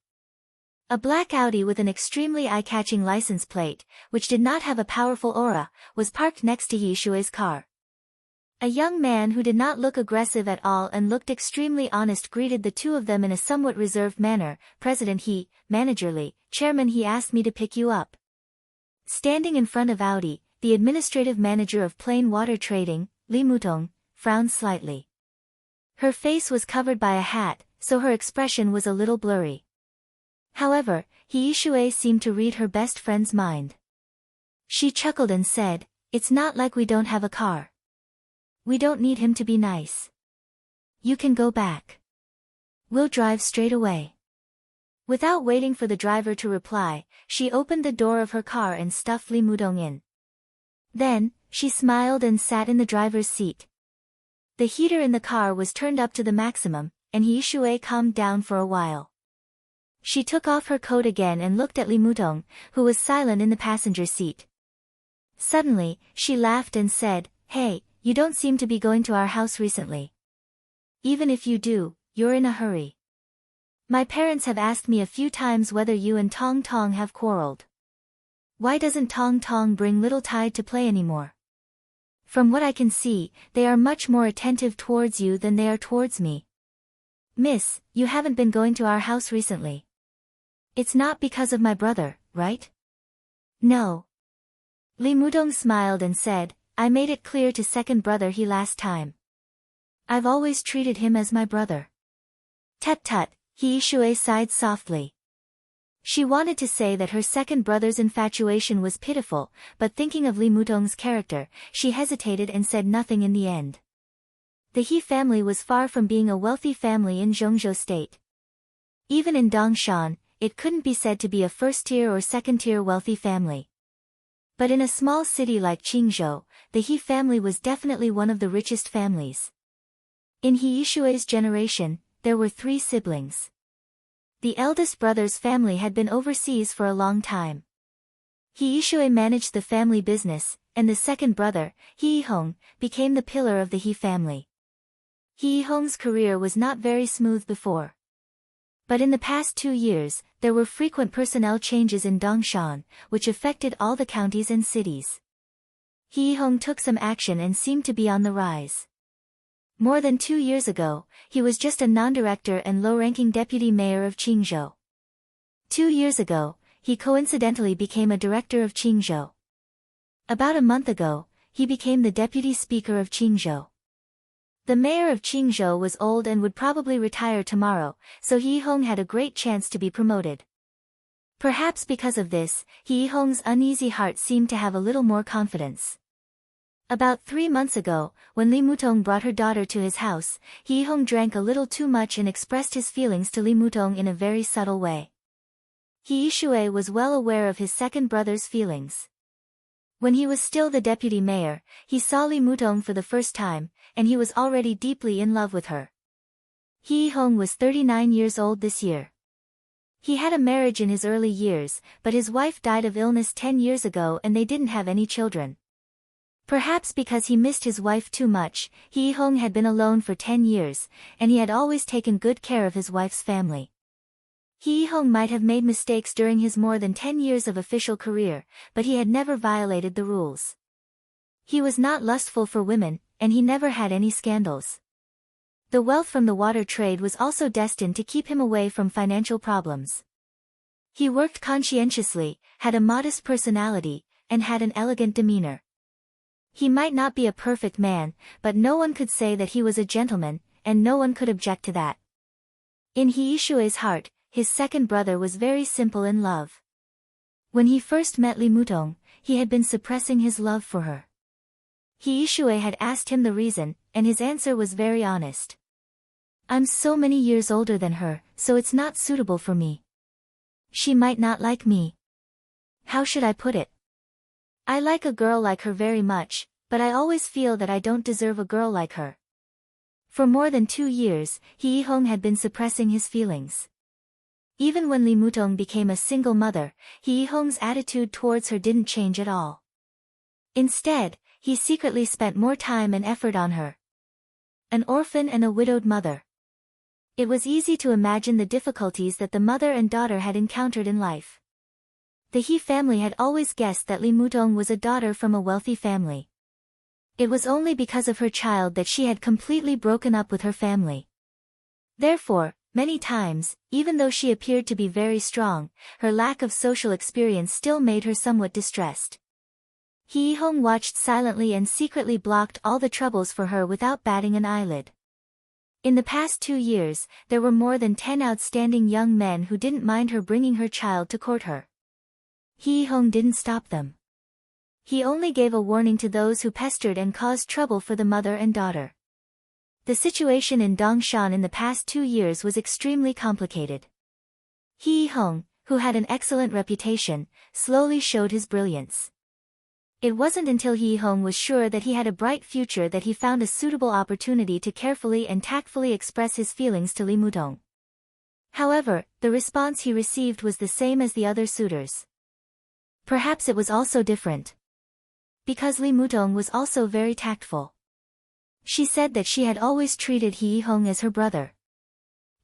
A black Audi with an extremely eye-catching license plate, which did not have a powerful aura, was parked next to Hiishue's car. A young man who did not look aggressive at all and looked extremely honest greeted the two of them in a somewhat reserved manner. "President He, Manager Lee, Chairman He asked me to pick you up." Standing in front of Audi, the administrative manager of plain water trading, Lee Mutong, frowned slightly. Her face was covered by a hat, so her expression was a little blurry. However, Hiishue seemed to read her best friend's mind. She chuckled and said, "It's not like we don't have a car. We don't need him to be nice. You can go back. We'll drive straight away." Without waiting for the driver to reply, she opened the door of her car and stuffed Lee Mudong in. Then, she smiled and sat in the driver's seat. The heater in the car was turned up to the maximum, and Hiishue calmed down for a while. She took off her coat again and looked at Lee Mutong, who was silent in the passenger seat. Suddenly, she laughed and said, "Hey, you don't seem to be going to our house recently. Even if you do, you're in a hurry. My parents have asked me a few times whether you and Tong Tong have quarreled. Why doesn't Tong Tong bring little Tide to play anymore? From what I can see, they are much more attentive towards you than they are towards me. Miss, you haven't been going to our house recently. It's not because of my brother, right?" "No." Lee Mudong smiled and said, "I made it clear to second brother He last time. I've always treated him as my brother." "Tut-tut," Hiishue sighed softly. She wanted to say that her second brother's infatuation was pitiful, but thinking of Lee Mutong's character, she hesitated and said nothing in the end. The He family was far from being a wealthy family in Zhongzhou State. Even in Dongshan, it couldn't be said to be a first-tier or second-tier wealthy family. But in a small city like Qingzhou, the He family was definitely one of the richest families. In Hiishue's generation, there were 3 siblings. The eldest brother's family had been overseas for a long time. Hiishue managed the family business, and the second brother, Hiihong, became the pillar of the He family. Hiihong's career was not very smooth before. But in the past 2 years, there were frequent personnel changes in Dongshan, which affected all the counties and cities. Hiihong took some action and seemed to be on the rise. More than 2 years ago, he was just a non-director and low-ranking deputy mayor of Qingzhou. 2 years ago, he coincidentally became a director of Qingzhou. About a month ago, he became the deputy speaker of Qingzhou. The mayor of Qingzhou was old and would probably retire tomorrow, so Hiihong had a great chance to be promoted. Perhaps because of this, Hee Hong's uneasy heart seemed to have a little more confidence. About 3 months ago, when Li Mutong brought her daughter to his house, Hee Hong drank a little too much and expressed his feelings to Li Mutong in a very subtle way. Hee Shui was well aware of his second brother's feelings. When he was still the deputy mayor, he saw Li Mutong for the first time, and he was already deeply in love with her. Hee Hong was 39 years old this year. He had a marriage in his early years, but his wife died of illness 10 years ago and they didn't have any children. Perhaps because he missed his wife too much, Hee Hong had been alone for 10 years, and he had always taken good care of his wife's family. Hee Hong might have made mistakes during his more than 10 years of official career, but he had never violated the rules. He was not lustful for women, and he never had any scandals. The wealth from the water trade was also destined to keep him away from financial problems. He worked conscientiously, had a modest personality, and had an elegant demeanor. He might not be a perfect man, but no one could say that he was a gentleman, and no one could object to that. In Hee Shui's heart, his second brother was very simple in love. When he first met Li Mutong, he had been suppressing his love for her. Hee Shui had asked him the reason, and his answer was very honest. "I'm so many years older than her, so it's not suitable for me. She might not like me. How should I put it? I like a girl like her very much, but I always feel that I don't deserve a girl like her." For more than 2 years, Hee Hong had been suppressing his feelings. Even when Li Mutong became a single mother, Hee Hong's attitude towards her didn't change at all. Instead, he secretly spent more time and effort on her. An orphan and a widowed mother. It was easy to imagine the difficulties that the mother and daughter had encountered in life. The He family had always guessed that Li Mutong was a daughter from a wealthy family. It was only because of her child that she had completely broken up with her family. Therefore, many times, even though she appeared to be very strong, her lack of social experience still made her somewhat distressed. Hee Hong watched silently and secretly blocked all the troubles for her without batting an eyelid. In the past 2 years, there were more than 10 outstanding young men who didn't mind her bringing her child to court her. Hee Hong didn't stop them. He only gave a warning to those who pestered and caused trouble for the mother and daughter. The situation in Dongshan in the past 2 years was extremely complicated. Hee Hong, who had an excellent reputation, slowly showed his brilliance. It wasn't until Hee Hong was sure that he had a bright future that he found a suitable opportunity to carefully and tactfully express his feelings to Li Mutong. However, the response he received was the same as the other suitors. Perhaps it was also different. Because Li Mutong was also very tactful. She said that she had always treated Hee Hong as her brother.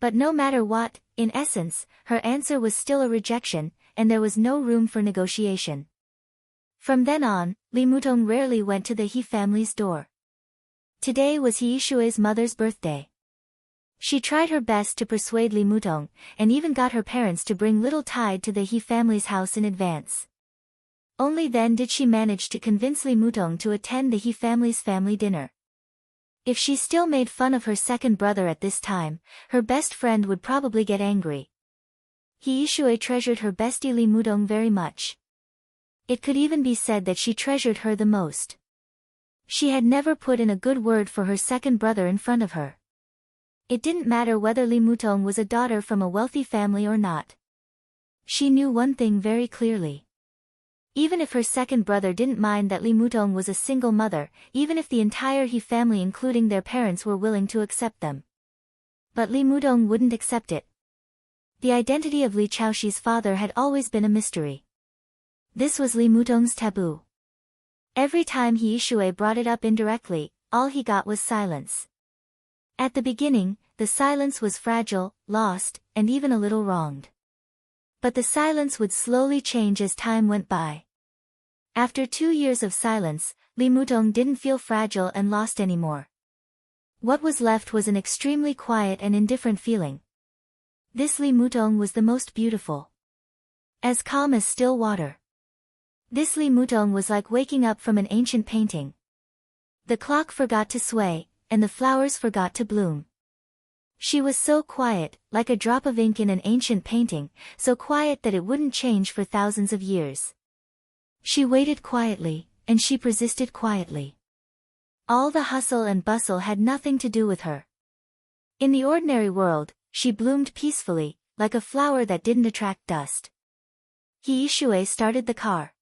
But no matter what, in essence, her answer was still a rejection, and there was no room for negotiation. From then on, Li Mutong rarely went to the He family's door. Today was Hee Shui's mother's birthday. She tried her best to persuade Li Mutong, and even got her parents to bring little Tide to the He family's house in advance. Only then did she manage to convince Li Mutong to attend the He family's family dinner. If she still made fun of her second brother at this time, her best friend would probably get angry. Hee Shui treasured her bestie Li Mutong very much. It could even be said that she treasured her the most. She had never put in a good word for her second brother in front of her. It didn't matter whether Li Mutong was a daughter from a wealthy family or not. She knew one thing very clearly. Even if her second brother didn't mind that Li Mutong was a single mother, even if the entire He family including their parents were willing to accept them. But Li Mutong wouldn't accept it. The identity of Li Chaoxi's father had always been a mystery. This was Li Mutong's taboo. Every time Hee Shui brought it up indirectly, all he got was silence. At the beginning, the silence was fragile, lost, and even a little wronged. But the silence would slowly change as time went by. After 2 years of silence, Li Mutong didn't feel fragile and lost anymore. What was left was an extremely quiet and indifferent feeling. This Li Mutong was the most beautiful. As calm as still water. This Li Mutong was like waking up from an ancient painting. The clock forgot to sway, and the flowers forgot to bloom. She was so quiet, like a drop of ink in an ancient painting, so quiet that it wouldn't change for thousands of years. She waited quietly, and she persisted quietly. All the hustle and bustle had nothing to do with her. In the ordinary world, she bloomed peacefully, like a flower that didn't attract dust. Hiishue started the car.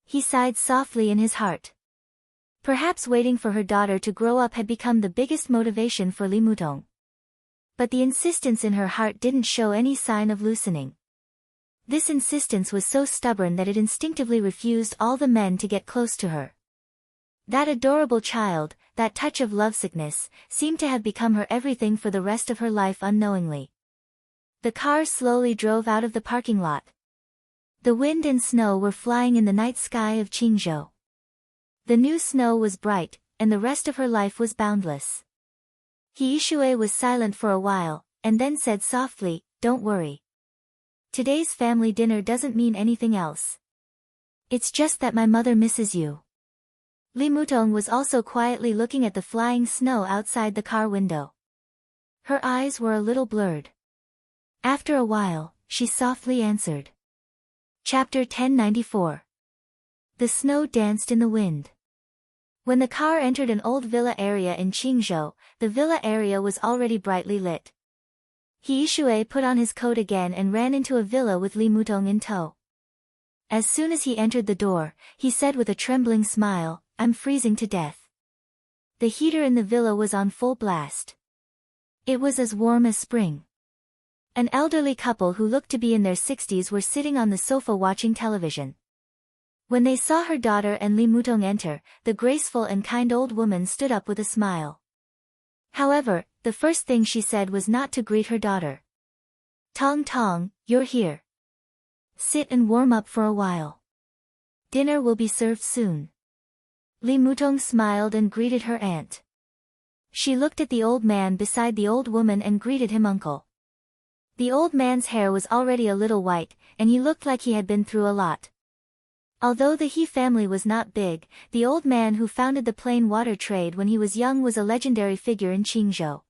He sighed softly in his heart. Perhaps waiting for her daughter to grow up had become the biggest motivation for Li Mutong. But the insistence in her heart didn't show any sign of loosening. This insistence was so stubborn that it instinctively refused all the men to get close to her. That adorable child, that touch of lovesickness, seemed to have become her everything for the rest of her life unknowingly. The car slowly drove out of the parking lot. The wind and snow were flying in the night sky of Qingzhou. The new snow was bright, and the rest of her life was boundless. Hiishue was silent for a while, and then said softly, "Don't worry. Today's family dinner doesn't mean anything else. It's just that my mother misses you." Li Mutong was also quietly looking at the flying snow outside the car window. Her eyes were a little blurred. After a while, she softly answered. Chapter 1094. The snow danced in the wind. When the car entered an old villa area in Qingzhou, the villa area was already brightly lit. Hiishue put on his coat again and ran into a villa with Li Mutong in tow. As soon as he entered the door, he said with a trembling smile, "I'm freezing to death." The heater in the villa was on full blast. It was as warm as spring. An elderly couple who looked to be in their 60s were sitting on the sofa watching television. When they saw her daughter and Li Mutong enter, the graceful and kind old woman stood up with a smile. However, the first thing she said was not to greet her daughter. "Tong Tong, you're here. Sit and warm up for a while. Dinner will be served soon." Li Mutong smiled and greeted her aunt. She looked at the old man beside the old woman and greeted him uncle. The old man's hair was already a little white, and he looked like he had been through a lot. Although the He family was not big, the old man who founded the plain water trade when he was young was a legendary figure in Qingzhou.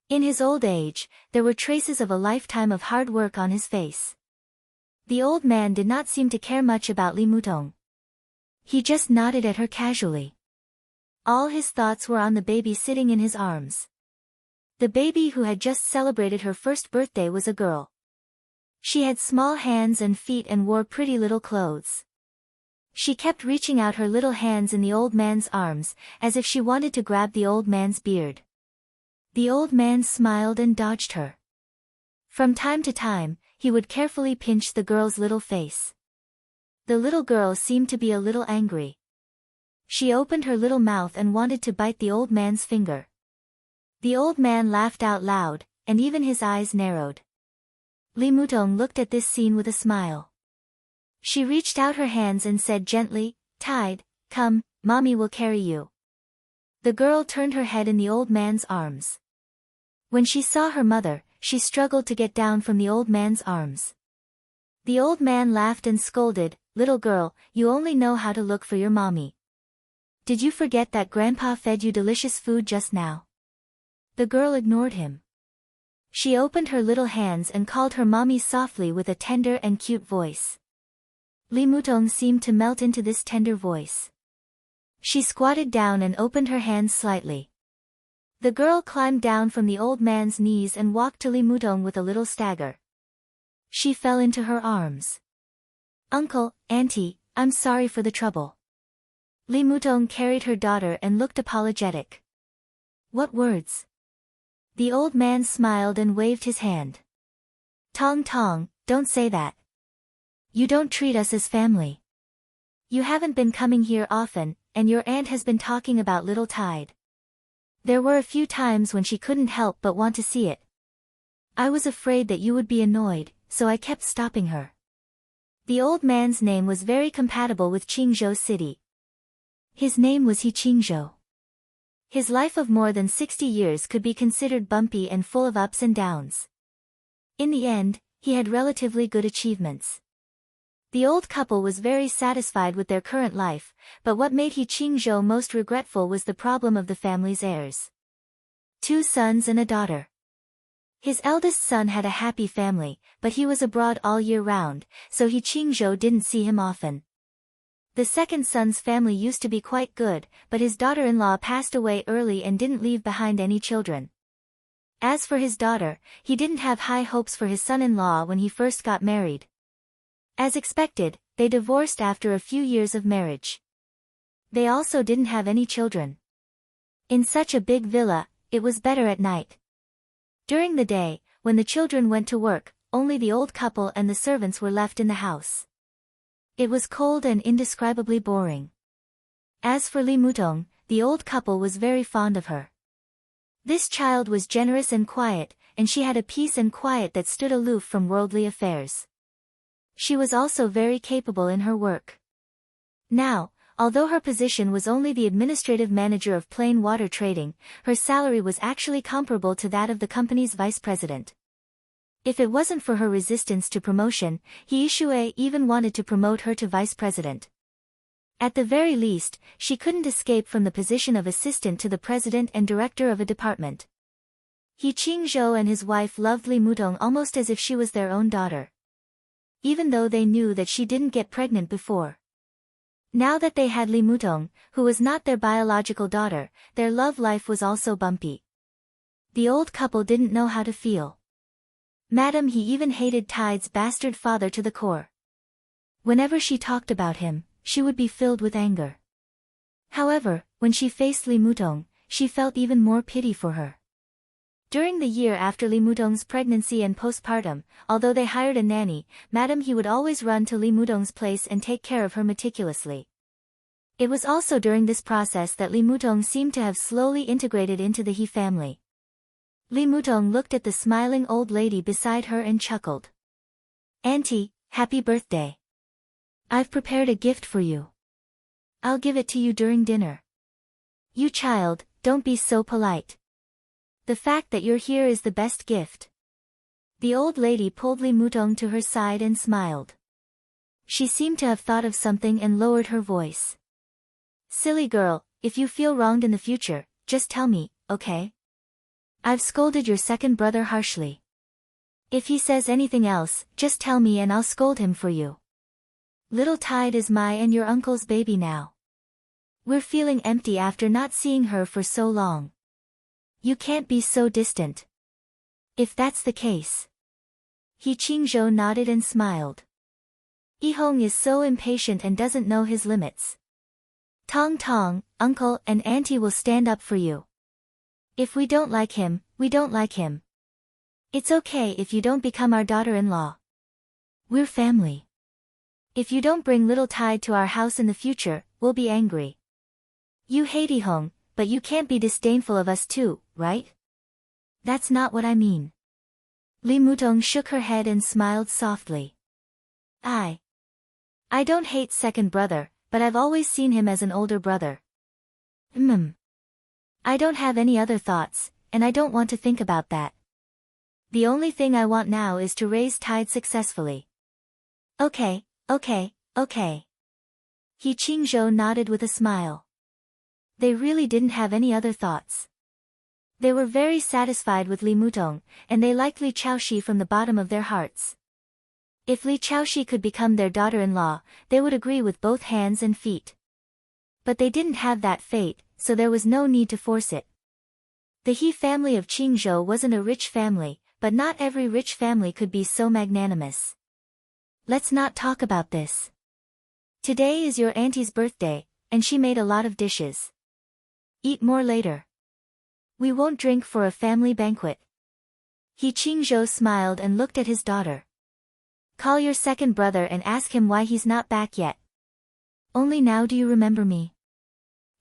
In his old age, there were traces of a lifetime of hard work on his face. The old man did not seem to care much about Li Mutong. He just nodded at her casually. All his thoughts were on the baby sitting in his arms. The baby who had just celebrated her first birthday was a girl. She had small hands and feet and wore pretty little clothes. She kept reaching out her little hands in the old man's arms, as if she wanted to grab the old man's beard. The old man smiled and dodged her. From time to time, he would carefully pinch the girl's little face. The little girl seemed to be a little angry. She opened her little mouth and wanted to bite the old man's finger. The old man laughed out loud, and even his eyes narrowed. Li Mutong looked at this scene with a smile. She reached out her hands and said gently, "Tide, come, mommy will carry you." The girl turned her head in the old man's arms. When she saw her mother, she struggled to get down from the old man's arms. The old man laughed and scolded, "Little girl, you only know how to look for your mommy. Did you forget that grandpa fed you delicious food just now?" The girl ignored him. She opened her little hands and called her mommy softly with a tender and cute voice. Li Mutong seemed to melt into this tender voice. She squatted down and opened her hands slightly. The girl climbed down from the old man's knees and walked to Li Mutong with a little stagger. She fell into her arms. "Uncle, auntie, I'm sorry for the trouble." Li Mutong carried her daughter and looked apologetic. "What words?" The old man smiled and waved his hand. "Tong Tong, don't say that. You don't treat us as family. You haven't been coming here often, and your aunt has been talking about little Tide. There were a few times when she couldn't help but want to see it. I was afraid that you would be annoyed, so I kept stopping her." The old man's name was very compatible with Qingzhou City. His name was He Qingzhou. His life of more than 60 years could be considered bumpy and full of ups and downs. In the end, he had relatively good achievements. The old couple was very satisfied with their current life, but what made He Qingzhou most regretful was the problem of the family's heirs. 2 sons and a daughter. His eldest son had a happy family, but he was abroad all year round, so He Qingzhou didn't see him often. The second son's family used to be quite good, but his daughter-in-law passed away early and didn't leave behind any children. As for his daughter, he didn't have high hopes for his son-in-law when he first got married. As expected, they divorced after a few years of marriage. They also didn't have any children. In such a big villa, it was better at night. During the day, when the children went to work, only the old couple and the servants were left in the house. It was cold and indescribably boring. As for Li Mutong, the old couple was very fond of her. This child was generous and quiet, and she had a peace and quiet that stood aloof from worldly affairs. She was also very capable in her work. Now, although her position was only the administrative manager of plain water trading, her salary was actually comparable to that of the company's vice president. If it wasn't for her resistance to promotion, He Yishui even wanted to promote her to vice president. At the very least, she couldn't escape from the position of assistant to the president and director of a department. He Qingzhou and his wife loved Li Mutong almost as if she was their own daughter. Even though they knew that she didn't get pregnant before. Now that they had Li Mutong, who was not their biological daughter, their love life was also bumpy. The old couple didn't know how to feel. Madam, he even hated Tide's bastard father to the core. Whenever she talked about him, she would be filled with anger. However, when she faced Li Mutong, she felt even more pity for her. During the year after Li Mutong's pregnancy and postpartum, although they hired a nanny, Madam he would always run to Li Mutong's place and take care of her meticulously. It was also during this process that Li Mutong seemed to have slowly integrated into the He family. Li Mutong looked at the smiling old lady beside her and chuckled. "Auntie, happy birthday. I've prepared a gift for you. I'll give it to you during dinner." "You child, don't be so polite. The fact that you're here is the best gift." The old lady pulled Li Mutong to her side and smiled. She seemed to have thought of something and lowered her voice. "Silly girl, if you feel wronged in the future, just tell me, okay? I've scolded your second brother harshly. If he says anything else, just tell me and I'll scold him for you. Little Tide is my and your uncle's baby now. We're feeling empty after not seeing her for so long. You can't be so distant. If that's the case." He Qingzhou nodded and smiled. "Yihong is so impatient and doesn't know his limits. Tong Tong, uncle and auntie will stand up for you. If we don't like him, we don't like him. It's okay if you don't become our daughter-in-law. We're family. If you don't bring little Tide to our house in the future, we'll be angry. You hate Yihong, but you can't be disdainful of us too, right? That's not what I mean." Li Mutong shook her head and smiled softly. I don't hate second brother, but I've always seen him as an older brother. I don't have any other thoughts, and I don't want to think about that. The only thing I want now is to raise Tide successfully." Okay. He Qingzhou nodded with a smile. They really didn't have any other thoughts. They were very satisfied with Li Mutong, and they liked Li Chaoshi from the bottom of their hearts. If Li Chaoshi could become their daughter-in-law, they would agree with both hands and feet. But they didn't have that fate, so there was no need to force it. The He family of Qingzhou wasn't a rich family, but not every rich family could be so magnanimous. "Let's not talk about this. Today is your auntie's birthday, and she made a lot of dishes. Eat more later. We won't drink for a family banquet." He Qingzhou smiled and looked at his daughter. "Call your second brother and ask him why he's not back yet. Only now do you remember me?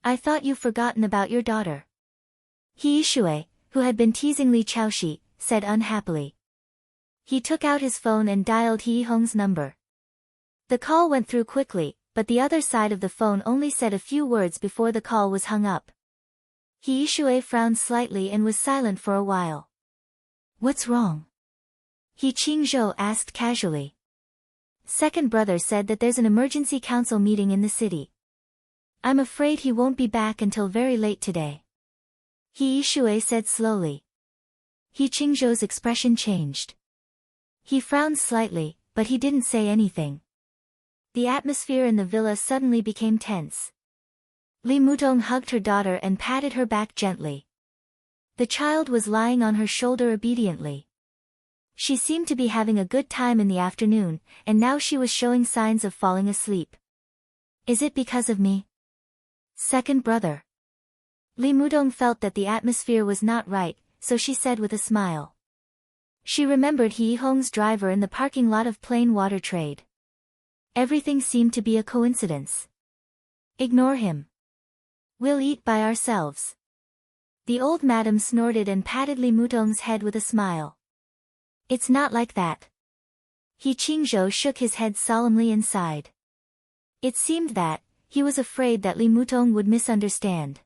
I thought you've forgotten about your daughter." He Yishui, who had been teasing Li Chaoshi, said unhappily. He took out his phone and dialed He Yihong's number. The call went through quickly, but the other side of the phone only said a few words before the call was hung up. He Yishui frowned slightly and was silent for a while. "What's wrong?" He Qingzhou asked casually. "Second brother said that there's an emergency council meeting in the city. I'm afraid he won't be back until very late today." He Yishui said slowly. He Qingzhou's expression changed. He frowned slightly, but he didn't say anything. The atmosphere in the villa suddenly became tense. Li Mutong hugged her daughter and patted her back gently. The child was lying on her shoulder obediently. She seemed to be having a good time in the afternoon, and now she was showing signs of falling asleep. Is it because of me? Second brother. Li Mutong felt that the atmosphere was not right, so she said with a smile. She remembered He Hong's driver in the parking lot of Plain Water Trade. Everything seemed to be a coincidence. Ignore him. We'll eat by ourselves. The old madam snorted and patted Li Mutong's head with a smile. It's not like that. He Qingzhou shook his head solemnly and sighed. It seemed that he was afraid that Li Mutong would misunderstand.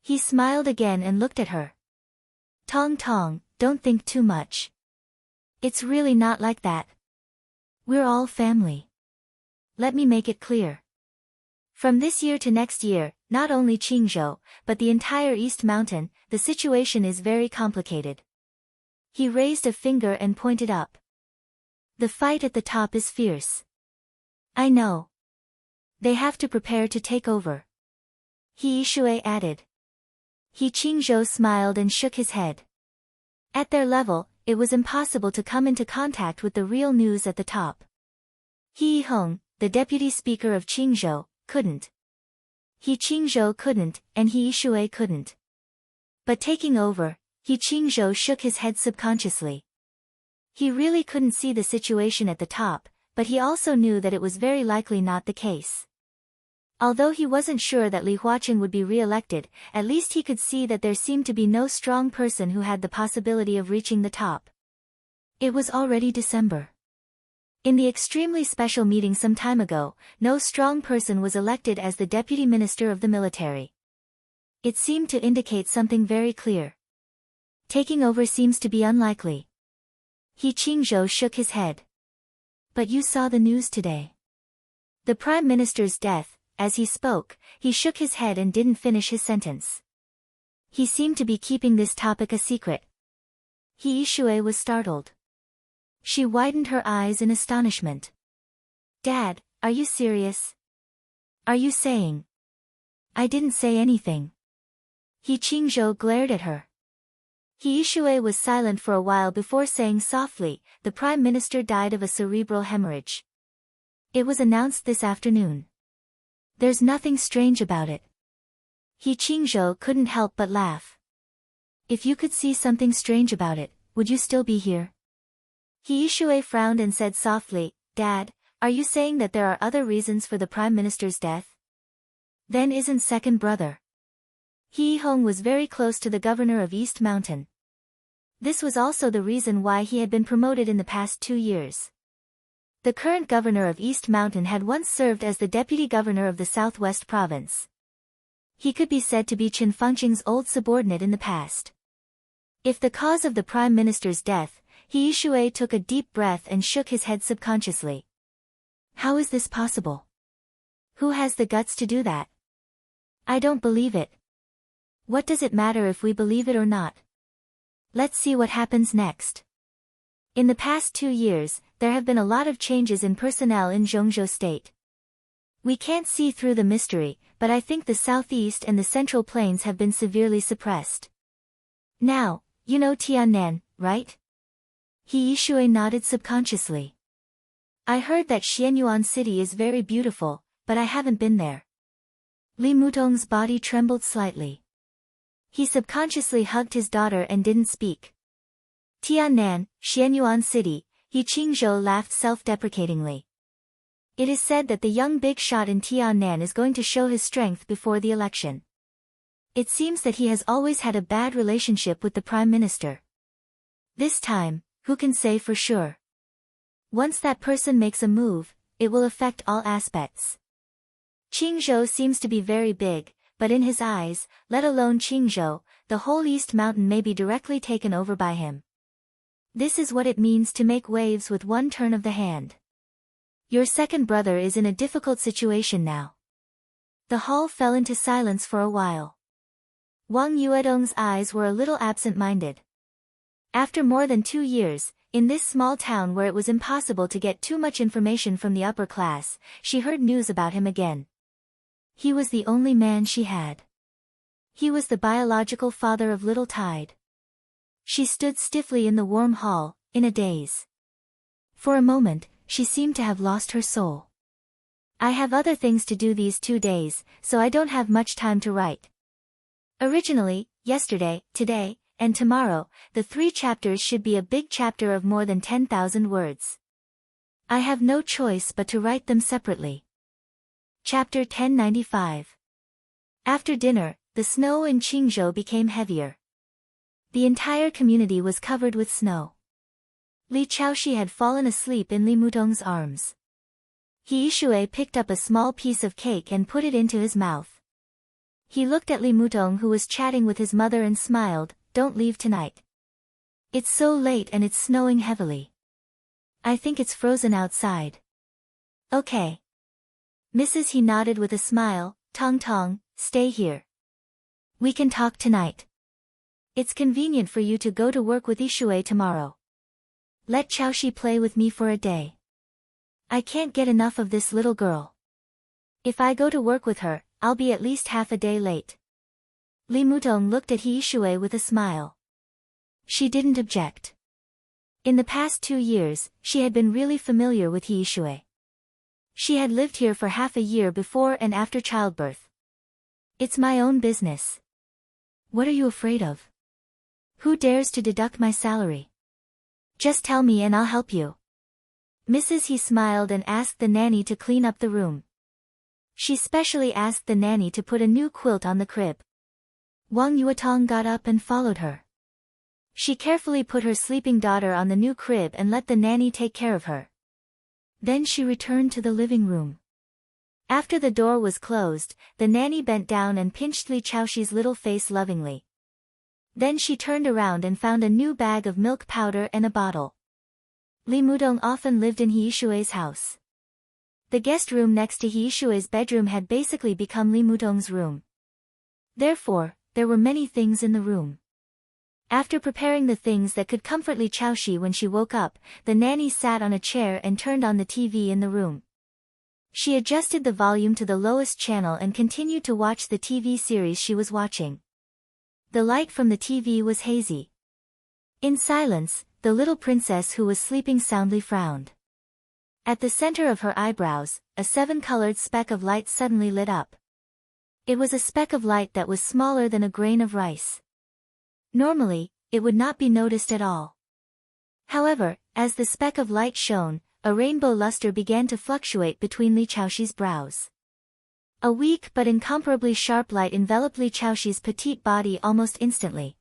He smiled again and looked at her. Tong Tong, don't think too much. It's really not like that. We're all family. Let me make it clear. From this year to next year, not only Qingzhou, but the entire East Mountain, the situation is very complicated. He raised a finger and pointed up. The fight at the top is fierce. I know. They have to prepare to take over. He Yishui added. He Qingzhou smiled and shook his head. At their level, it was impossible to come into contact with the real news at the top. He Hong, the deputy speaker of Qingzhou, couldn't. He Qingzhou couldn't, and He Yishui couldn't. But taking over, He Qingzhou shook his head subconsciously. He really couldn't see the situation at the top, but he also knew that it was very likely not the case. Although he wasn't sure that Li Huaqing would be re-elected, at least he could see that there seemed to be no strong person who had the possibility of reaching the top. It was already December. In the extremely special meeting some time ago, no strong person was elected as the deputy minister of the military. It seemed to indicate something very clear. Taking over seems to be unlikely. He Qingzhou shook his head. But you saw the news today. The prime minister's death. As he spoke, he shook his head and didn't finish his sentence. He seemed to be keeping this topic a secret. He Yishui was startled. She widened her eyes in astonishment. Dad, are you serious? Are you saying? I didn't say anything. He Qingzhou glared at her. He Yishui was silent for a while before saying softly, the prime minister died of a cerebral hemorrhage. It was announced this afternoon. There's nothing strange about it. He Qingzhou couldn't help but laugh. If you could see something strange about it, would you still be here? He Yishui frowned and said softly, Dad, are you saying that there are other reasons for the prime minister's death? Then isn't second brother. He Hong was very close to the governor of East Mountain. This was also the reason why he had been promoted in the past 2 years. The current governor of East Mountain had once served as the deputy governor of the Southwest Province. He could be said to be Qin Fengqing's old subordinate in the past. If the cause of the prime minister's death, He Yishui took a deep breath and shook his head subconsciously. How is this possible? Who has the guts to do that? I don't believe it. What does it matter if we believe it or not? Let's see what happens next. In the past 2 years, there have been a lot of changes in personnel in Zhongzhou State. We can't see through the mystery, but I think the southeast and the central plains have been severely suppressed. Now, you know Tiannan, right? He Yishui nodded subconsciously. I heard that Xianyuan City is very beautiful, but I haven't been there. Li Mutong's body trembled slightly. He subconsciously hugged his daughter and didn't speak. Tiannan, Xianyuan City, He Qingzhou laughed self-deprecatingly. It is said that the young big shot in Tiannan is going to show his strength before the election. It seems that he has always had a bad relationship with the prime minister. This time, who can say for sure? Once that person makes a move, it will affect all aspects. Qingzhou seems to be very big, but in his eyes, let alone Qingzhou, the whole East Mountain may be directly taken over by him. This is what it means to make waves with one turn of the hand. Your second brother is in a difficult situation now. The hall fell into silence for a while. Wang Yuedong's eyes were a little absent-minded. After more than 2 years, in this small town where it was impossible to get too much information from the upper class, she heard news about him again. He was the only man she had. He was the biological father of little Tide. She stood stiffly in the warm hall, in a daze. For a moment, she seemed to have lost her soul. I have other things to do these 2 days, so I don't have much time to write. Originally, yesterday, today, and tomorrow, the 3 chapters should be a big chapter of more than 10,000 words. I have no choice but to write them separately. Chapter 1095. After dinner, the snow in Qingzhou became heavier. The entire community was covered with snow. Li Chaoxi had fallen asleep in Li Mutong's arms. He Yishui picked up a small piece of cake and put it into his mouth. He looked at Li Mutong, who was chatting with his mother, and smiled. Don't leave tonight. It's so late and it's snowing heavily. I think it's frozen outside. Okay. Mrs. He nodded with a smile. Tong Tong, stay here. We can talk tonight. It's convenient for you to go to work with Yishui tomorrow. Let Chaoxi play with me for a day. I can't get enough of this little girl. If I go to work with her, I'll be at least half a day late. Li Mutong looked at He Yishui with a smile. She didn't object. In the past 2 years, she had been really familiar with He Yishui. She had lived here for half a year before and after childbirth. It's my own business. What are you afraid of? Who dares to deduct my salary? Just tell me and I'll help you. Mrs. He smiled and asked the nanny to clean up the room. She specially asked the nanny to put a new quilt on the crib. Wang Yuetong got up and followed her. She carefully put her sleeping daughter on the new crib and let the nanny take care of her. Then she returned to the living room. After the door was closed, the nanny bent down and pinched Li Chaoxi's little face lovingly. Then she turned around and found a new bag of milk powder and a bottle. Li Mutong often lived in He Yishui's house. The guest room next to He Yishui's bedroom had basically become Li Mutong's room. Therefore, there were many things in the room. After preparing the things that could comfort Li Chaoxi when she woke up, the nanny sat on a chair and turned on the TV in the room. She adjusted the volume to the lowest channel and continued to watch the TV series she was watching. The light from the TV was hazy. In silence, the little princess who was sleeping soundly frowned. At the center of her eyebrows, a 7-colored speck of light suddenly lit up. It was a speck of light that was smaller than a grain of rice. Normally, it would not be noticed at all. However, as the speck of light shone, a rainbow luster began to fluctuate between Li Chaoxi's brows. A weak but incomparably sharp light enveloped Li Chaoxi's petite body almost instantly.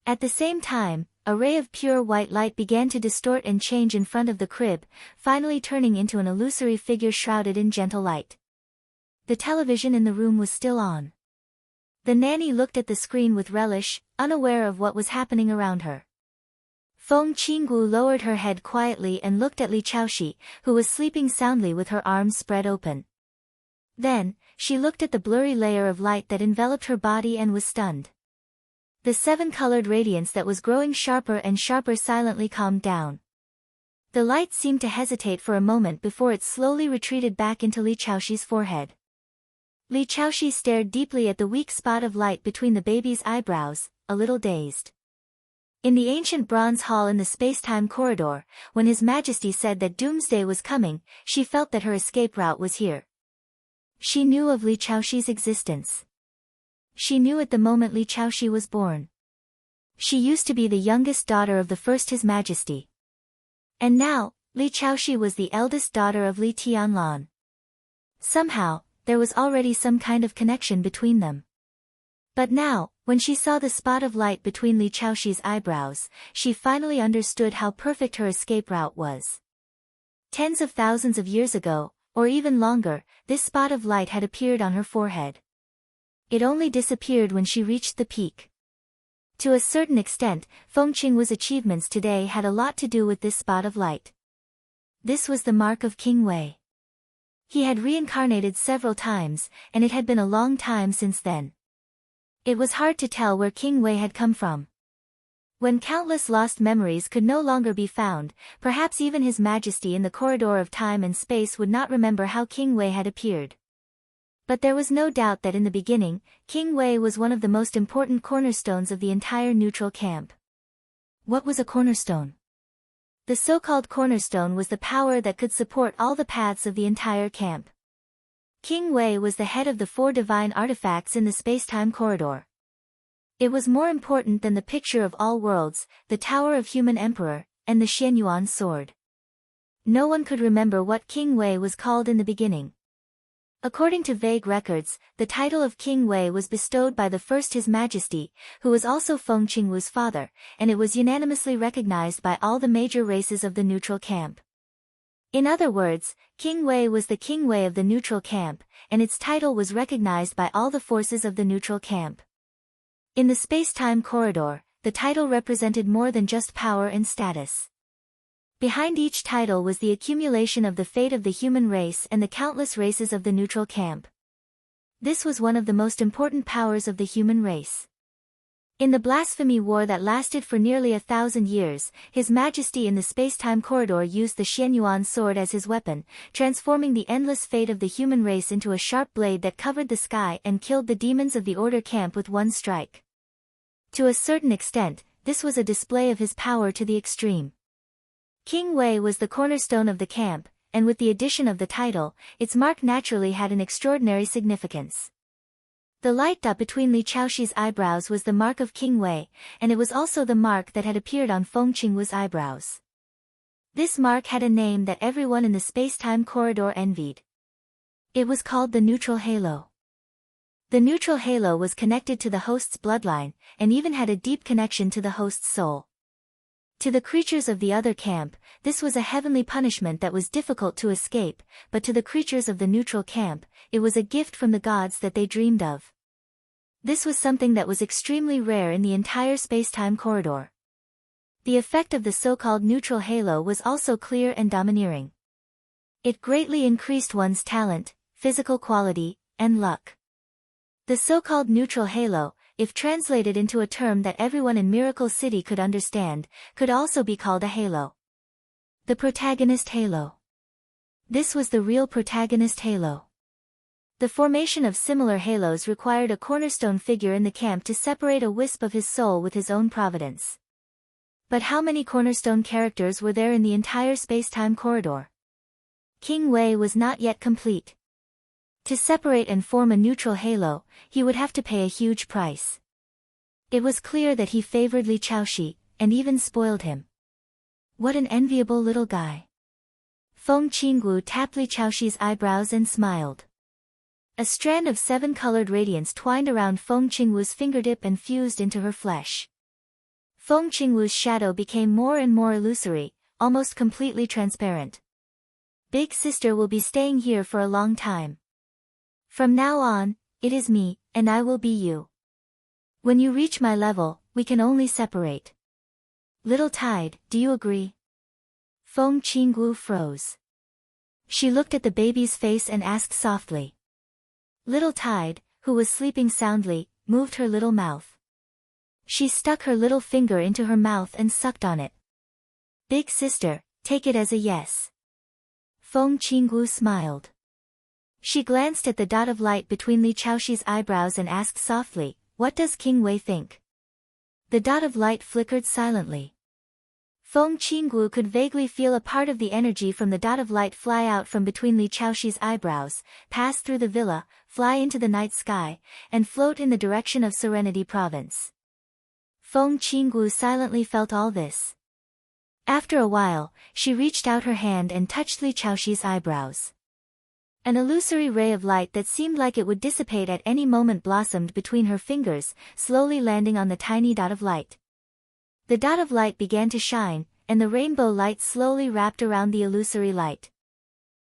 At the same time, a ray of pure white light began to distort and change in front of the crib, finally turning into an illusory figure shrouded in gentle light. The television in the room was still on. The nanny looked at the screen with relish, unaware of what was happening around her. Feng Qinggu lowered her head quietly and looked at Li Chaoxi, who was sleeping soundly with her arms spread open. Then, she looked at the blurry layer of light that enveloped her body and was stunned. The 7-colored radiance that was growing sharper and sharper silently calmed down. The light seemed to hesitate for a moment before it slowly retreated back into Li Chaoxi's forehead. Li Chaoxi stared deeply at the weak spot of light between the baby's eyebrows, a little dazed. In the ancient bronze hall in the space-time corridor, when His Majesty said that doomsday was coming, she felt that her escape route was here. She knew of Li Chaoxi's existence. She knew it the moment Li Chaoxi was born. She used to be the youngest daughter of the first His Majesty. And now, Li Chaoxi was the eldest daughter of Li Tianlan. Somehow, there was already some kind of connection between them. But now, when she saw the spot of light between Li Chaoxi's eyebrows, she finally understood how perfect her escape route was. Tens of thousands of years ago, or even longer, this spot of light had appeared on her forehead. It only disappeared when she reached the peak. To a certain extent, Feng Qingwu's achievements today had a lot to do with this spot of light. This was the mark of King Wei. He had reincarnated several times, and it had been a long time since then. It was hard to tell where King Wei had come from. When countless lost memories could no longer be found, perhaps even His Majesty in the corridor of time and space would not remember how King Wei had appeared. But there was no doubt that in the beginning, King Wei was one of the most important cornerstones of the entire neutral camp. What was a cornerstone? The so-called cornerstone was the power that could support all the paths of the entire camp. King Wei was the head of the 4 divine artifacts in the space-time corridor. It was more important than the picture of all worlds, the Tower of Human Emperor, and the Xianyuan sword. No one could remember what King Wei was called in the beginning. According to vague records, the title of King Wei was bestowed by the first His Majesty, who was also Feng Qingwu's father, and it was unanimously recognized by all the major races of the neutral camp. In other words, King Wei was the King Wei of the neutral camp, and its title was recognized by all the forces of the neutral camp. In the space-time corridor, the title represented more than just power and status. Behind each title was the accumulation of the fate of the human race and the countless races of the neutral camp. This was one of the most important powers of the human race. In the blasphemy war that lasted for nearly 1,000 years, His Majesty in the space-time corridor used the Xianyuan sword as his weapon, transforming the endless fate of the human race into a sharp blade that covered the sky and killed the demons of the Order camp with one strike. To a certain extent, this was a display of his power to the extreme. King Wei was the cornerstone of the camp, and with the addition of the title, its mark naturally had an extraordinary significance. The light dot between Li Chaoxi's eyebrows was the mark of King Wei, and it was also the mark that had appeared on Feng Qingwu's eyebrows. This mark had a name that everyone in the space-time corridor envied. It was called the neutral halo. The neutral halo was connected to the host's bloodline, and even had a deep connection to the host's soul. To the creatures of the other camp, this was a heavenly punishment that was difficult to escape, but to the creatures of the neutral camp, it was a gift from the gods that they dreamed of. This was something that was extremely rare in the entire space-time corridor. The effect of the so-called neutral halo was also clear and domineering. It greatly increased one's talent, physical quality, and luck. The so-called neutral halo, if translated into a term that everyone in Miracle City could understand, could also be called a halo. The protagonist halo. This was the real protagonist halo. The formation of similar halos required a cornerstone figure in the camp to separate a wisp of his soul with his own providence. But how many cornerstone characters were there in the entire space-time corridor? King Wei was not yet complete. To separate and form a neutral halo, he would have to pay a huge price. It was clear that he favored Li Chaoxi, and even spoiled him. What an enviable little guy. Feng Qingwu tapped Li Chaoxi's eyebrows and smiled. A strand of 7-colored radiance twined around Feng Qingwu's fingertip and fused into her flesh. Feng Qingwu's shadow became more and more illusory, almost completely transparent. Big sister will be staying here for a long time. From now on, it is me, and I will be you. When you reach my level, we can only separate. Little Tide, do you agree? Feng Qingwu froze. She looked at the baby's face and asked softly. Little Tide, who was sleeping soundly, moved her little mouth. She stuck her little finger into her mouth and sucked on it. Big sister, take it as a yes. Feng Qingwu smiled. She glanced at the dot of light between Li Chaoxi's eyebrows and asked softly, "What does King Wei think?" The dot of light flickered silently. Feng Qingwu could vaguely feel a part of the energy from the dot of light fly out from between Li Chaoxi's eyebrows, pass through the villa, fly into the night sky, and float in the direction of Serenity Province. Feng Qingwu silently felt all this. After a while, she reached out her hand and touched Li Chaoxi's eyebrows. An illusory ray of light that seemed like it would dissipate at any moment blossomed between her fingers, slowly landing on the tiny dot of light. The dot of light began to shine, and the rainbow light slowly wrapped around the illusory light.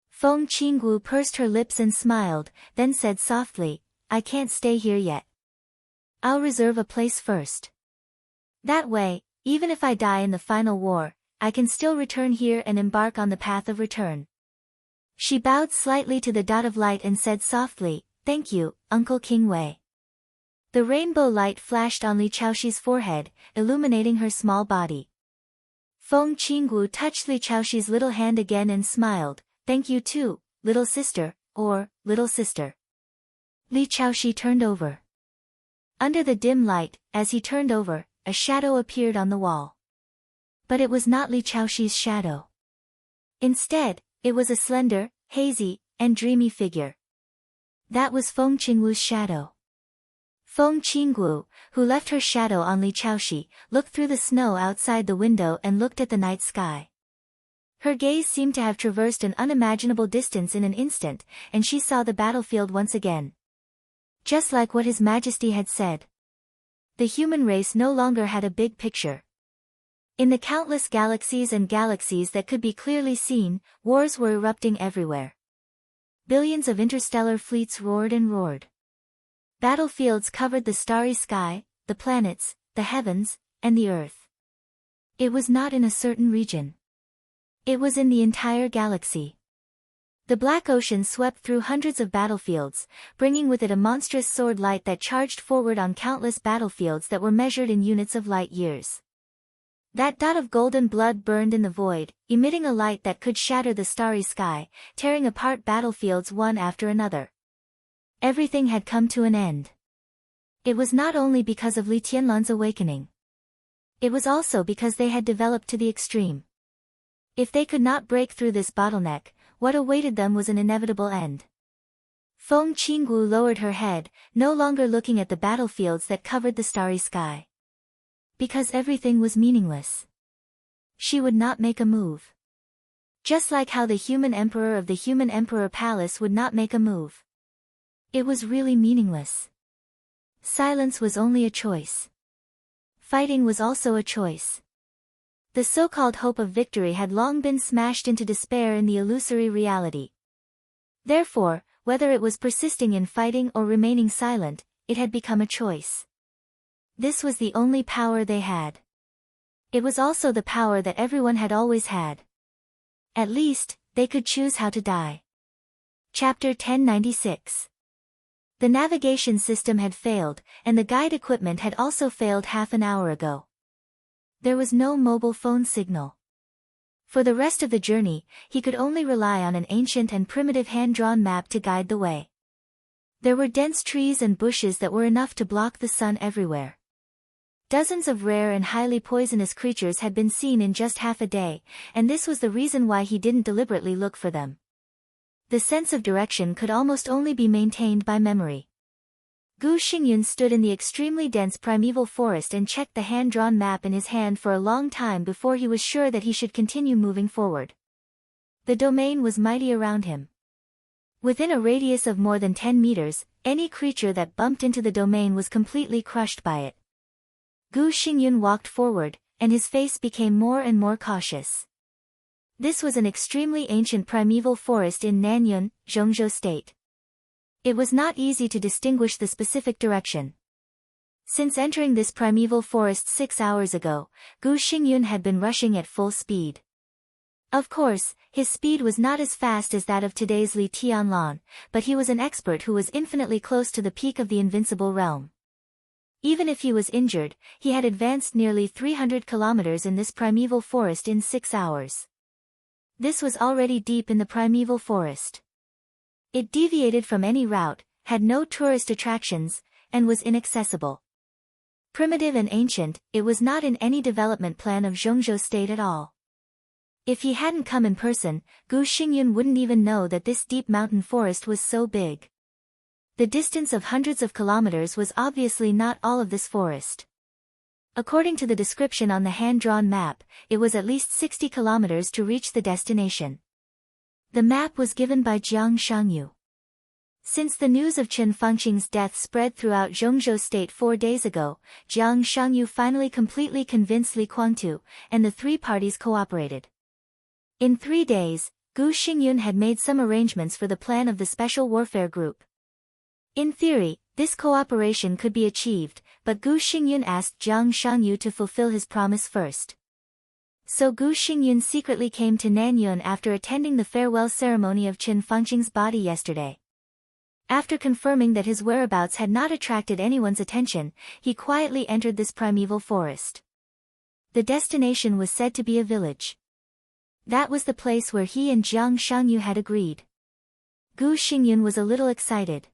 Feng Qingwu pursed her lips and smiled, then said softly, "I can't stay here yet. I'll reserve a place first. That way, even if I die in the final war, I can still return here and embark on the path of return." She bowed slightly to the dot of light and said softly, "Thank you, Uncle King Wei." The rainbow light flashed on Li Chaoxi's forehead, illuminating her small body. Feng Qinggu touched Li Chaoxi's little hand again and smiled. "Thank you too, little sister," or little sister. Li Chaoxi turned over. Under the dim light, as he turned over, a shadow appeared on the wall. But it was not Li Chaoxi's shadow. Instead, it was a slender, hazy, and dreamy figure. That was Feng Qinggu's shadow. Feng Qinggu, who left her shadow on Li Chaoxi, looked through the snow outside the window and looked at the night sky. Her gaze seemed to have traversed an unimaginable distance in an instant, and she saw the battlefield once again. Just like what His Majesty had said. The human race no longer had a big picture. In the countless galaxies and galaxies that could be clearly seen, wars were erupting everywhere. Billions of interstellar fleets roared and roared. Battlefields covered the starry sky, the planets, the heavens, and the earth. It was not in a certain region. It was in the entire galaxy. The black ocean swept through hundreds of battlefields, bringing with it a monstrous sword light that charged forward on countless battlefields that were measured in units of light years. That dot of golden blood burned in the void, emitting a light that could shatter the starry sky, tearing apart battlefields one after another. Everything had come to an end. It was not only because of Li Tianlan's awakening. It was also because they had developed to the extreme. If they could not break through this bottleneck, what awaited them was an inevitable end. Feng Qinggu lowered her head, no longer looking at the battlefields that covered the starry sky. Because everything was meaningless. She would not make a move. Just like how the human emperor of the human emperor palace would not make a move. It was really meaningless. Silence was only a choice. Fighting was also a choice. The so-called hope of victory had long been smashed into despair in the illusory reality. Therefore, whether it was persisting in fighting or remaining silent, it had become a choice. This was the only power they had. It was also the power that everyone had always had. At least, they could choose how to die. Chapter 1096. The navigation system had failed, and the guide equipment had also failed half an hour ago. There was no mobile phone signal. For the rest of the journey, he could only rely on an ancient and primitive hand-drawn map to guide the way. There were dense trees and bushes that were enough to block the sun everywhere. Dozens of rare and highly poisonous creatures had been seen in just half a day, and this was the reason why he didn't deliberately look for them. The sense of direction could almost only be maintained by memory. Gu Xingyun stood in the extremely dense primeval forest and checked the hand-drawn map in his hand for a long time before he was sure that he should continue moving forward. The domain was mighty around him. Within a radius of more than 10 meters, any creature that bumped into the domain was completely crushed by it. Gu Xingyun walked forward, and his face became more and more cautious. This was an extremely ancient primeval forest in Nanyun, Zhengzhou State. It was not easy to distinguish the specific direction. Since entering this primeval forest 6 hours ago, Gu Xingyun had been rushing at full speed. Of course, his speed was not as fast as that of today's Li Tianlan, but he was an expert who was infinitely close to the peak of the invincible realm. Even if he was injured, he had advanced nearly 300 kilometers in this primeval forest in 6 hours. This was already deep in the primeval forest. It deviated from any route, had no tourist attractions, and was inaccessible. Primitive and ancient, it was not in any development plan of Zhengzhou State at all. If he hadn't come in person, Gu Xingyun wouldn't even know that this deep mountain forest was so big. The distance of hundreds of kilometers was obviously not all of this forest. According to the description on the hand-drawn map, it was at least 60 kilometers to reach the destination. The map was given by Jiang Shangyu. Since the news of Chen Fengqing's death spread throughout Zhengzhou State 4 days ago, Jiang Shangyu finally completely convinced Li Guangtu, and the three parties cooperated. In 3 days, Gu Xingyun had made some arrangements for the plan of the Special Warfare Group. In theory, this cooperation could be achieved, but Gu Xingyun asked Jiang Shangyu to fulfill his promise first. So Gu Xingyun secretly came to Nanyun after attending the farewell ceremony of Chen Fengqing's body yesterday. After confirming that his whereabouts had not attracted anyone's attention, he quietly entered this primeval forest. The destination was said to be a village. That was the place where he and Jiang Shangyu had agreed. Gu Xingyun was a little excited.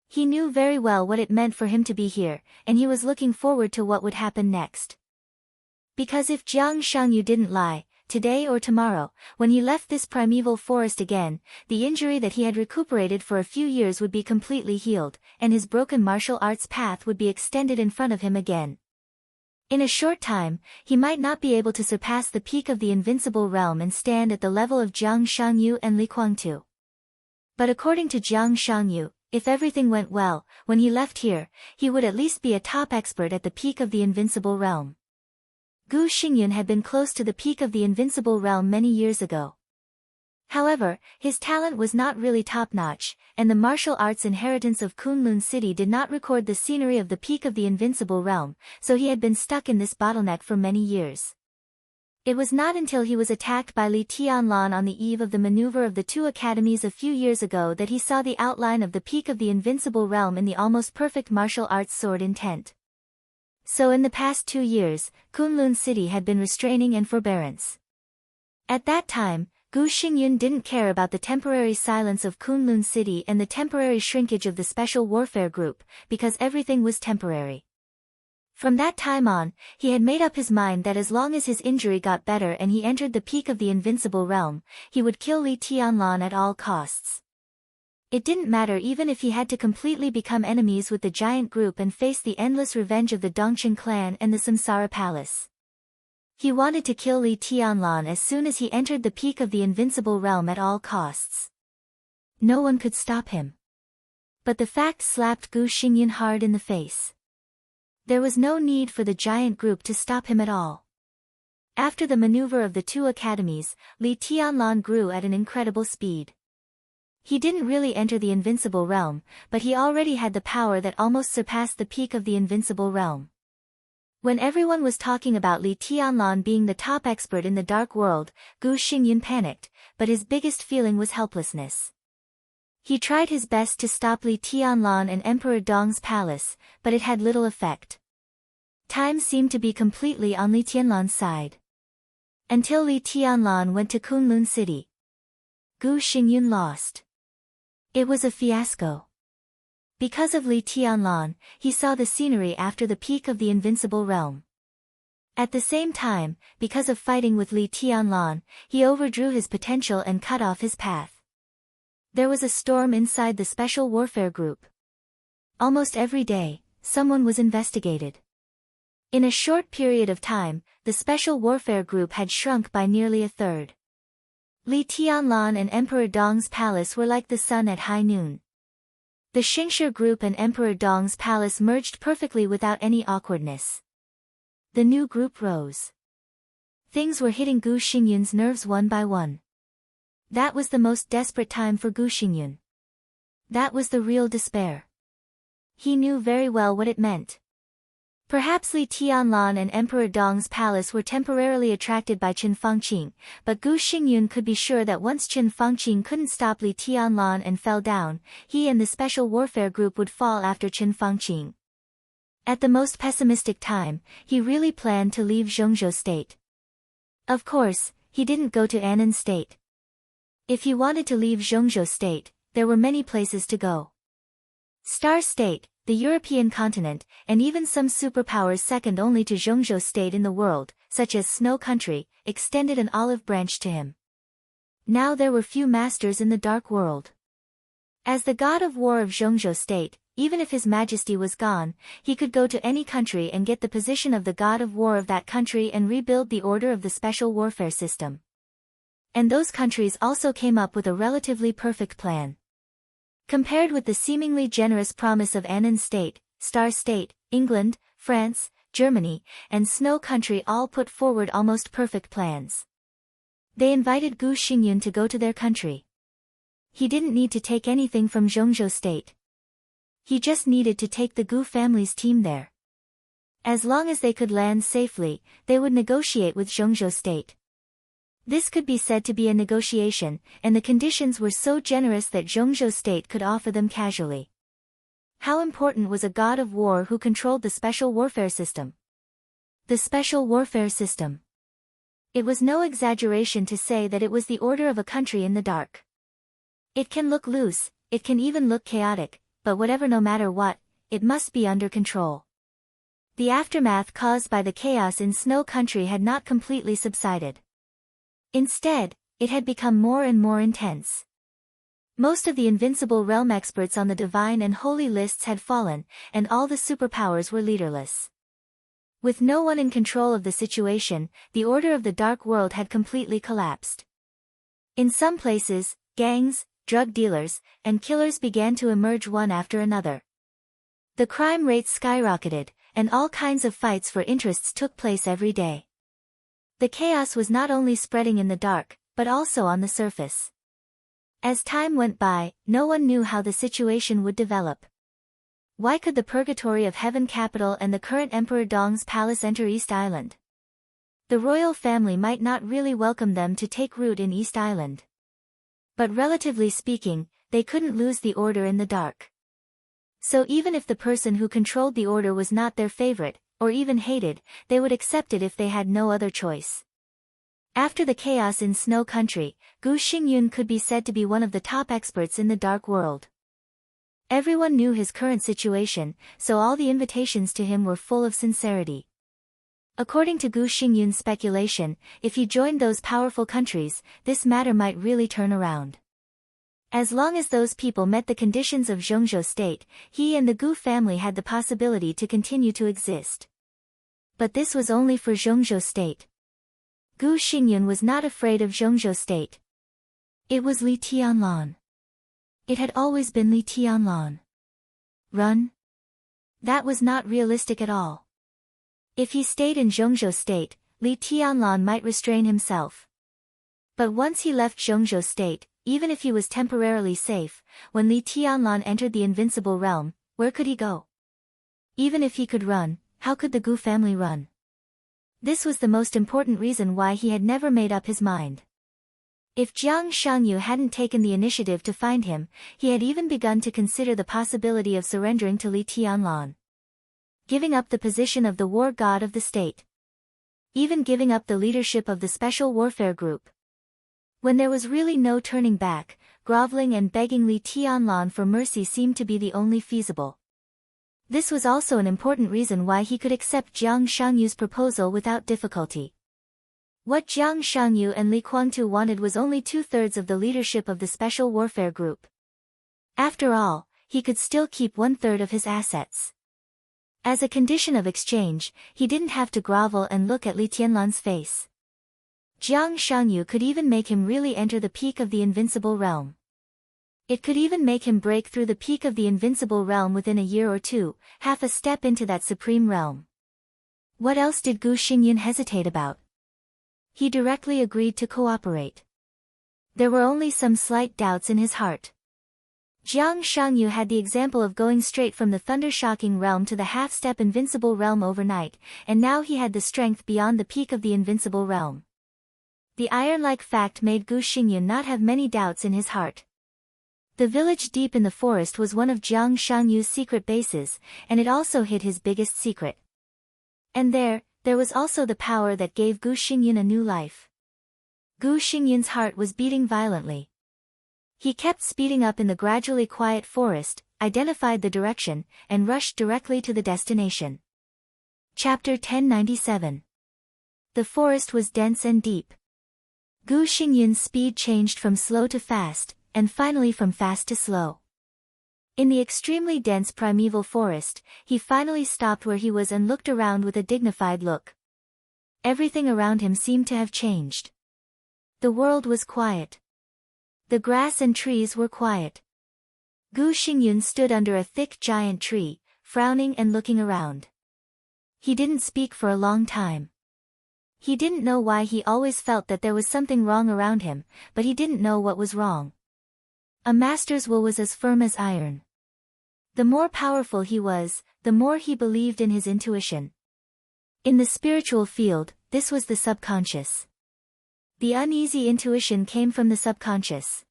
He knew very well what it meant for him to be here, and he was looking forward to what would happen next. Because if Jiang Shangyu didn't lie, today or tomorrow, when he left this primeval forest again, the injury that he had recuperated for a few years would be completely healed, and his broken martial arts path would be extended in front of him again. In a short time, he might not be able to surpass the peak of the invincible realm and stand at the level of Jiang Shangyu and Li Kuangtu. But according to Jiang Shangyu, if everything went well, when he left here, he would at least be a top expert at the peak of the invincible realm. Gu Xingyun had been close to the peak of the invincible realm many years ago. However, his talent was not really top-notch, and the martial arts inheritance of Kunlun City did not record the scenery of the peak of the invincible realm, so he had been stuck in this bottleneck for many years. It was not until he was attacked by Li Tianlan on the eve of the maneuver of the two academies a few years ago that he saw the outline of the peak of the invincible realm in the almost perfect martial arts sword intent. So in the past 2 years, Kunlun City had been restraining and forbearance. At that time, Gu Xingyun didn't care about the temporary silence of Kunlun City and the temporary shrinkage of the Special Warfare Group, because everything was temporary. From that time on, he had made up his mind that as long as his injury got better and he entered the peak of the invincible realm, he would kill Li Tianlan at all costs. It didn't matter even if he had to completely become enemies with the giant group and face the endless revenge of the Dongchen clan and the Samsara Palace. He wanted to kill Li Tianlan as soon as he entered the peak of the invincible realm at all costs. No one could stop him. But the fact slapped Gu Xingyun hard in the face. There was no need for the giant group to stop him at all. After the maneuver of the two academies, Li Tianlan grew at an incredible speed. He didn't really enter the invincible realm, but he already had the power that almost surpassed the peak of the invincible realm. When everyone was talking about Li Tianlan being the top expert in the dark world, Gu Xingyun panicked, but his biggest feeling was helplessness. He tried his best to stop Li Tianlan and Emperor Dong's palace, but it had little effect. Time seemed to be completely on Li Tianlan's side. Until Li Tianlan went to Kunlun City. Gu Xingyun lost. It was a fiasco. Because of Li Tianlan, he saw the scenery after the peak of the invincible realm. At the same time, because of fighting with Li Tianlan, he overdrew his potential and cut off his path. There was a storm inside the Special Warfare Group. Almost every day, someone was investigated. In a short period of time, the Special Warfare Group had shrunk by nearly a third. Li Tianlan and Emperor Dong's palace were like the sun at high noon. The Xingshi group and Emperor Dong's palace merged perfectly without any awkwardness. The new group rose. Things were hitting Gu Xingyun's nerves one by one. That was the most desperate time for Gu Xingyun. That was the real despair. He knew very well what it meant. Perhaps Li Tianlan and Emperor Dong's palace were temporarily attracted by Qin Fangqing, but Gu Xingyun could be sure that once Qin Fangqing couldn't stop Li Tianlan and fell down, he and the Special Warfare Group would fall after Qin Fangqing. At the most pessimistic time, he really planned to leave Zhongzhou State. Of course, he didn't go to Annan State. If he wanted to leave Zhongzhou State, there were many places to go. Star State, the European continent, and even some superpowers second only to Zhongzhou State in the world, such as Snow Country, extended an olive branch to him. Now there were few masters in the dark world. As the god of war of Zhongzhou State, even if his majesty was gone, he could go to any country and get the position of the god of war of that country and rebuild the order of the special warfare system. And those countries also came up with a relatively perfect plan. Compared with the seemingly generous promise of Annan State, Star State, England, France, Germany, and Snow Country all put forward almost perfect plans. They invited Gu Xingyun to go to their country. He didn't need to take anything from Zhongzhou State. He just needed to take the Gu family's team there. As long as they could land safely, they would negotiate with Zhongzhou State. This could be said to be a negotiation, and the conditions were so generous that Zhongzhou state could offer them casually. How important was a god of war who controlled the special warfare system? The special warfare system. It was no exaggeration to say that it was the order of a country in the dark. It can look loose, it can even look chaotic, but whatever, no matter what, it must be under control. The aftermath caused by the chaos in Snow Country had not completely subsided. Instead, it had become more and more intense. Most of the invincible realm experts on the divine and holy lists had fallen, and all the superpowers were leaderless. With no one in control of the situation, the order of the dark world had completely collapsed. In some places, gangs, drug dealers, and killers began to emerge one after another. The crime rates skyrocketed, and all kinds of fights for interests took place every day. The chaos was not only spreading in the dark, but also on the surface. As time went by, no one knew how the situation would develop. Why could the Purgatory of Heaven capital and the current Emperor Dong's palace enter East Island? The royal family might not really welcome them to take root in East Island. But relatively speaking, they couldn't lose the order in the dark. So even if the person who controlled the order was not their favorite, or even hated, they would accept it if they had no other choice. After the chaos in Snow Country, Gu Xingyun could be said to be one of the top experts in the dark world. Everyone knew his current situation, so all the invitations to him were full of sincerity. According to Gu Xingyun's speculation, if he joined those powerful countries, this matter might really turn around. As long as those people met the conditions of Zhongzhou state, he and the Gu family had the possibility to continue to exist. But this was only for Zhongzhou state. Gu Xingyun was not afraid of Zhongzhou state. It was Li Tianlan. It had always been Li Tianlan. Run? That was not realistic at all. If he stayed in Zhongzhou state, Li Tianlan might restrain himself. But once he left Zhongzhou state, even if he was temporarily safe, when Li Tianlan entered the invincible realm, where could he go? Even if he could run, how could the Gu family run? This was the most important reason why he had never made up his mind. If Jiang Shangyu hadn't taken the initiative to find him, he had even begun to consider the possibility of surrendering to Li Tianlan. Giving up the position of the war god of the state. Even giving up the leadership of the special warfare group. When there was really no turning back, groveling and begging Li Tianlan for mercy seemed to be the only feasible. This was also an important reason why he could accept Jiang Shangyu's proposal without difficulty. What Jiang Shangyu and Li Guangtu wanted was only 2/3 of the leadership of the special warfare group. After all, he could still keep 1/3 of his assets. As a condition of exchange, he didn't have to grovel and look at Li Tianlan's face. Jiang Shangyu could even make him really enter the peak of the invincible realm. It could even make him break through the peak of the invincible realm within a year or two, half a step into that supreme realm. What else did Gu Xingyun hesitate about? He directly agreed to cooperate. There were only some slight doubts in his heart. Jiang Shangyu had the example of going straight from the thunder-shocking realm to the half-step invincible realm overnight, and now he had the strength beyond the peak of the invincible realm. The iron-like fact made Gu Xingyun not have many doubts in his heart. The village deep in the forest was one of Jiang Shangyu's secret bases, and it also hid his biggest secret. And there was also the power that gave Gu Xingyun a new life. Gu Xingyun's heart was beating violently. He kept speeding up in the gradually quiet forest, identified the direction, and rushed directly to the destination. Chapter 1097. The forest was dense and deep. Gu Xingyun's speed changed from slow to fast, and finally from fast to slow. In the extremely dense primeval forest, he finally stopped where he was and looked around with a dignified look. Everything around him seemed to have changed. The world was quiet. The grass and trees were quiet. Gu Xingyun stood under a thick giant tree, frowning and looking around. He didn't speak for a long time. He didn't know why. He always felt that there was something wrong around him, but he didn't know what was wrong. A master's will was as firm as iron. The more powerful he was, the more he believed in his intuition. In the spiritual field, this was the subconscious. The uneasy intuition came from the subconscious.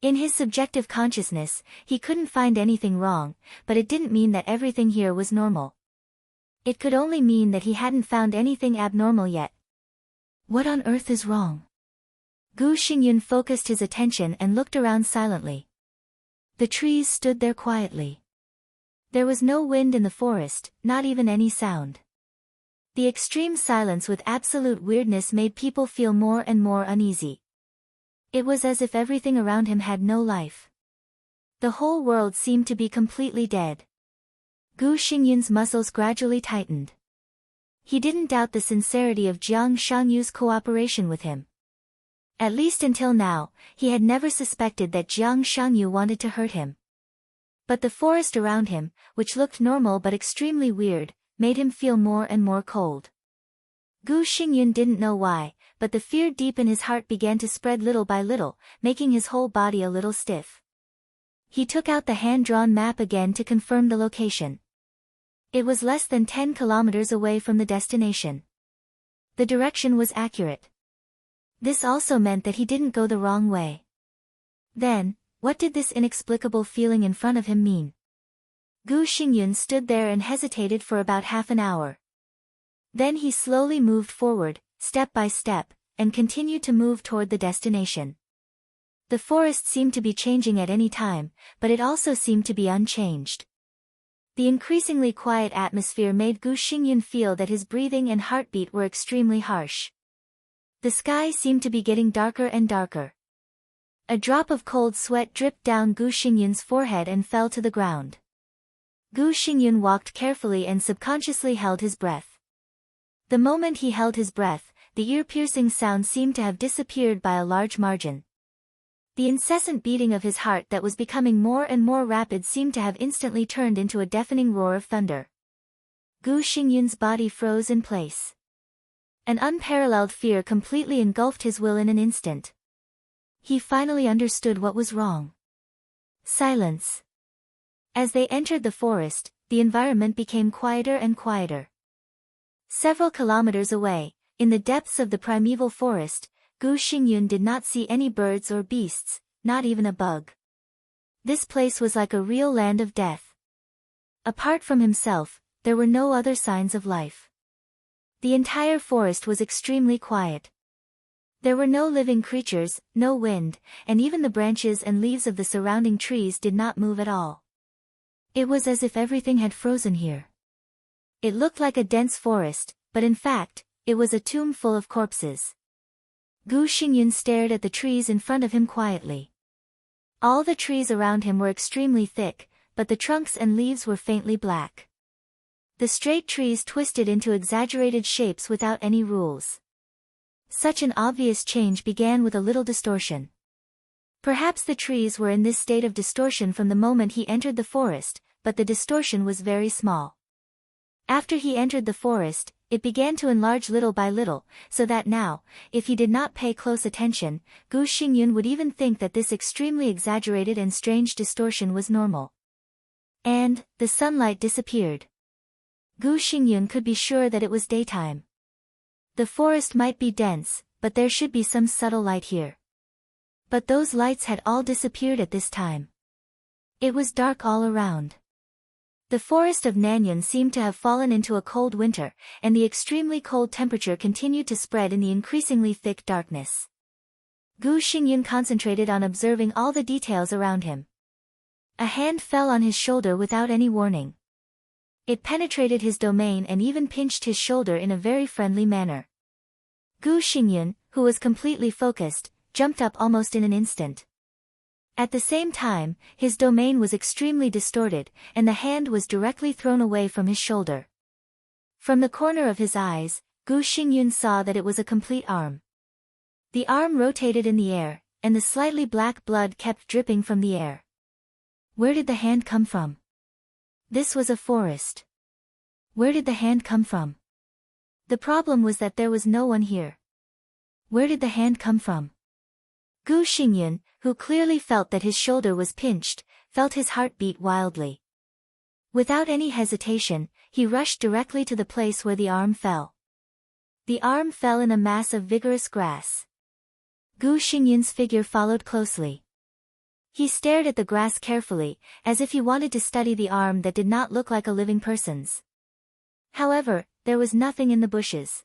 In his subjective consciousness, he couldn't find anything wrong, but it didn't mean that everything here was normal. It could only mean that he hadn't found anything abnormal yet. What on earth is wrong? Gu Xingyun focused his attention and looked around silently. The trees stood there quietly. There was no wind in the forest, not even any sound. The extreme silence with absolute weirdness made people feel more and more uneasy. It was as if everything around him had no life. The whole world seemed to be completely dead. Gu Xingyun's muscles gradually tightened. He didn't doubt the sincerity of Jiang Shangyu's cooperation with him. At least until now, he had never suspected that Jiang Shangyu wanted to hurt him. But the forest around him, which looked normal but extremely weird, made him feel more and more cold. Gu Xingyun didn't know why, but the fear deep in his heart began to spread little by little, making his whole body a little stiff. He took out the hand-drawn map again to confirm the location. It was less than 10 kilometers away from the destination. The direction was accurate. This also meant that he didn't go the wrong way. Then, what did this inexplicable feeling in front of him mean? Gu Xingyun stood there and hesitated for about half an hour. Then he slowly moved forward, step by step, and continued to move toward the destination. The forest seemed to be changing at any time, but it also seemed to be unchanged. The increasingly quiet atmosphere made Gu Xingyun feel that his breathing and heartbeat were extremely harsh. The sky seemed to be getting darker and darker. A drop of cold sweat dripped down Gu Xingyun's forehead and fell to the ground. Gu Xingyun walked carefully and subconsciously held his breath. The moment he held his breath, the ear-piercing sound seemed to have disappeared by a large margin. The incessant beating of his heart that was becoming more and more rapid seemed to have instantly turned into a deafening roar of thunder. Gu Xingyun's body froze in place. An unparalleled fear completely engulfed his will in an instant. He finally understood what was wrong. Silence. As they entered the forest, the environment became quieter and quieter. Several kilometers away, in the depths of the primeval forest, Gu Xingyun did not see any birds or beasts, not even a bug. This place was like a real land of death. Apart from himself, there were no other signs of life. The entire forest was extremely quiet. There were no living creatures, no wind, and even the branches and leaves of the surrounding trees did not move at all. It was as if everything had frozen here. It looked like a dense forest, but in fact, it was a tomb full of corpses. Gu Xingyun stared at the trees in front of him quietly. All the trees around him were extremely thick, but the trunks and leaves were faintly black. The straight trees twisted into exaggerated shapes without any rules. Such an obvious change began with a little distortion. Perhaps the trees were in this state of distortion from the moment he entered the forest, but the distortion was very small. After he entered the forest, it began to enlarge little by little, so that now, if he did not pay close attention, Gu Xingyun would even think that this extremely exaggerated and strange distortion was normal. And, the sunlight disappeared. Gu Xingyun could be sure that it was daytime. The forest might be dense, but there should be some subtle light here. But those lights had all disappeared at this time. It was dark all around. The forest of Nanyun seemed to have fallen into a cold winter, and the extremely cold temperature continued to spread in the increasingly thick darkness. Gu Xingyun concentrated on observing all the details around him. A hand fell on his shoulder without any warning. It penetrated his domain and even pinched his shoulder in a very friendly manner. Gu Xingyun, who was completely focused, jumped up almost in an instant. At the same time, his domain was extremely distorted, and the hand was directly thrown away from his shoulder. From the corner of his eyes, Gu Xingyun saw that it was a complete arm. The arm rotated in the air, and the slightly black blood kept dripping from the air. Where did the hand come from? This was a forest. Where did the hand come from? The problem was that there was no one here. Where did the hand come from? Gu Xingyun, who clearly felt that his shoulder was pinched, felt his heart beat wildly. Without any hesitation, he rushed directly to the place where the arm fell. The arm fell in a mass of vigorous grass. Gu Xingyun's figure followed closely. He stared at the grass carefully, as if he wanted to study the arm that did not look like a living person's. However, there was nothing in the bushes.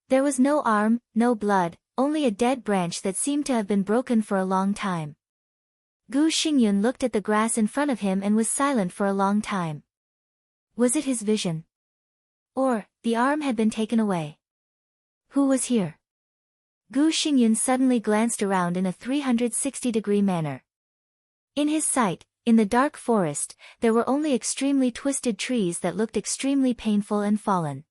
There was no arm, no blood, only a dead branch that seemed to have been broken for a long time. Gu Xingyun looked at the grass in front of him and was silent for a long time. Was it his vision? Or, the arm had been taken away? Who was here? Gu Xingyun suddenly glanced around in a 360-degree manner. In his sight, in the dark forest, there were only extremely twisted trees that looked extremely painful and fallen.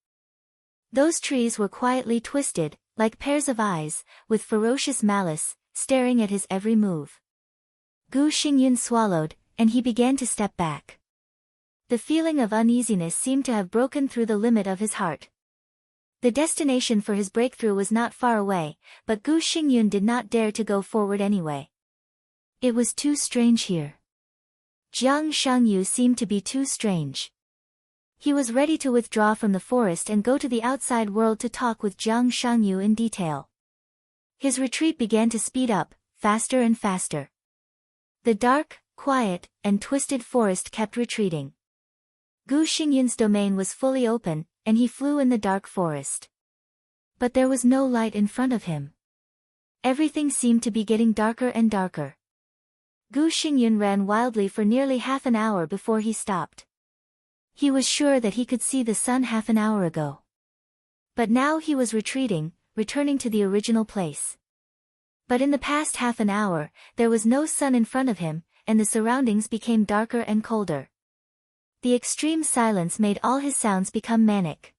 Those trees were quietly twisted, like pairs of eyes, with ferocious malice, staring at his every move. Gu Xingyun swallowed, and he began to step back. The feeling of uneasiness seemed to have broken through the limit of his heart. The destination for his breakthrough was not far away, but Gu Xingyun did not dare to go forward anyway. It was too strange here. Jiang Shangyu seemed to be too strange. He was ready to withdraw from the forest and go to the outside world to talk with Jiang Shangyu in detail. His retreat began to speed up, faster and faster. The dark, quiet, and twisted forest kept retreating. Gu Xingyun's domain was fully open, and he flew in the dark forest. But there was no light in front of him. Everything seemed to be getting darker and darker. Gu Xingyun ran wildly for nearly half an hour before he stopped. He was sure that he could see the sun half an hour ago. But now he was retreating, returning to the original place. But in the past half an hour, there was no sun in front of him, and the surroundings became darker and colder. The extreme silence made all his sounds become manic.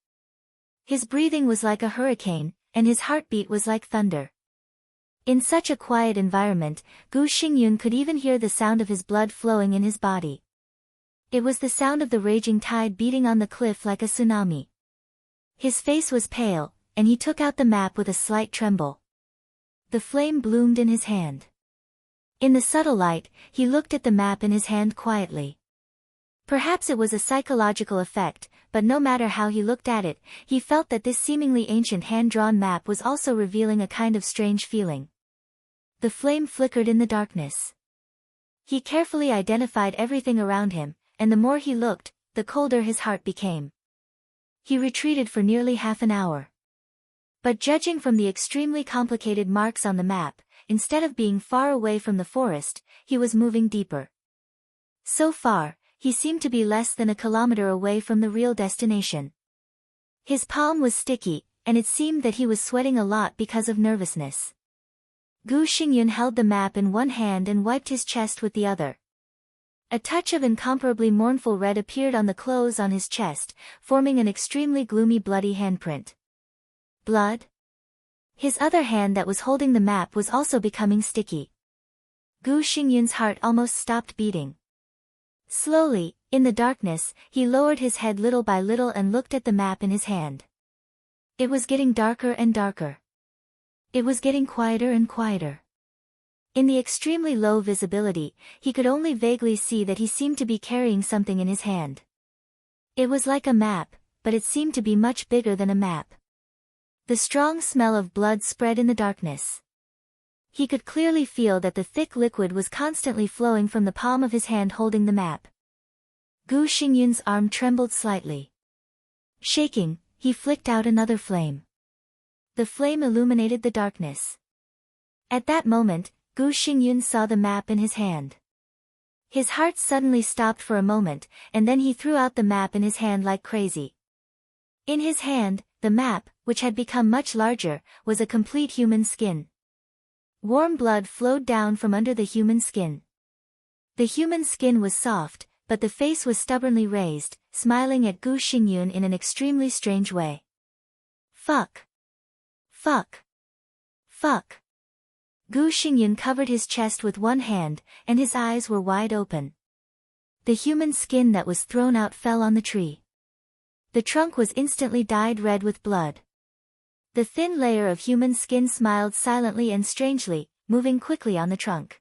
His breathing was like a hurricane, and his heartbeat was like thunder. In such a quiet environment, Gu Xingyun could even hear the sound of his blood flowing in his body. It was the sound of the raging tide beating on the cliff like a tsunami. His face was pale, and he took out the map with a slight tremble. The flame bloomed in his hand. In the subtle light, he looked at the map in his hand quietly. Perhaps it was a psychological effect, but no matter how he looked at it, he felt that this seemingly ancient hand-drawn map was also revealing a kind of strange feeling. The flame flickered in the darkness. He carefully identified everything around him, and the more he looked, the colder his heart became. He retreated for nearly half an hour. But judging from the extremely complicated marks on the map, instead of being far away from the forest, he was moving deeper. So far, he seemed to be less than a kilometer away from the real destination. His palm was sticky, and it seemed that he was sweating a lot because of nervousness. Gu Xingyun held the map in one hand and wiped his chest with the other. A touch of incomparably mournful red appeared on the clothes on his chest, forming an extremely gloomy bloody handprint. Blood? His other hand that was holding the map was also becoming sticky. Gu Xingyun's heart almost stopped beating. Slowly, in the darkness, he lowered his head little by little and looked at the map in his hand. It was getting darker and darker. It was getting quieter and quieter. In the extremely low visibility, he could only vaguely see that he seemed to be carrying something in his hand. It was like a map, but it seemed to be much bigger than a map. The strong smell of blood spread in the darkness. He could clearly feel that the thick liquid was constantly flowing from the palm of his hand holding the map. Gu Xingyun's arm trembled slightly. Shaking, he flicked out another flame. The flame illuminated the darkness. At that moment, Gu Xingyun saw the map in his hand. His heart suddenly stopped for a moment, and then he threw out the map in his hand like crazy. In his hand, the map, which had become much larger, was a complete human skin. Warm blood flowed down from under the human skin. The human skin was soft, but the face was stubbornly raised, smiling at Gu Xingyun in an extremely strange way. Fuck. Fuck. Fuck. Gu Xingyun covered his chest with one hand, and his eyes were wide open. The human skin that was thrown out fell on the tree. The trunk was instantly dyed red with blood. The thin layer of human skin smiled silently and strangely, moving quickly on the trunk.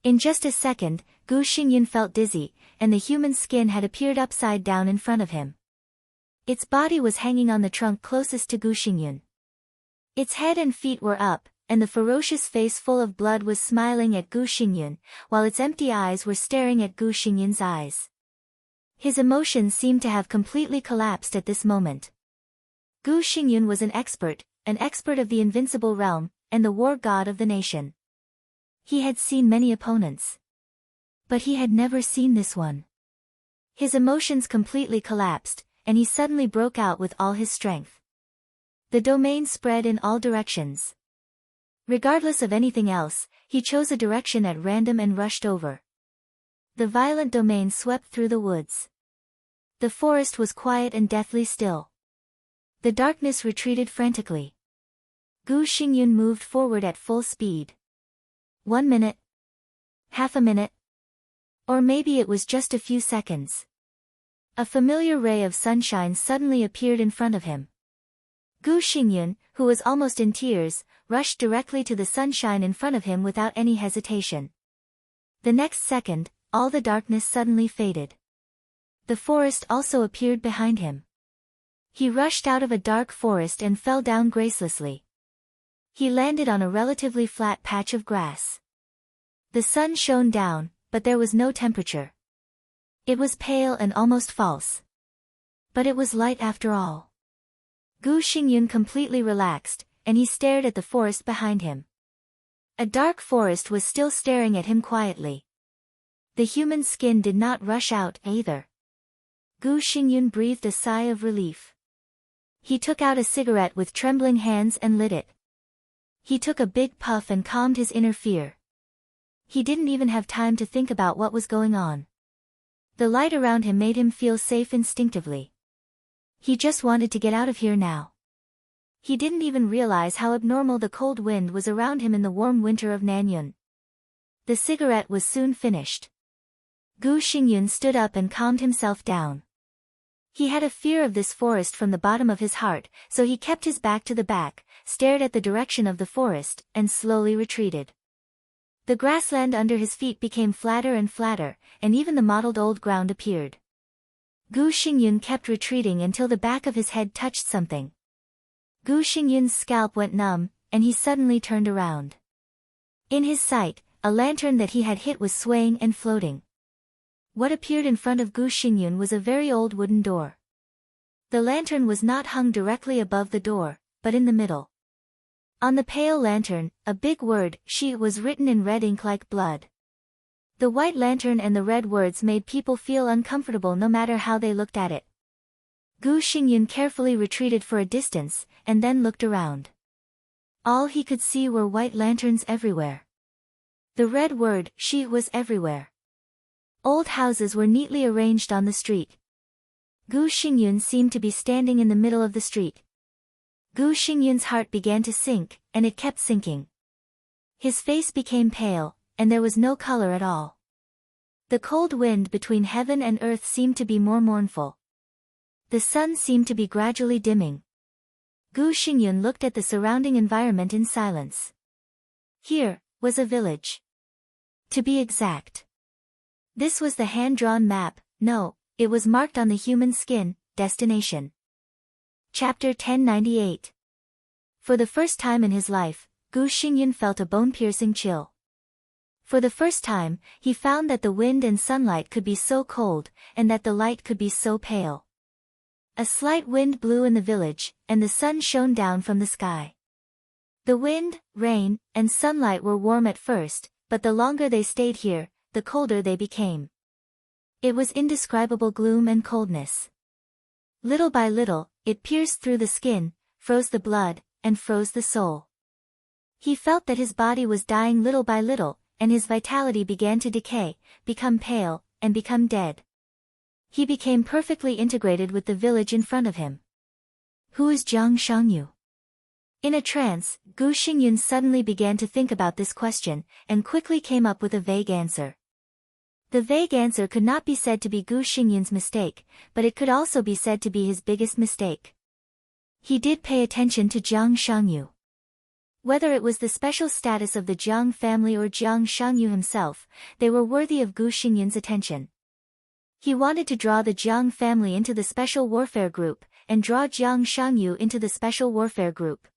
In just a second, Gu Xingyun felt dizzy, and the human skin had appeared upside down in front of him. Its body was hanging on the trunk closest to Gu Xingyun. Its head and feet were up, and the ferocious face full of blood was smiling at Gu Xingyun, while its empty eyes were staring at Gu Xingyun's eyes. His emotions seemed to have completely collapsed at this moment. Gu Xingyun was an expert of the invincible realm, and the war god of the nation. He had seen many opponents. But he had never seen this one. His emotions completely collapsed, and he suddenly broke out with all his strength. The domain spread in all directions. Regardless of anything else, he chose a direction at random and rushed over. The violent domain swept through the woods. The forest was quiet and deathly still. The darkness retreated frantically. Gu Xingyun moved forward at full speed. 1 minute. Half a minute. Or maybe it was just a few seconds. A familiar ray of sunshine suddenly appeared in front of him. Gu Xingyun, who was almost in tears, rushed directly to the sunshine in front of him without any hesitation. The next second, all the darkness suddenly faded. The forest also appeared behind him. He rushed out of a dark forest and fell down gracelessly. He landed on a relatively flat patch of grass. The sun shone down, but there was no temperature. It was pale and almost false. But it was light after all. Gu Xingyun completely relaxed, and he stared at the forest behind him. A dark forest was still staring at him quietly. The human skin did not rush out either. Gu Xingyun breathed a sigh of relief. He took out a cigarette with trembling hands and lit it. He took a big puff and calmed his inner fear. He didn't even have time to think about what was going on. The light around him made him feel safe instinctively. He just wanted to get out of here now. He didn't even realize how abnormal the cold wind was around him in the warm winter of Nanyun. The cigarette was soon finished. Gu Xingyun stood up and calmed himself down. He had a fear of this forest from the bottom of his heart, so he kept his back to the back, stared at the direction of the forest, and slowly retreated. The grassland under his feet became flatter and flatter, and even the mottled old ground appeared. Gu Xingyun kept retreating until the back of his head touched something. Gu Xingyun's scalp went numb, and he suddenly turned around. In his sight, a lantern that he had hit was swaying and floating. What appeared in front of Gu Xingyun was a very old wooden door. The lantern was not hung directly above the door, but in the middle. On the pale lantern, a big word, "She," was written in red ink like blood. The white lantern and the red words made people feel uncomfortable no matter how they looked at it. Gu Xingyun carefully retreated for a distance, and then looked around. All he could see were white lanterns everywhere. The red word, "She," was everywhere. Old houses were neatly arranged on the street. Gu Xingyun seemed to be standing in the middle of the street. Gu Xingyun's heart began to sink, and it kept sinking. His face became pale, and there was no color at all. The cold wind between heaven and earth seemed to be more mournful. The sun seemed to be gradually dimming. Gu Xingyun looked at the surrounding environment in silence. Here was a village. To be exact. This was the hand-drawn map. No, it was marked on the human skin, destination. Chapter 1098. For the first time in his life, Gu Xingyun felt a bone-piercing chill. For the first time, he found that the wind and sunlight could be so cold, and that the light could be so pale. A slight wind blew in the village, and the sun shone down from the sky. The wind, rain, and sunlight were warm at first, but the longer they stayed here, the colder they became. It was indescribable gloom and coldness. Little by little, it pierced through the skin, froze the blood, and froze the soul. He felt that his body was dying little by little, and his vitality began to decay, become pale, and become dead. He became perfectly integrated with the village in front of him. Who is Jiang Shangyu? In a trance, Gu Xingyun suddenly began to think about this question, and quickly came up with a vague answer. The vague answer could not be said to be Gu Xingyun's mistake, but it could also be said to be his biggest mistake. He did pay attention to Jiang Shangyu. Whether it was the special status of the Jiang family or Jiang Shangyu himself, they were worthy of Gu Xingyun's attention. He wanted to draw the Jiang family into the special warfare group, and draw Jiang Shangyu into the special warfare group.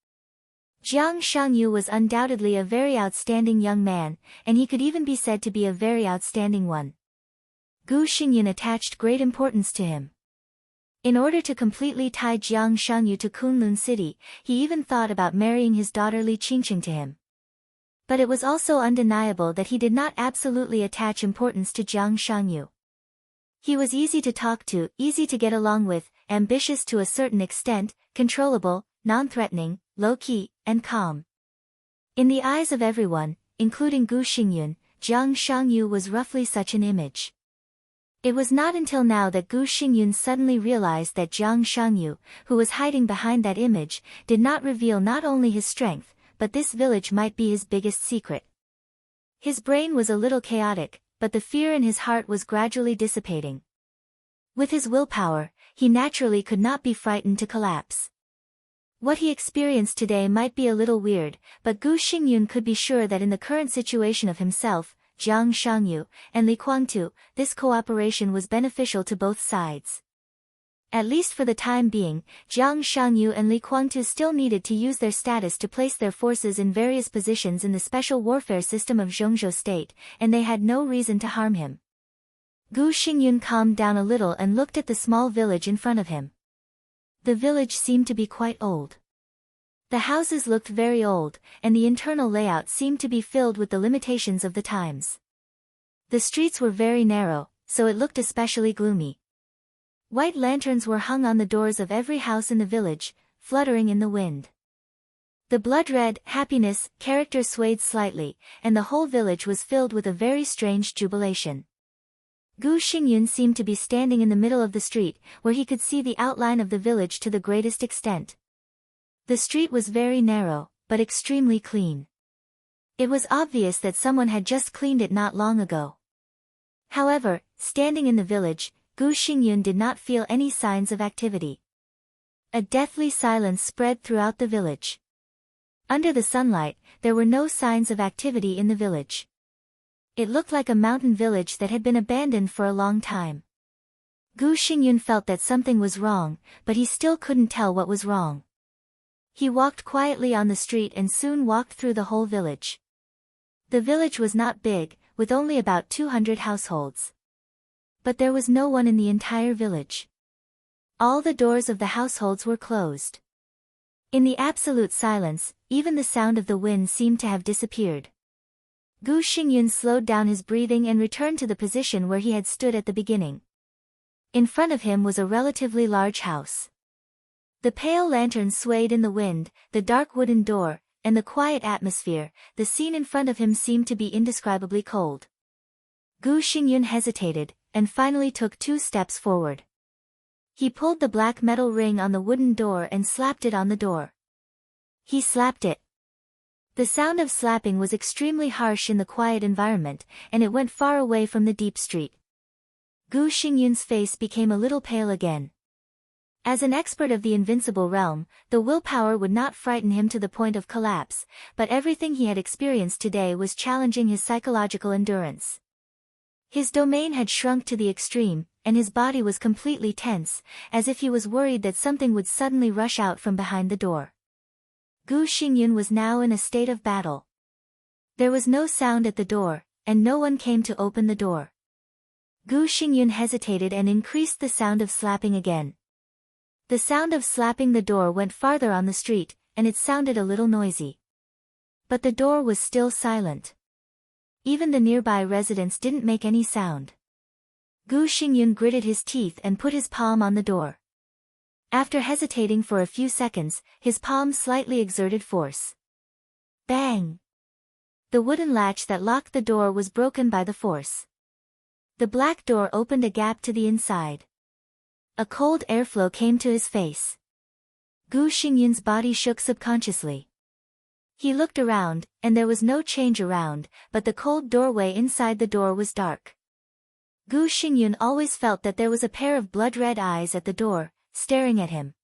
Jiang Shangyu was undoubtedly a very outstanding young man, and he could even be said to be a very outstanding one. Gu Xingyun attached great importance to him. In order to completely tie Jiang Shangyu to Kunlun City, he even thought about marrying his daughter Li Qingqing to him. But it was also undeniable that he did not absolutely attach importance to Jiang Shangyu. He was easy to talk to, easy to get along with, ambitious to a certain extent, controllable, non-threatening, low-key, and calm. In the eyes of everyone, including Gu Xingyun, Jiang Shangyu was roughly such an image. It was not until now that Gu Xingyun suddenly realized that Jiang Shangyu, who was hiding behind that image, did not reveal not only his strength, but this village might be his biggest secret. His brain was a little chaotic, but the fear in his heart was gradually dissipating. With his willpower, he naturally could not be frightened to collapse. What he experienced today might be a little weird, but Gu Xingyun could be sure that in the current situation of himself, Jiang Shangyu, and Li Guangtu, this cooperation was beneficial to both sides. At least for the time being, Jiang Shangyu and Li Guangtu still needed to use their status to place their forces in various positions in the special warfare system of Zhongzhou State, and they had no reason to harm him. Gu Xingyun calmed down a little and looked at the small village in front of him. The village seemed to be quite old. The houses looked very old, and the internal layout seemed to be filled with the limitations of the times. The streets were very narrow, so it looked especially gloomy. White lanterns were hung on the doors of every house in the village, fluttering in the wind. The blood-red, happiness, character swayed slightly, and the whole village was filled with a very strange jubilation. Gu Xingyun seemed to be standing in the middle of the street, where he could see the outline of the village to the greatest extent. The street was very narrow, but extremely clean. It was obvious that someone had just cleaned it not long ago. However, standing in the village, Gu Xingyun did not feel any signs of activity. A deathly silence spread throughout the village. Under the sunlight, there were no signs of activity in the village. It looked like a mountain village that had been abandoned for a long time. Gu Xingyun felt that something was wrong, but he still couldn't tell what was wrong. He walked quietly on the street and soon walked through the whole village. The village was not big, with only about 200 households. But there was no one in the entire village. All the doors of the households were closed. In the absolute silence, even the sound of the wind seemed to have disappeared. Gu Xingyun slowed down his breathing and returned to the position where he had stood at the beginning. In front of him was a relatively large house. The pale lantern swayed in the wind, the dark wooden door, and the quiet atmosphere. The scene in front of him seemed to be indescribably cold. Gu Xingyun hesitated, and finally took 2 steps forward. He pulled the black metal ring on the wooden door and slapped it on the door. He slapped it. The sound of slapping was extremely harsh in the quiet environment, and it went far away from the deep street. Gu Xingyun's face became a little pale again. As an expert of the invincible realm, the willpower would not frighten him to the point of collapse, but everything he had experienced today was challenging his psychological endurance. His domain had shrunk to the extreme, and his body was completely tense, as if he was worried that something would suddenly rush out from behind the door. Gu Xingyun was now in a state of battle. There was no sound at the door, and no one came to open the door. Gu Xingyun hesitated and increased the sound of slapping again. The sound of slapping the door went farther on the street, and it sounded a little noisy. But the door was still silent. Even the nearby residents didn't make any sound. Gu Xingyun gritted his teeth and put his palm on the door. After hesitating for a few seconds, his palm slightly exerted force. Bang! The wooden latch that locked the door was broken by the force. The black door opened a gap to the inside. A cold airflow came to his face. Gu Xingyun's body shook subconsciously. He looked around, and there was no change around, but the cold doorway inside the door was dark. Gu Xingyun always felt that there was a pair of blood-red eyes at the door, staring at him.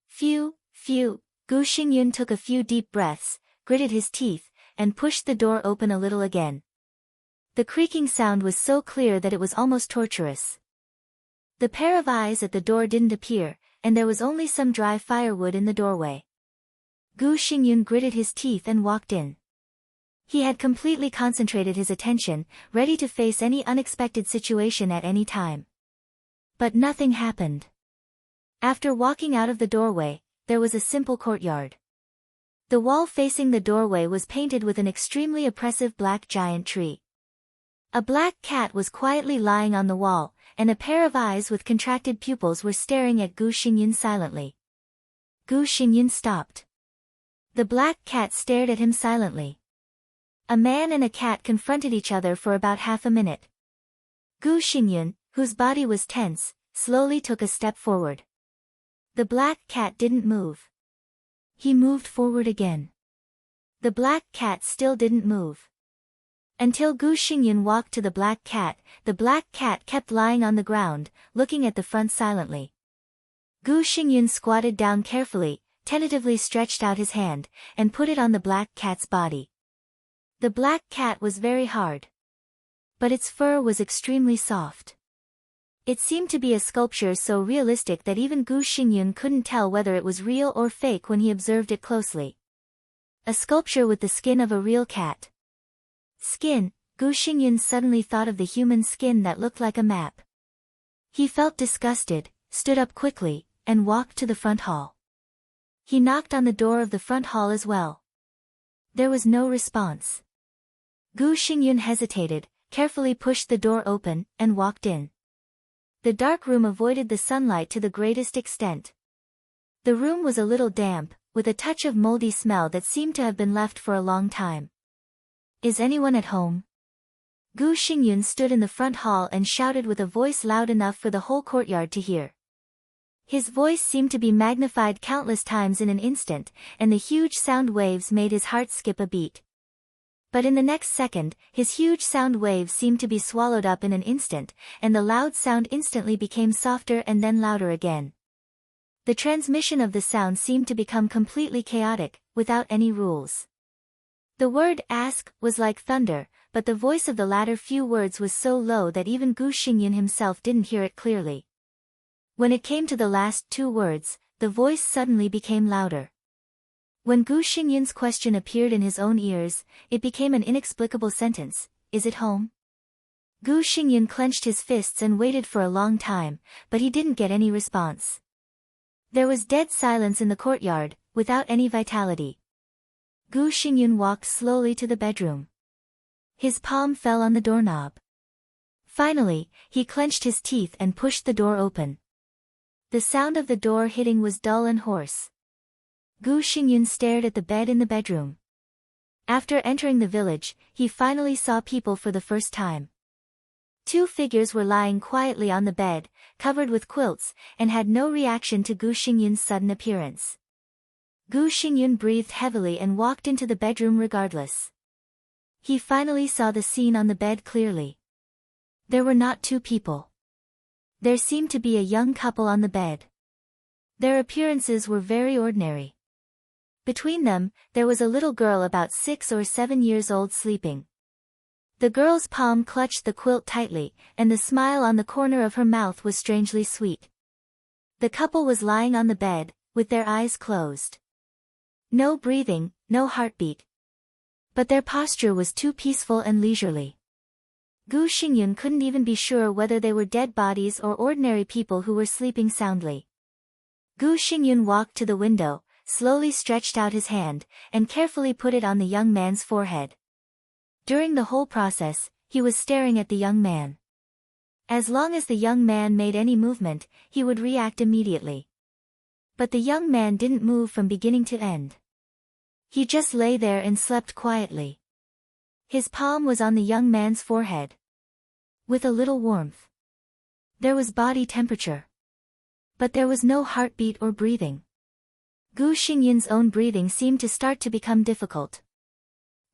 Phew, phew, Gu Xingyun took a few deep breaths, gritted his teeth, and pushed the door open a little again. The creaking sound was so clear that it was almost torturous. The pair of eyes at the door didn't appear, and there was only some dry firewood in the doorway. Gu Xingyun gritted his teeth and walked in. He had completely concentrated his attention, ready to face any unexpected situation at any time. But nothing happened. After walking out of the doorway, there was a simple courtyard. The wall facing the doorway was painted with an extremely oppressive black giant tree. A black cat was quietly lying on the wall, and a pair of eyes with contracted pupils were staring at Gu Xingyun silently. Gu Xingyun stopped. The black cat stared at him silently. A man and a cat confronted each other for about half a minute. Gu Xingyun, whose body was tense, slowly took a step forward. The black cat didn't move. He moved forward again. The black cat still didn't move. Until Gu Xingyun walked to the black cat kept lying on the ground, looking at the front silently. Gu Xingyun squatted down carefully, tentatively stretched out his hand, and put it on the black cat's body. The black cat was very hard. But its fur was extremely soft. It seemed to be a sculpture so realistic that even Gu Xingyun couldn't tell whether it was real or fake when he observed it closely. A sculpture with the skin of a real cat. Skin, Gu Xingyun suddenly thought of the human skin that looked like a map. He felt disgusted, stood up quickly, and walked to the front hall. He knocked on the door of the front hall as well. There was no response. Gu Xingyun hesitated, carefully pushed the door open, and walked in. The dark room avoided the sunlight to the greatest extent. The room was a little damp, with a touch of moldy smell that seemed to have been left for a long time. "Is anyone at home?" Gu Xingyun stood in the front hall and shouted with a voice loud enough for the whole courtyard to hear. His voice seemed to be magnified countless times in an instant, and the huge sound waves made his heart skip a beat. But in the next second, his huge sound waves seemed to be swallowed up in an instant, and the loud sound instantly became softer and then louder again. The transmission of the sound seemed to become completely chaotic, without any rules. The word "ask" was like thunder, but the voice of the latter few words was so low that even Gu Xingyun himself didn't hear it clearly. When it came to the last two words, the voice suddenly became louder. When Gu Xingyun's question appeared in his own ears, it became an inexplicable sentence: "Is it home?" Gu Xingyun clenched his fists and waited for a long time, but he didn't get any response. There was dead silence in the courtyard, without any vitality. Gu Xingyun walked slowly to the bedroom. His palm fell on the doorknob. Finally, he clenched his teeth and pushed the door open. The sound of the door hitting was dull and hoarse. Gu Xingyun stared at the bed in the bedroom. After entering the village, he finally saw people for the first time. Two figures were lying quietly on the bed, covered with quilts, and had no reaction to Gu Xingyun's sudden appearance. Gu Xingyun breathed heavily and walked into the bedroom regardless. He finally saw the scene on the bed clearly. There were not two people. There seemed to be a young couple on the bed. Their appearances were very ordinary. Between them, there was a little girl about 6 or 7 years old sleeping. The girl's palm clutched the quilt tightly, and the smile on the corner of her mouth was strangely sweet. The couple was lying on the bed, with their eyes closed. No breathing, no heartbeat. But their posture was too peaceful and leisurely. Gu Xingyun couldn't even be sure whether they were dead bodies or ordinary people who were sleeping soundly. Gu Xingyun walked to the window, slowly stretched out his hand, and carefully put it on the young man's forehead. During the whole process, he was staring at the young man. As long as the young man made any movement, he would react immediately. But the young man didn't move from beginning to end. He just lay there and slept quietly. His palm was on the young man's forehead. With a little warmth. There was body temperature. But there was no heartbeat or breathing. Gu Xingyun's own breathing seemed to start to become difficult.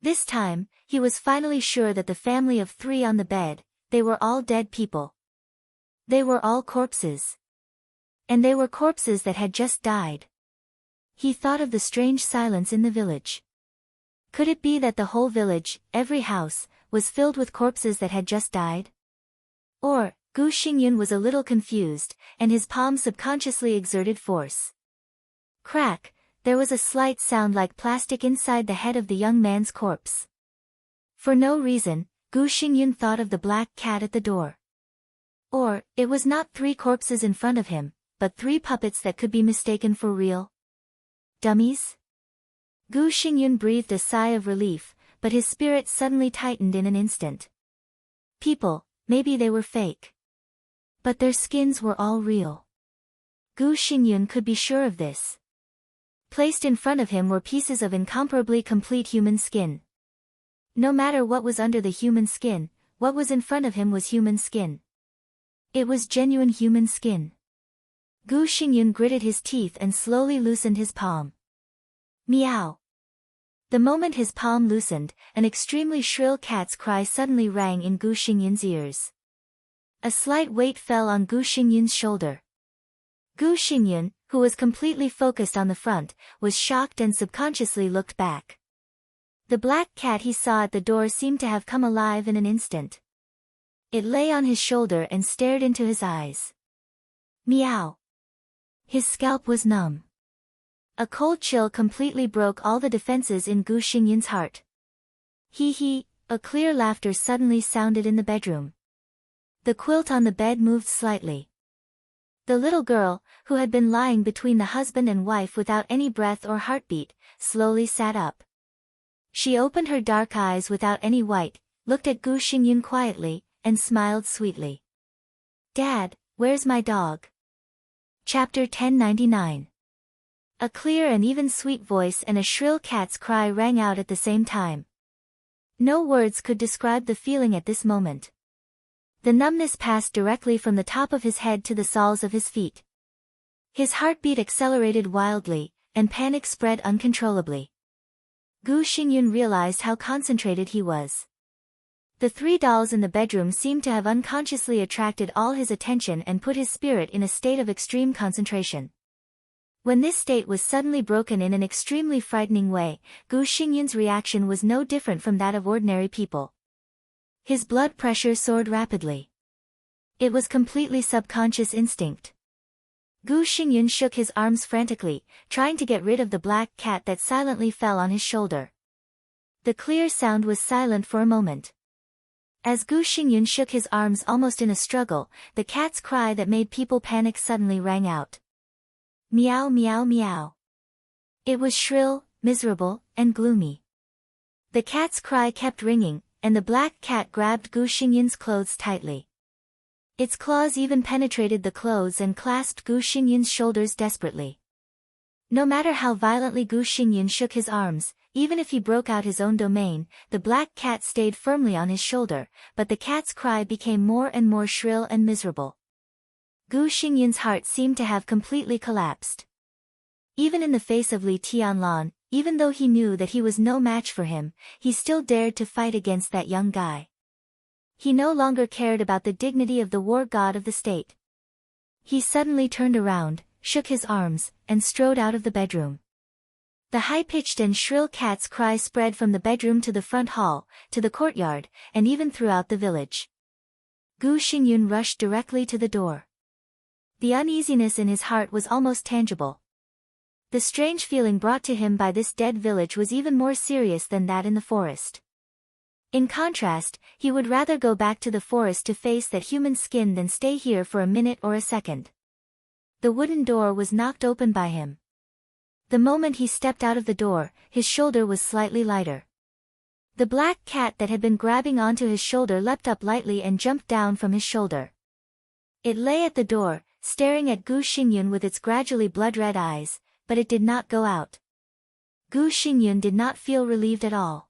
This time, he was finally sure that the family of 3 on the bed, they were all dead people. They were all corpses. And they were corpses that had just died. He thought of the strange silence in the village. Could it be that the whole village, every house, was filled with corpses that had just died? Or, Gu Xingyun was a little confused, and his palm subconsciously exerted force. Crack! there was a slight sound like plastic inside the head of the young man's corpse. For no reason, Gu Xingyun thought of the black cat at the door. Or, it was not 3 corpses in front of him, but 3 puppets that could be mistaken for real dummies? Gu Xingyun breathed a sigh of relief, but his spirit suddenly tightened in an instant. People, maybe they were fake. But their skins were all real. Gu Xingyun could be sure of this. Placed in front of him were pieces of incomparably complete human skin. No matter what was under the human skin, what was in front of him was human skin. It was genuine human skin. Gu Xingyun gritted his teeth and slowly loosened his palm. Meow. The moment his palm loosened, an extremely shrill cat's cry suddenly rang in Gu Xingyun's ears. A slight weight fell on Gu Xingyun's shoulder. Gu Xingyun, who was completely focused on the front, was shocked and subconsciously looked back. The black cat he saw at the door seemed to have come alive in an instant. It lay on his shoulder and stared into his eyes. Meow. His scalp was numb. A cold chill completely broke all the defenses in Gu Xingyun's heart. Hee hee, a clear laughter suddenly sounded in the bedroom. The quilt on the bed moved slightly. The little girl, who had been lying between the husband and wife without any breath or heartbeat, slowly sat up. She opened her dark eyes without any white, looked at Gu Xingyun quietly, and smiled sweetly. Dad, where's my dog? Chapter 1099. A clear and even sweet voice and a shrill cat's cry rang out at the same time. No words could describe the feeling at this moment. The numbness passed directly from the top of his head to the soles of his feet. His heartbeat accelerated wildly, and panic spread uncontrollably. Gu Xingyun realized how concentrated he was. The 3 dolls in the bedroom seemed to have unconsciously attracted all his attention and put his spirit in a state of extreme concentration. When this state was suddenly broken in an extremely frightening way, Gu Xingyun's reaction was no different from that of ordinary people. His blood pressure soared rapidly. It was completely subconscious instinct. Gu Xingyun shook his arms frantically, trying to get rid of the black cat that silently fell on his shoulder. The clear sound was silent for a moment. As Gu Xingyun shook his arms almost in a struggle, the cat's cry that made people panic suddenly rang out. Meow meow meow. It was shrill, miserable, and gloomy. The cat's cry kept ringing, and the black cat grabbed Gu Xingyun's clothes tightly. Its claws even penetrated the clothes and clasped Gu Xingyun's shoulders desperately. No matter how violently Gu Xingyun shook his arms, even if he broke out his own domain, the black cat stayed firmly on his shoulder, but the cat's cry became more and more shrill and miserable. Gu Xingyun's heart seemed to have completely collapsed. Even in the face of Li Tianlan, even though he knew that he was no match for him, he still dared to fight against that young guy. He no longer cared about the dignity of the war god of the state. He suddenly turned around, shook his arms, and strode out of the bedroom. The high-pitched and shrill cat's cry spread from the bedroom to the front hall, to the courtyard, and even throughout the village. Gu Xingyun rushed directly to the door. The uneasiness in his heart was almost tangible. The strange feeling brought to him by this dead village was even more serious than that in the forest. In contrast, he would rather go back to the forest to face that human skin than stay here for a minute or a second. The wooden door was knocked open by him. The moment he stepped out of the door, his shoulder was slightly lighter. The black cat that had been grabbing onto his shoulder leapt up lightly and jumped down from his shoulder. It lay at the door, staring at Gu Xingyun with its gradually blood-red eyes, but it did not go out. Gu Xingyun did not feel relieved at all.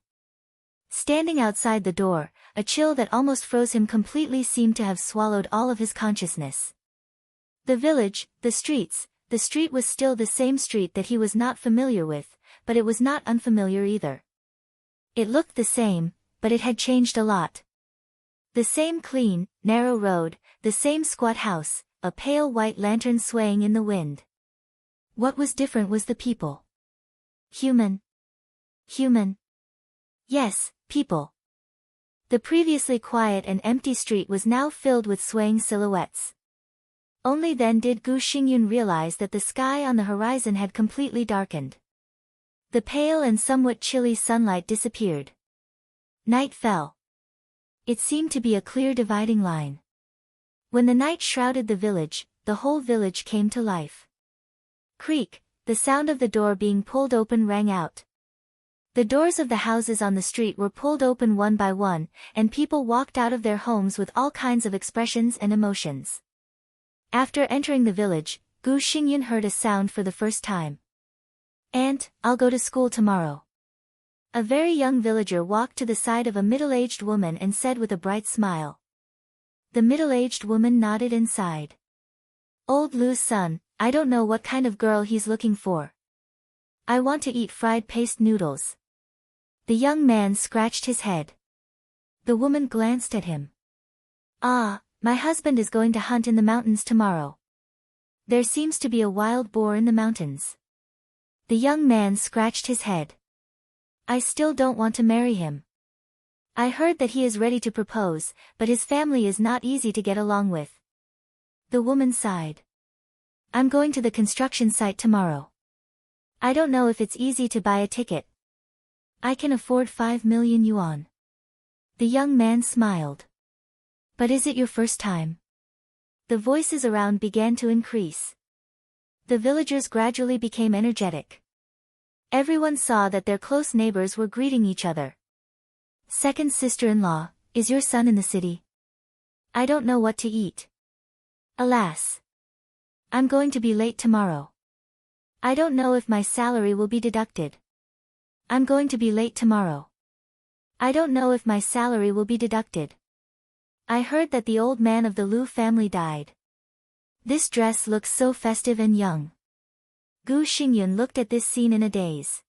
Standing outside the door, a chill that almost froze him completely seemed to have swallowed all of his consciousness. The village, the street was still the same street that he was not familiar with, but it was not unfamiliar either. It looked the same, but it had changed a lot. The same clean, narrow road, the same squat house, a pale white lantern swaying in the wind. What was different was the people. Human. Yes, people. The previously quiet and empty street was now filled with swaying silhouettes. Only then did Gu Xingyun realize that the sky on the horizon had completely darkened. The pale and somewhat chilly sunlight disappeared. Night fell. It seemed to be a clear dividing line. When the night shrouded the village, the whole village came to life. Creak, the sound of the door being pulled open rang out. The doors of the houses on the street were pulled open one by one, and people walked out of their homes with all kinds of expressions and emotions. After entering the village, Gu Xingyun heard a sound for the first time. "Aunt, I'll go to school tomorrow." A very young villager walked to the side of a middle-aged woman and said with a bright smile. The middle-aged woman nodded and sighed. "Old Lu's son, I don't know what kind of girl he's looking for. I want to eat fried paste noodles." The young man scratched his head. The woman glanced at him. "Ah, my husband is going to hunt in the mountains tomorrow. There seems to be a wild boar in the mountains." The young man scratched his head. "I still don't want to marry him. I heard that he is ready to propose, but his family is not easy to get along with." The woman sighed. "I'm going to the construction site tomorrow. I don't know if it's easy to buy a ticket. I can afford 5 million yuan." The young man smiled. "But is it your first time?" The voices around began to increase. The villagers gradually became energetic. Everyone saw that their close neighbors were greeting each other. "Second sister-in-law, is your son in the city? I don't know what to eat. Alas. I'm going to be late tomorrow. I don't know if my salary will be deducted. I'm going to be late tomorrow. I don't know if my salary will be deducted. I heard that the old man of the Lu family died. This dress looks so festive and young." Gu Xingyun looked at this scene in a daze.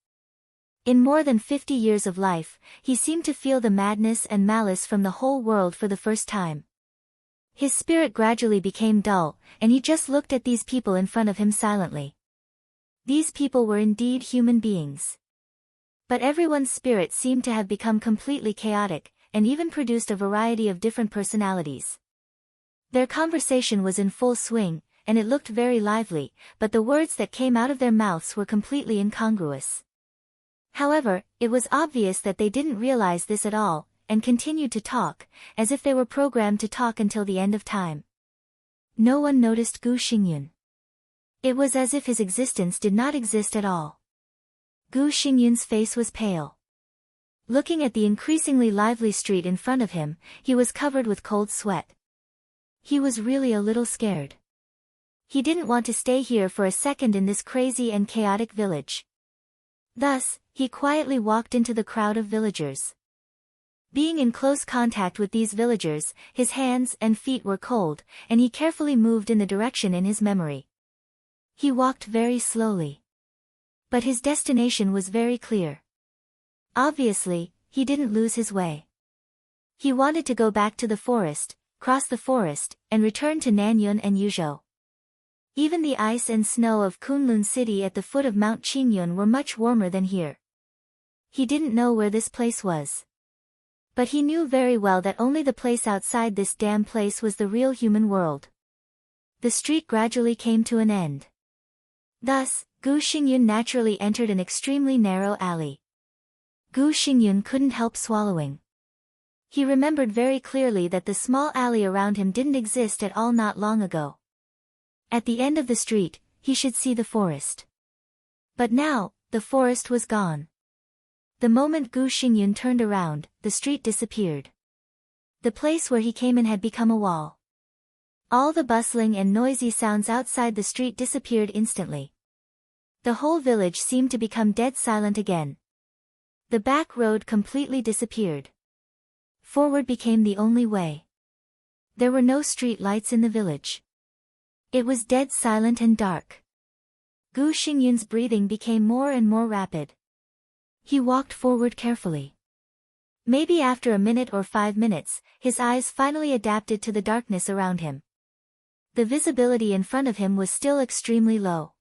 In more than 50 years of life, he seemed to feel the madness and malice from the whole world for the first time. His spirit gradually became dull, and he just looked at these people in front of him silently. These people were indeed human beings. But everyone's spirit seemed to have become completely chaotic, and even produced a variety of different personalities. Their conversation was in full swing, and it looked very lively, but the words that came out of their mouths were completely incongruous. However, it was obvious that they didn't realize this at all, and continued to talk, as if they were programmed to talk until the end of time. No one noticed Gu Xingyun. It was as if his existence did not exist at all. Gu Xingyun's face was pale. Looking at the increasingly lively street in front of him, he was covered with cold sweat. He was really a little scared. He didn't want to stay here for a second in this crazy and chaotic village. Thus, he quietly walked into the crowd of villagers. Being in close contact with these villagers, his hands and feet were cold, and he carefully moved in the direction in his memory. He walked very slowly. But his destination was very clear. Obviously, he didn't lose his way. He wanted to go back to the forest, cross the forest, and return to Nanyun and Yuzhou. Even the ice and snow of Kunlun City at the foot of Mount Qingyun were much warmer than here. He didn't know where this place was. But he knew very well that only the place outside this damn place was the real human world. The street gradually came to an end. Thus, Gu Xingyun naturally entered an extremely narrow alley. Gu Xingyun couldn't help swallowing. He remembered very clearly that the small alley around him didn't exist at all not long ago. At the end of the street, he should see the forest. But now, the forest was gone. The moment Gu Xingyun turned around, the street disappeared. The place where he came in had become a wall. All the bustling and noisy sounds outside the street disappeared instantly. The whole village seemed to become dead silent again. The back road completely disappeared. Forward became the only way. There were no street lights in the village. It was dead silent and dark. Gu Xingyun's breathing became more and more rapid. He walked forward carefully. Maybe after a minute or 5 minutes, his eyes finally adapted to the darkness around him. The visibility in front of him was still extremely low.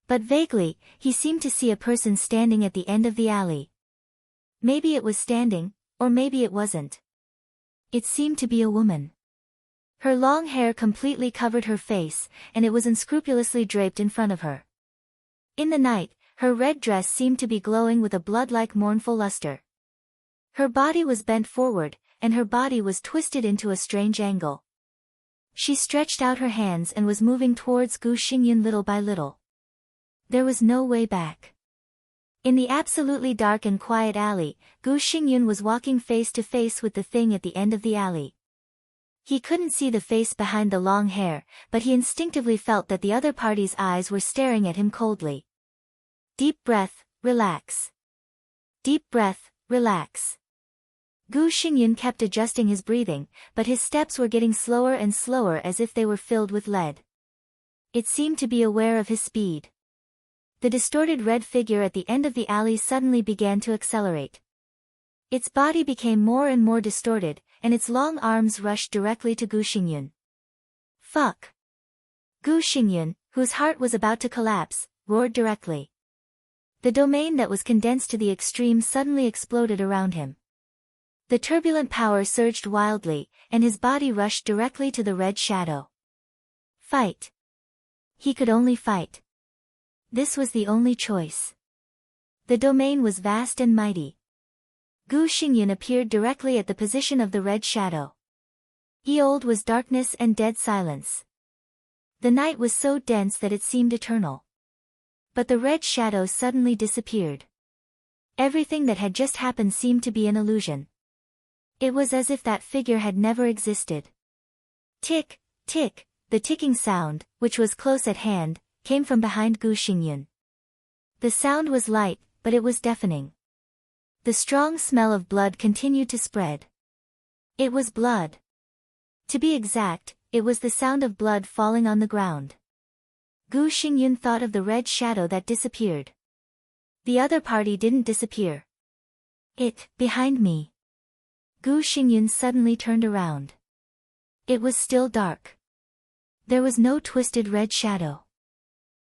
But vaguely, he seemed to see a person standing at the end of the alley. Maybe it was standing, or maybe it wasn't. It seemed to be a woman. Her long hair completely covered her face, and it was unscrupulously draped in front of her. In the night, her red dress seemed to be glowing with a blood-like mournful luster. Her body was bent forward, and her body was twisted into a strange angle. She stretched out her hands and was moving towards Gu Xingyun little by little. There was no way back. In the absolutely dark and quiet alley, Gu Xingyun was walking face to face with the thing at the end of the alley. He couldn't see the face behind the long hair, but he instinctively felt that the other party's eyes were staring at him coldly. Deep breath, relax. Deep breath, relax. Gu Xingyun kept adjusting his breathing, but his steps were getting slower and slower as if they were filled with lead. It seemed to be aware of his speed. The distorted red figure at the end of the alley suddenly began to accelerate. Its body became more and more distorted, and its long arms rushed directly to Gu Xingyun. Fuck! Gu Xingyun, whose heart was about to collapse, roared directly. The domain that was condensed to the extreme suddenly exploded around him. The turbulent power surged wildly, and his body rushed directly to the red shadow. Fight! He could only fight. This was the only choice. The domain was vast and mighty. Gu Xingyun appeared directly at the position of the red shadow. Eold was darkness and dead silence. The night was so dense that it seemed eternal. But the red shadow suddenly disappeared. Everything that had just happened seemed to be an illusion. It was as if that figure had never existed. Tick, tick, the ticking sound, which was close at hand, came from behind Gu Xingyun. The sound was light, but it was deafening. The strong smell of blood continued to spread. It was blood. To be exact, it was the sound of blood falling on the ground. Gu Xingyun thought of the red shadow that disappeared. The other party didn't disappear. Behind me. Gu Xingyun suddenly turned around. It was still dark. There was no twisted red shadow.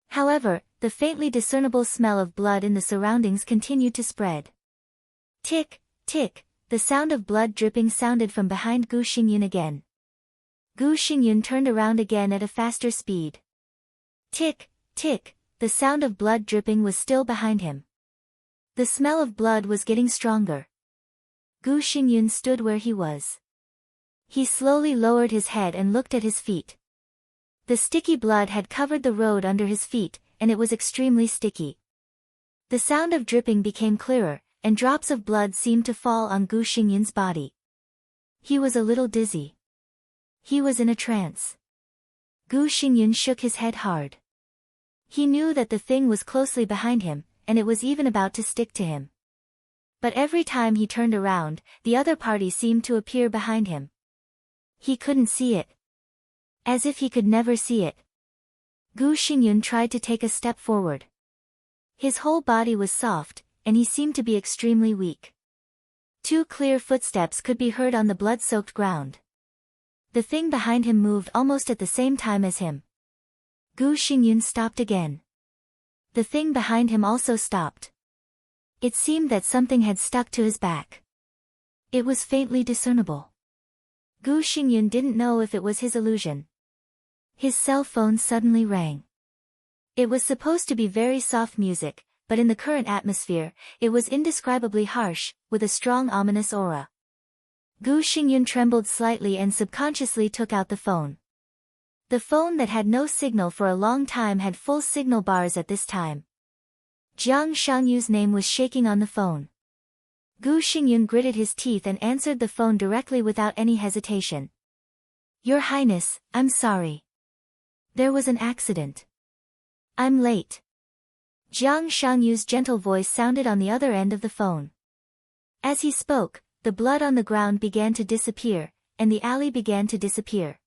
However, the faintly discernible smell of blood in the surroundings continued to spread. Tick, tick, the sound of blood dripping sounded from behind Gu Xingyun again. Gu Xingyun turned around again at a faster speed. Tick, tick, the sound of blood dripping was still behind him. The smell of blood was getting stronger. Gu Xingyun stood where he was. He slowly lowered his head and looked at his feet. The sticky blood had covered the road under his feet, and it was extremely sticky. The sound of dripping became clearer, and drops of blood seemed to fall on Gu Xingyun's body. He was a little dizzy. He was in a trance. Gu Xingyun shook his head hard. He knew that the thing was closely behind him, and it was even about to stick to him. But every time he turned around, the other party seemed to appear behind him. He couldn't see it. As if he could never see it. Gu Xingyun tried to take a step forward. His whole body was soft, and he seemed to be extremely weak. 2 clear footsteps could be heard on the blood-soaked ground. The thing behind him moved almost at the same time as him. Gu Xingyun stopped again. The thing behind him also stopped. It seemed that something had stuck to his back. It was faintly discernible. Gu Xingyun didn't know if it was his illusion. His cell phone suddenly rang. It was supposed to be very soft music, but in the current atmosphere, it was indescribably harsh, with a strong ominous aura. Gu Xingyun trembled slightly and subconsciously took out the phone. The phone that had no signal for a long time had full signal bars at this time. Jiang Shangyu's name was shaking on the phone. Gu Xingyun gritted his teeth and answered the phone directly without any hesitation. Your Highness, I'm sorry. There was an accident. I'm late. Jiang Shangyu's gentle voice sounded on the other end of the phone. As he spoke, the blood on the ground began to disappear, and the alley began to disappear.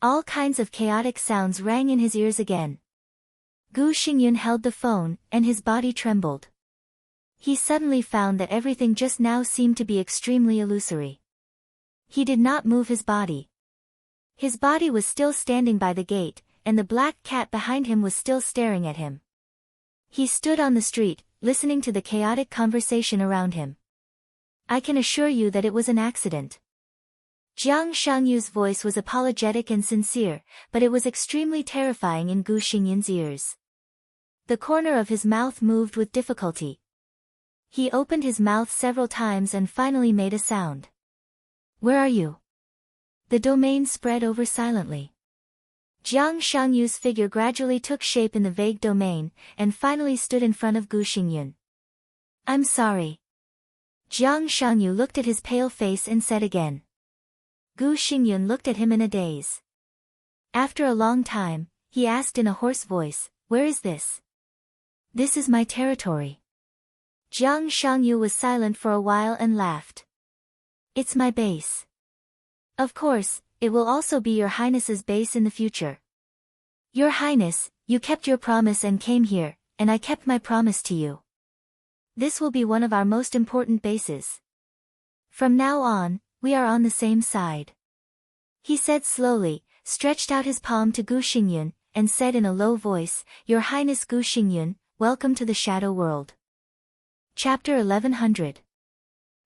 All kinds of chaotic sounds rang in his ears again. Gu Xingyun held the phone, and his body trembled. He suddenly found that everything just now seemed to be extremely illusory. He did not move his body. His body was still standing by the gate, and the black cat behind him was still staring at him. He stood on the street, listening to the chaotic conversation around him. I can assure you that it was an accident. Jiang Shangyu's voice was apologetic and sincere, but it was extremely terrifying in Gu Xingyun's ears. The corner of his mouth moved with difficulty. He opened his mouth several times and finally made a sound. Where are you? The domain spread over silently. Jiang Shangyu's figure gradually took shape in the vague domain, and finally stood in front of Gu Xingyun. I'm sorry. Jiang Shangyu looked at his pale face and said again. Gu Xingyun looked at him in a daze. After a long time, he asked in a hoarse voice, where is this? This is my territory. Jiang Shangyu was silent for a while and laughed. It's my base. Of course, it will also be Your Highness's base in the future. Your Highness, you kept your promise and came here, and I kept my promise to you. This will be one of our most important bases. From now on, we are on the same side. He said slowly, stretched out his palm to Gu Xingyun, and said in a low voice, Your Highness Gu Xingyun, welcome to the Shadow World. Chapter 1100.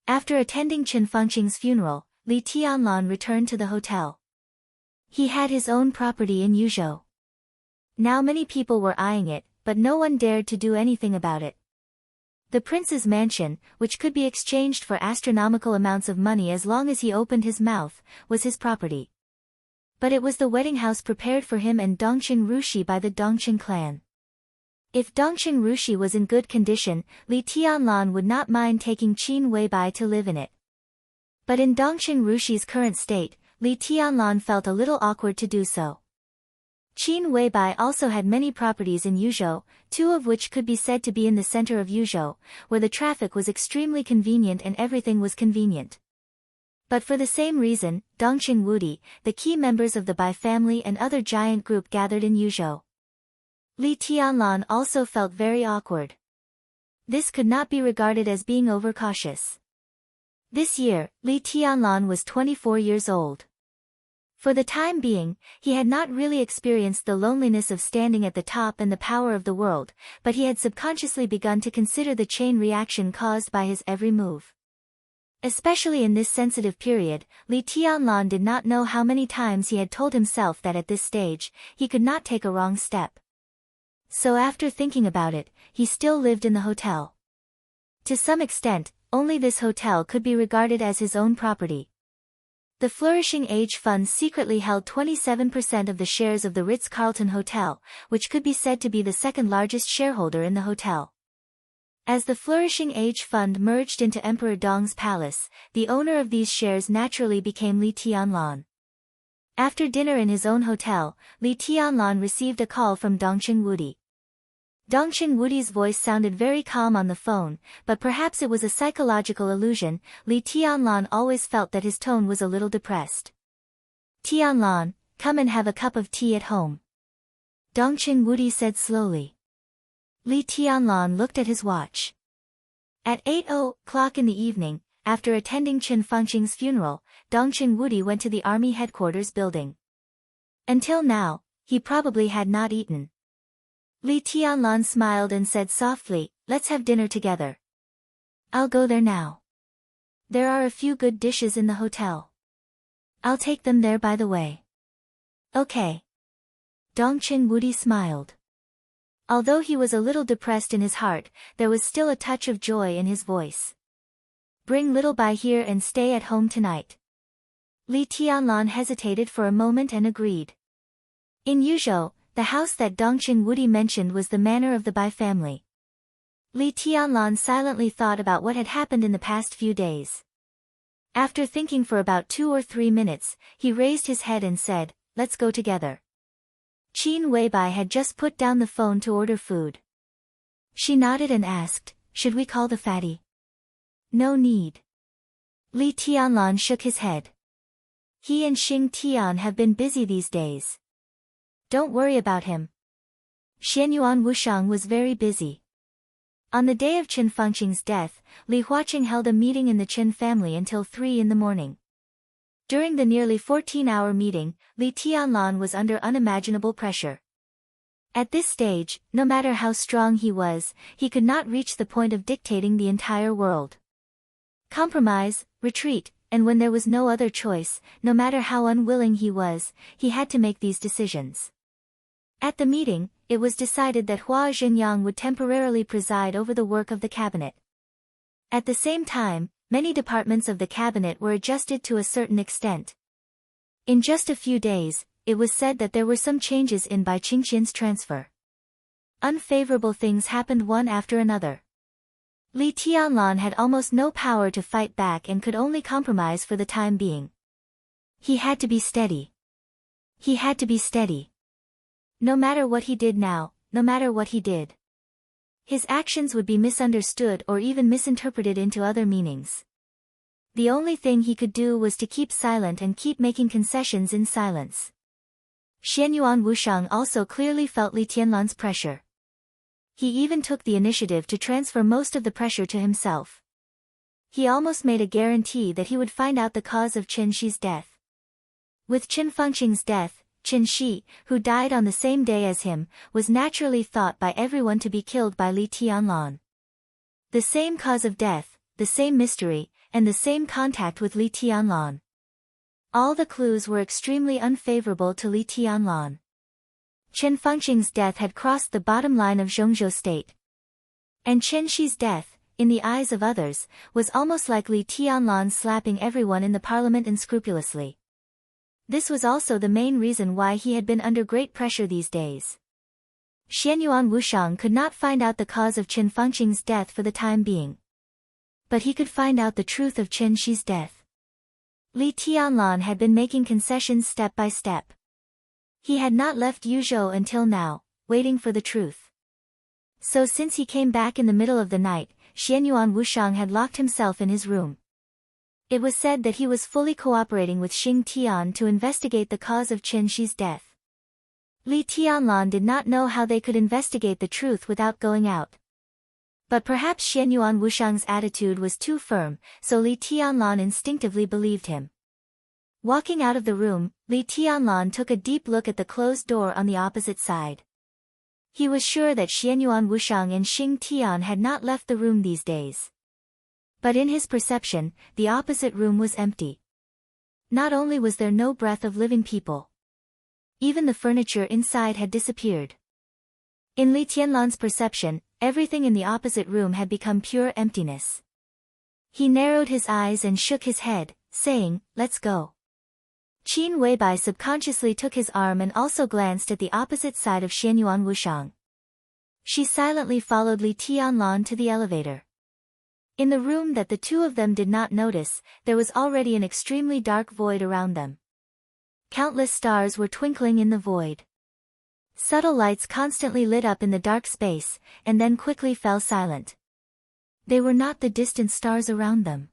After attending Chen Fengqing's funeral, Li Tianlan returned to the hotel. He had his own property in Yuzhou. Now many people were eyeing it, but no one dared to do anything about it. The prince's mansion, which could be exchanged for astronomical amounts of money as long as he opened his mouth, was his property. But it was the wedding house prepared for him and Dongqing Rushi by the Dongqing clan. If Dongqing Rushi was in good condition, Li Tianlan would not mind taking Qin Weibai to live in it. But in Dongqing Rushi's current state, Li Tianlan felt a little awkward to do so. Qin Weibai also had many properties in Yuzhou, two of which could be said to be in the center of Yuzhou, where the traffic was extremely convenient and everything was convenient. But for the same reason, Dongqing Wudi, the key members of the Bai family and other giant group gathered in Yuzhou. Li Tianlan also felt very awkward. This could not be regarded as being overcautious. This year, Li Tianlan was 24 years old. For the time being, he had not really experienced the loneliness of standing at the top and the power of the world, but he had subconsciously begun to consider the chain reaction caused by his every move. Especially in this sensitive period, Li Tianlan did not know how many times he had told himself that at this stage, he could not take a wrong step. So after thinking about it, he still lived in the hotel. To some extent, only this hotel could be regarded as his own property. The Flourishing Age Fund secretly held 27% of the shares of the Ritz-Carlton Hotel, which could be said to be the second largest shareholder in the hotel. As the Flourishing Age Fund merged into Emperor Dong's palace, the owner of these shares naturally became Li Tianlan. After dinner in his own hotel, Li Tianlan received a call from Dongqing Wudi. Dongqing Wudi's voice sounded very calm on the phone, but perhaps it was a psychological illusion. Li Tianlan always felt that his tone was a little depressed. Tianlan, come and have a cup of tea at home. Dongqing Wudi said slowly. Li Tianlan looked at his watch. At 8:00 in the evening, after attending Chen Fengqing's funeral, Dongqing Wudi went to the army headquarters building. Until now, he probably had not eaten. Li Tianlan smiled and said softly, let's have dinner together. I'll go there now. There are a few good dishes in the hotel. I'll take them there by the way. Okay. Dongqing Wudi smiled. Although he was a little depressed in his heart, there was still a touch of joy in his voice. Bring Little Bai here and stay at home tonight. Li Tianlan hesitated for a moment and agreed. In Yuzhou, the house that Dongqing Wudi mentioned was the manor of the Bai family. Li Tianlan silently thought about what had happened in the past few days. After thinking for about 2 or 3 minutes, he raised his head and said, let's go together. Qin Weibai had just put down the phone to order food. She nodded and asked, should we call the fatty? No need. Li Tianlan shook his head. He and Xing Tian have been busy these days. Don't worry about him. Xianyuan Wushang was very busy. On the day of Chen Fengqing's death, Li Huaqing held a meeting in the Chen family until 3 in the morning. During the nearly 14-hour meeting, Li Tianlan was under unimaginable pressure. At this stage, no matter how strong he was, he could not reach the point of dictating the entire world. Compromise, retreat, and when there was no other choice, no matter how unwilling he was, he had to make these decisions. At the meeting, it was decided that Hua Zhenyang would temporarily preside over the work of the cabinet. At the same time, many departments of the cabinet were adjusted to a certain extent. In just a few days, it was said that there were some changes in by Qingxian's transfer. Unfavorable things happened one after another. Li Tianlan had almost no power to fight back and could only compromise for the time being. He had to be steady. He had to be steady. No matter what he did now, no matter what he did, his actions would be misunderstood or even misinterpreted into other meanings. The only thing he could do was to keep silent and keep making concessions in silence. Xianyuan Wushang also clearly felt Li Tianlan's pressure. He even took the initiative to transfer most of the pressure to himself. He almost made a guarantee that he would find out the cause of Chen Shi's death. With Chen Fengqing's death, Chen Shi, who died on the same day as him, was naturally thought by everyone to be killed by Li Tianlan. The same cause of death, the same mystery, and the same contact with Li Tianlan. All the clues were extremely unfavorable to Li Tianlan. Chen Fengqing's death had crossed the bottom line of Zhongzhou state. And Chen Shi's death, in the eyes of others, was almost like Li Tianlan slapping everyone in the parliament unscrupulously. This was also the main reason why he had been under great pressure these days. Xianyuan Wushang could not find out the cause of Chen Fengqing's death for the time being. But he could find out the truth of Chen Shi's death. Li Tianlan had been making concessions step by step. He had not left Yuzhou until now, waiting for the truth. So since he came back in the middle of the night, Xianyuan Wushang had locked himself in his room. It was said that he was fully cooperating with Xing Tian to investigate the cause of Chen Shi's death. Li Tianlan did not know how they could investigate the truth without going out. But perhaps Xianyuan Wushang's attitude was too firm, so Li Tianlan instinctively believed him. Walking out of the room, Li Tianlan took a deep look at the closed door on the opposite side. He was sure that Xianyuan Wushang and Xing Tian had not left the room these days. But in his perception, the opposite room was empty. Not only was there no breath of living people, even the furniture inside had disappeared. In Li Tianlan's perception, everything in the opposite room had become pure emptiness. He narrowed his eyes and shook his head, saying, "Let's go." Qin Weibai subconsciously took his arm and also glanced at the opposite side of Xianyuan Wushang. She silently followed Li Tianlan to the elevator. In the room that the two of them did not notice, there was already an extremely dark void around them. Countless stars were twinkling in the void. Subtle lights constantly lit up in the dark space, and then quickly fell silent. They were not the distant stars around them.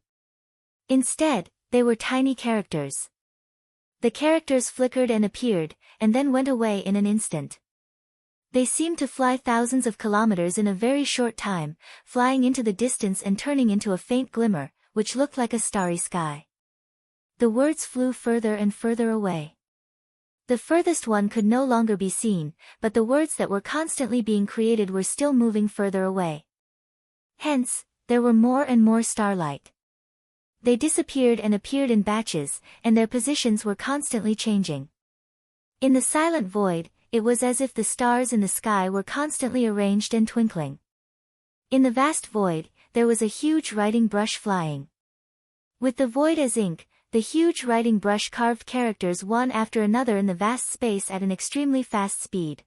Instead, they were tiny characters. The characters flickered and appeared, and then went away in an instant. They seemed to fly thousands of kilometers in a very short time, flying into the distance and turning into a faint glimmer, which looked like a starry sky. The words flew further and further away. The furthest one could no longer be seen, but the words that were constantly being created were still moving further away. Hence, there were more and more starlight. They disappeared and appeared in batches, and their positions were constantly changing. In the silent void, it was as if the stars in the sky were constantly arranged and twinkling. In the vast void, there was a huge writing brush flying. With the void as ink, the huge writing brush carved characters one after another in the vast space at an extremely fast speed.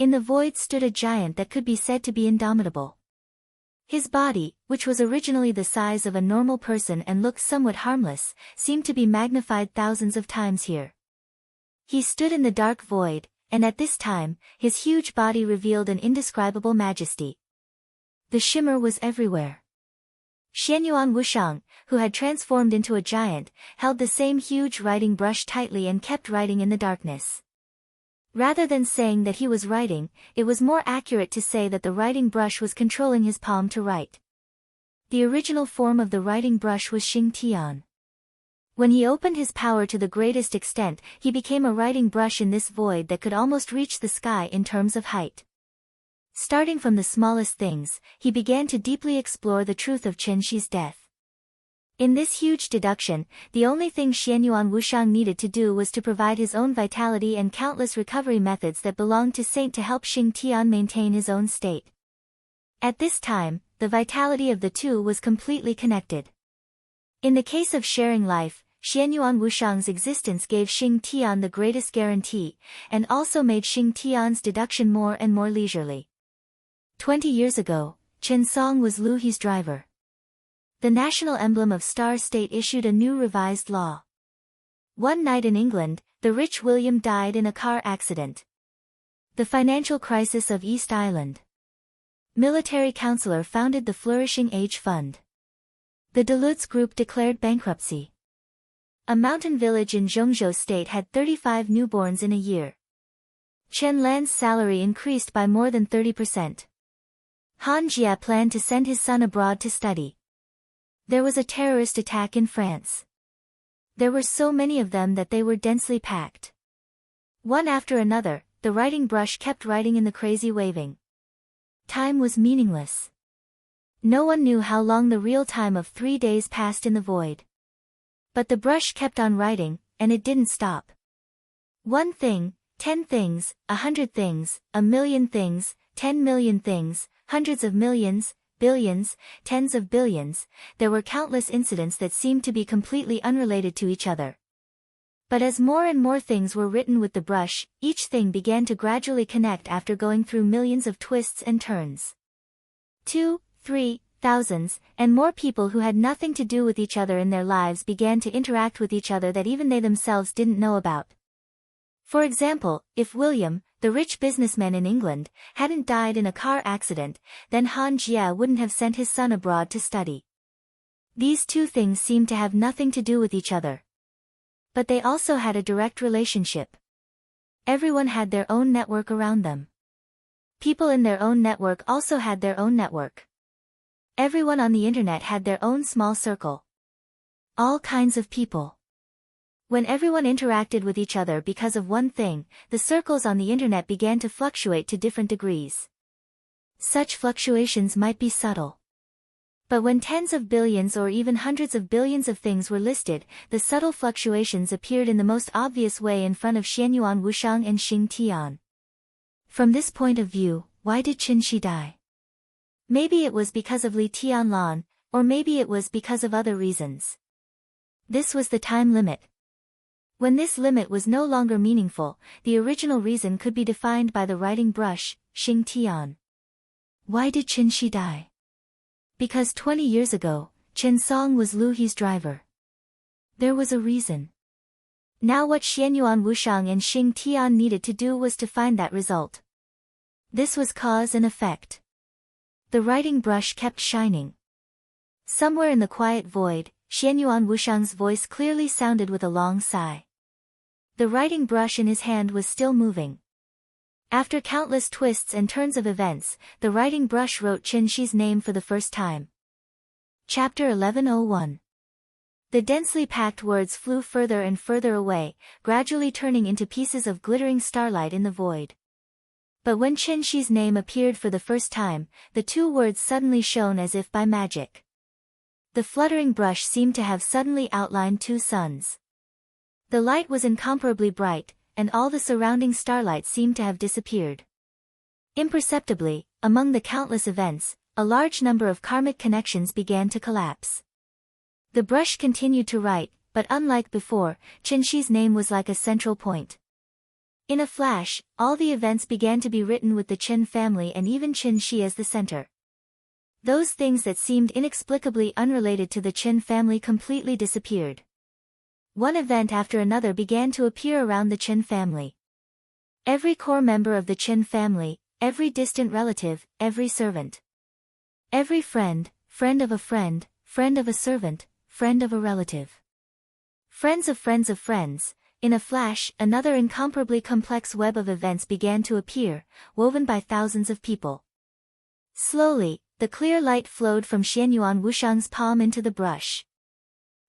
In the void stood a giant that could be said to be indomitable. His body, which was originally the size of a normal person and looked somewhat harmless, seemed to be magnified thousands of times here. He stood in the dark void, and at this time, his huge body revealed an indescribable majesty. The shimmer was everywhere. Xianyuan Wushang, who had transformed into a giant, held the same huge writing brush tightly and kept writing in the darkness. Rather than saying that he was writing, it was more accurate to say that the writing brush was controlling his palm to write. The original form of the writing brush was Xing Tian. When he opened his power to the greatest extent, he became a writing brush in this void that could almost reach the sky in terms of height. Starting from the smallest things, he began to deeply explore the truth of Chen Shi's death. In this huge deduction, the only thing Xianyuan Wushang needed to do was to provide his own vitality and countless recovery methods that belonged to Saint to help Xing Tian maintain his own state. At this time, the vitality of the two was completely connected. In the case of sharing life, Xianyuan Wushang's existence gave Xing Tian the greatest guarantee, and also made Xing Tian's deduction more and more leisurely. 20 years ago, Chen Song was Lu He's driver. The national emblem of Star State issued a new revised law. One night in England, the rich William died in a car accident. The financial crisis of East Island. Military counselor founded the Flourishing Age Fund. The Duluth Group declared bankruptcy. A mountain village in Zhengzhou State had 35 newborns in a year. Chen Lan's salary increased by more than 30%. Han Jia planned to send his son abroad to study. There was a terrorist attack in France. There were so many of them that they were densely packed. One after another, the writing brush kept writing in the crazy waving. Time was meaningless. No one knew how long the real time of 3 days passed in the void. But the brush kept on writing, and it didn't stop. 1 thing, 10 things, 100 things, 1,000,000 things, 10,000,000 things, hundreds of millions, billions, tens of billions. There were countless incidents that seemed to be completely unrelated to each other. But as more and more things were written with the brush, each thing began to gradually connect after going through millions of twists and turns. 2, 3, thousands, and more people who had nothing to do with each other in their lives began to interact with each other that even they themselves didn't know about. For example, if William, the rich businessman in England, hadn't died in a car accident, then Han Jia wouldn't have sent his son abroad to study. These two things seemed to have nothing to do with each other. But they also had a direct relationship. Everyone had their own network around them. People in their own network also had their own network. Everyone on the internet had their own small circle. All kinds of people. When everyone interacted with each other because of one thing, the circles on the internet began to fluctuate to different degrees. Such fluctuations might be subtle. But when tens of billions or even hundreds of billions of things were listed, the subtle fluctuations appeared in the most obvious way in front of Xianyuan Wushang and Xing Tian. From this point of view, why did Qin Shi die? Maybe it was because of Li Tianlan, or maybe it was because of other reasons. This was the time limit. When this limit was no longer meaningful, the original reason could be defined by the writing brush, Xing Tian. Why did Qin Shi die? Because 20 years ago, Chen Song was Lu He's driver. There was a reason. Now what Xianyuan Wushang and Xing Tian needed to do was to find that result. This was cause and effect. The writing brush kept shining. Somewhere in the quiet void, Xianyuan Wushang's voice clearly sounded with a long sigh. The writing brush in his hand was still moving. After countless twists and turns of events, the writing brush wrote Qin Shi's name for the first time. Chapter 1101. The densely packed words flew further and further away, gradually turning into pieces of glittering starlight in the void. But when Qin Shi's name appeared for the first time, the two words suddenly shone as if by magic. The fluttering brush seemed to have suddenly outlined two suns. The light was incomparably bright, and all the surrounding starlight seemed to have disappeared. Imperceptibly, among the countless events, a large number of karmic connections began to collapse. The brush continued to write, but unlike before, Qin Shi's name was like a central point. In a flash, all the events began to be written with the Chen family and even Qin Shi as the center. Those things that seemed inexplicably unrelated to the Chen family completely disappeared. One event after another began to appear around the Chen family. Every core member of the Chen family, every distant relative, every servant. Every friend, friend of a friend, friend of a servant, friend of a relative. Friends of friends of friends. In a flash, another incomparably complex web of events began to appear, woven by thousands of people. Slowly, the clear light flowed from Xianyuan Wushang's palm into the brush.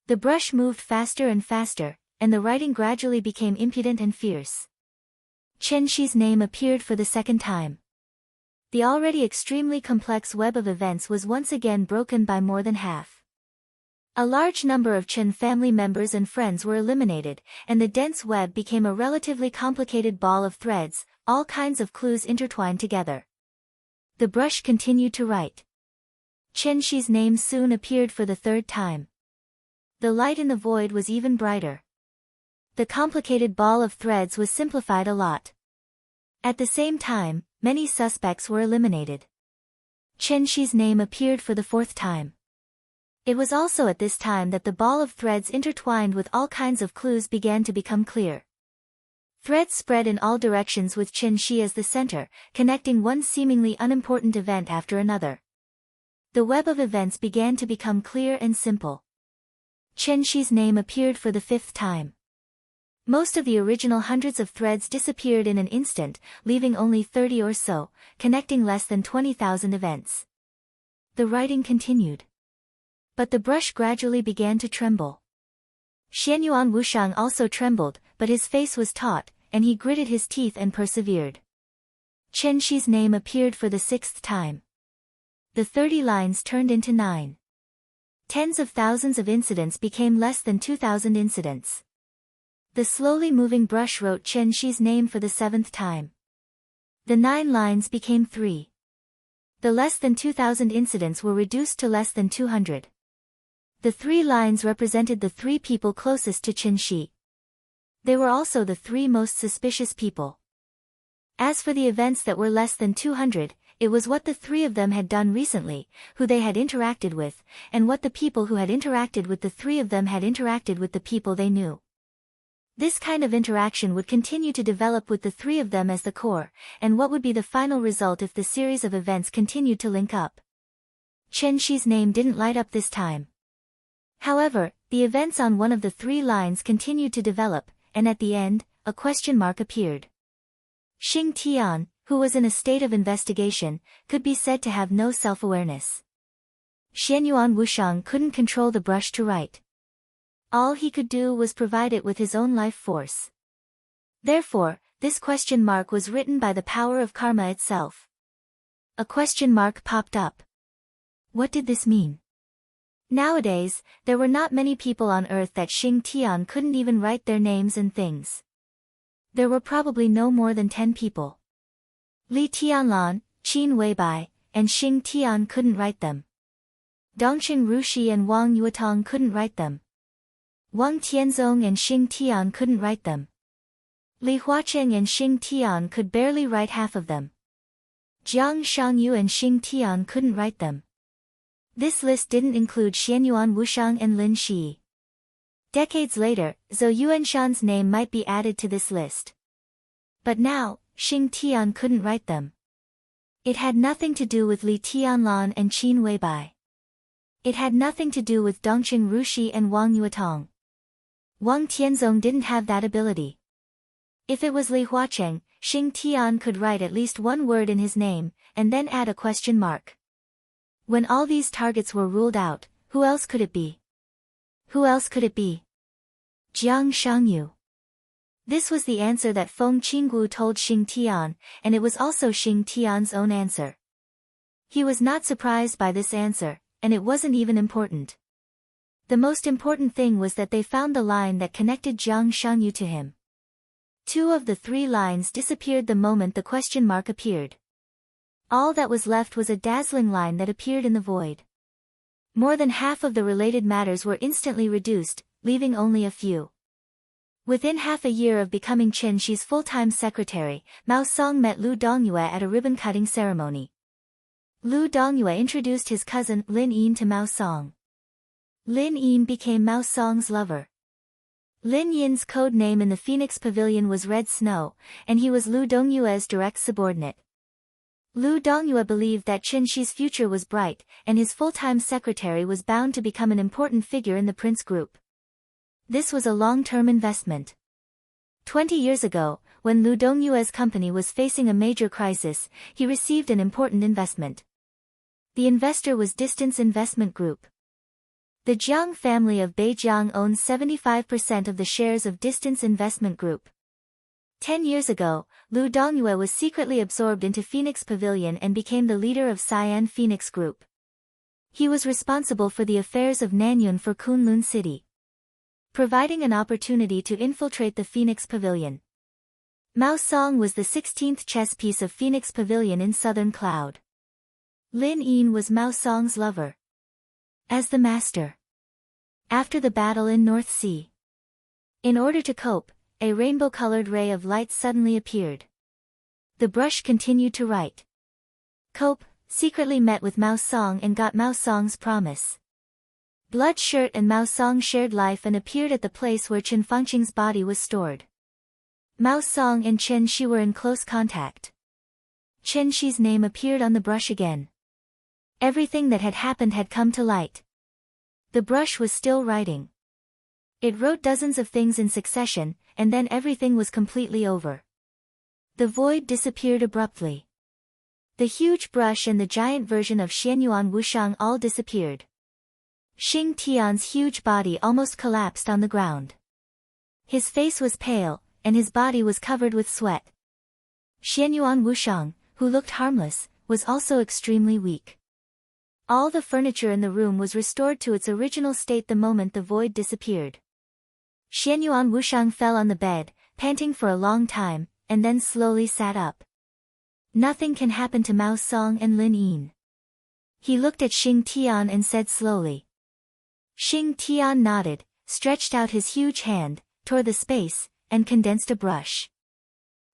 The brush moved faster and faster, and the writing gradually became impudent and fierce. Qin Shi's name appeared for the second time. The already extremely complex web of events was once again broken by more than half. A large number of Chen family members and friends were eliminated, and the dense web became a relatively complicated ball of threads, all kinds of clues intertwined together. The brush continued to write. Chen Shi's name soon appeared for the third time. The light in the void was even brighter. The complicated ball of threads was simplified a lot. At the same time, many suspects were eliminated. Chen Shi's name appeared for the fourth time. It was also at this time that the ball of threads intertwined with all kinds of clues began to become clear. Threads spread in all directions with Chen Shi as the center, connecting one seemingly unimportant event after another. The web of events began to become clear and simple. Chen Shi's name appeared for the fifth time. Most of the original hundreds of threads disappeared in an instant, leaving only 30 or so, connecting less than 20,000 events. The writing continued. But the brush gradually began to tremble. Xianyuan Wushang also trembled, but his face was taut, and he gritted his teeth and persevered. Chen Shi's name appeared for the sixth time. The 30 lines turned into 9. Tens of thousands of incidents became less than 2,000 incidents. The slowly moving brush wrote Chen Shi's name for the 7th time. The 9 lines became 3. The less than 2,000 incidents were reduced to less than 200. The 3 lines represented the 3 people closest to Chen Shi. They were also the 3 most suspicious people. As for the events that were less than 200, it was what the 3 of them had done recently, who they had interacted with, and what the people who had interacted with the 3 of them had interacted with the people they knew. This kind of interaction would continue to develop with the 3 of them as the core, and what would be the final result if the series of events continued to link up. Chen Shi's name didn't light up this time. However, the events on one of the 3 lines continued to develop, and at the end, a question mark appeared. Xing Tian, who was in a state of investigation, could be said to have no self-awareness. Xianyuan Wushang couldn't control the brush to write. All he could do was provide it with his own life force. Therefore, this question mark was written by the power of karma itself. A question mark popped up. What did this mean? Nowadays, there were not many people on earth that Xing Tian couldn't even write their names and things. There were probably no more than 10 people. Li Tianlan, Qin Weibai, and Xing Tian couldn't write them. Dongqing Rushi and Wang Yuetong couldn't write them. Wang Tianzong and Xing Tian couldn't write them. Li Huacheng and Xing Tian could barely write half of them. Jiang Shangyu and Xing Tian couldn't write them. This list didn't include Xianyuan Wushang and Lin Shi. Decades later, Zhou Yuanshan's name might be added to this list. But now, Xing Tian couldn't write them. It had nothing to do with Li Tianlan and Qin Weibai. It had nothing to do with Dongqing Rushi and Wang Yuetong. Wang Tianzong didn't have that ability. If it was Li Huacheng, Xing Tian could write at least one word in his name, and then add a question mark. When all these targets were ruled out, who else could it be? Who else could it be? Jiang Shangyu. This was the answer that Feng Qinggu told Xing Tian, and it was also Xing Tian's own answer. He was not surprised by this answer, and it wasn't even important. The most important thing was that they found the line that connected Jiang Shangyu to him. 2 of the 3 lines disappeared the moment the question mark appeared. All that was left was a dazzling line that appeared in the void. More than half of the related matters were instantly reduced, leaving only a few. Within half a year of becoming Chen Shi's full-time secretary, Mao Song met Lu Dongyue at a ribbon-cutting ceremony. Lu Dongyue introduced his cousin Lin Yin to Mao Song. Lin Yin became Mao Song's lover. Lin Yin's code name in the Phoenix Pavilion was Red Snow, and he was Lu Dongyue's direct subordinate. Lu Dongyue believed that Chen Shi's future was bright, and his full-time secretary was bound to become an important figure in the Prince Group. This was a long-term investment. 20 years ago, when Lu Dongyue's company was facing a major crisis, he received an important investment. The investor was Distance Investment Group. The Jiang family of Beijiang owns 75% of the shares of Distance Investment Group. 10 years ago, Lu Dongyue was secretly absorbed into Phoenix Pavilion and became the leader of Cyan Phoenix Group. He was responsible for the affairs of Nanyun for Kunlun City, providing an opportunity to infiltrate the Phoenix Pavilion. Mao Song was the 16th chess piece of Phoenix Pavilion in Southern Cloud. Lin Yin was Mao Song's lover. As the master. After the battle in North Sea. In order to cope, a rainbow-colored ray of light suddenly appeared. The brush continued to write. Cope secretly met with Mao Song and got Mao Song's promise. Blood Shirt and Mao Song shared life and appeared at the place where Chen Fangqing's body was stored. Mao Song and Chen Shi were in close contact. Chen Shi's name appeared on the brush again. Everything that had happened had come to light. The brush was still writing. It wrote dozens of things in succession, and then everything was completely over. The void disappeared abruptly. The huge brush and the giant version of Xianyuan Wushang all disappeared. Xing Tian's huge body almost collapsed on the ground. His face was pale, and his body was covered with sweat. Xianyuan Wushang, who looked harmless, was also extremely weak. All the furniture in the room was restored to its original state the moment the void disappeared. Xianyuan Wushang fell on the bed, panting for a long time, and then slowly sat up. Nothing can happen to Mao Song and Lin Yin. He looked at Xing Tian and said slowly. Xing Tian nodded, stretched out his huge hand, tore the space, and condensed a brush.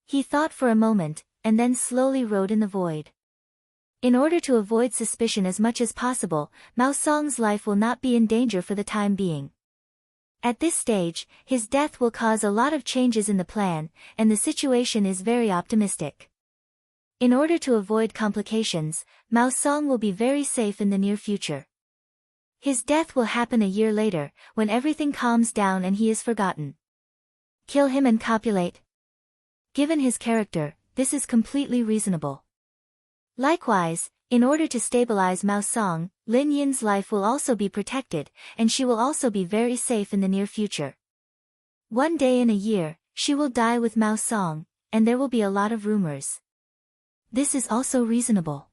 He thought for a moment, and then slowly wrote in the void. In order to avoid suspicion as much as possible, Mao Song's life will not be in danger for the time being. At this stage, his death will cause a lot of changes in the plan, and the situation is very optimistic. In order to avoid complications, Mao Song will be very safe in the near future. His death will happen a year later, when everything calms down and he is forgotten. Kill him and copulate. Given his character, this is completely reasonable. Likewise, in order to stabilize Mao Song, Lin Yin's life will also be protected, and she will also be very safe in the near future. One day in a year, she will die with Mao Song, and there will be a lot of rumors. This is also reasonable.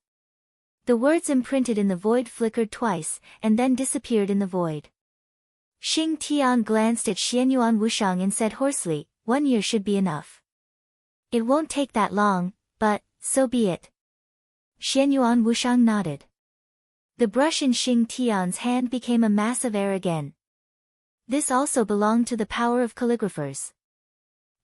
The words imprinted in the void flickered twice, and then disappeared in the void. Xing Tian glanced at Xianyuan Wushang and said hoarsely, 1 year should be enough. It won't take that long, but, so be it. Xianyuan Wushang nodded. The brush in Xing Tian's hand became a mass of air again. This also belonged to the power of calligraphers.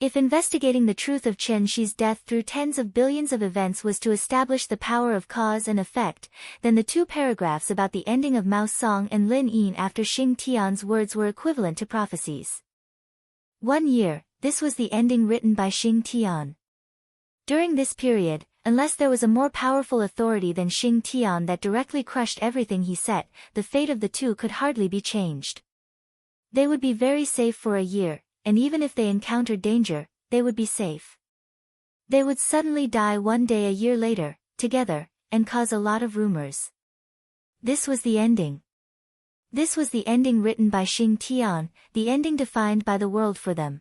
If investigating the truth of Chen Shi's death through tens of billions of events was to establish the power of cause and effect, then the 2 paragraphs about the ending of Mao Song and Lin Yin after Xing Tian's words were equivalent to prophecies. 1 year, this was the ending written by Xing Tian. During this period, unless there was a more powerful authority than Xing Tian that directly crushed everything he set, the fate of the 2 could hardly be changed. They would be very safe for a year, and even if they encountered danger, they would be safe. They would suddenly die one day a year later, together, and cause a lot of rumors. This was the ending. This was the ending written by Xing Tian, the ending defined by the world for them.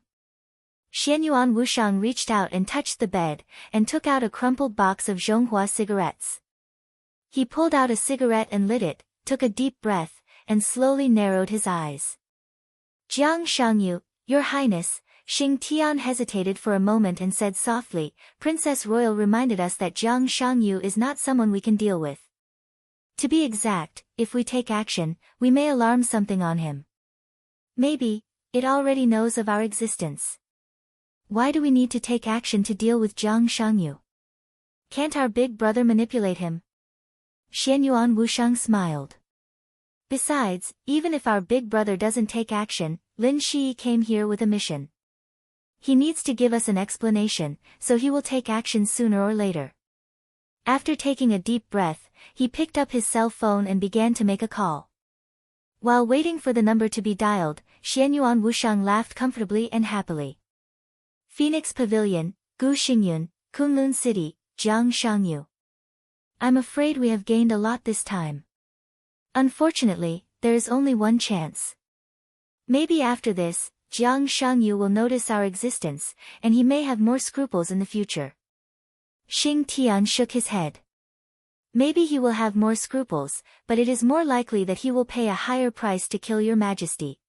Xianyuan Wushang reached out and touched the bed, and took out a crumpled box of Zhonghua cigarettes. He pulled out a cigarette and lit it, took a deep breath, and slowly narrowed his eyes. Jiang Shangyu, Your Highness, Xing Tian hesitated for a moment and said softly, Princess Royal reminded us that Jiang Shangyu is not someone we can deal with. To be exact, if we take action, we may alarm something on him. Maybe, it already knows of our existence. Why do we need to take action to deal with Jiang Shangyu? Can't our big brother manipulate him? Xianyuan Wushang smiled. Besides, even if our big brother doesn't take action, Lin Shi came here with a mission. He needs to give us an explanation, so he will take action sooner or later. After taking a deep breath, he picked up his cell phone and began to make a call. While waiting for the number to be dialed, Xianyuan Wushang laughed comfortably and happily. Phoenix Pavilion, Gu Xingyun, Kunlun City, Jiang Shangyu. I'm afraid we have gained a lot this time. Unfortunately, there is only one chance. Maybe after this, Jiang Shangyu will notice our existence, and he may have more scruples in the future. Xing Tian shook his head. Maybe he will have more scruples, but it is more likely that he will pay a higher price to kill your majesty.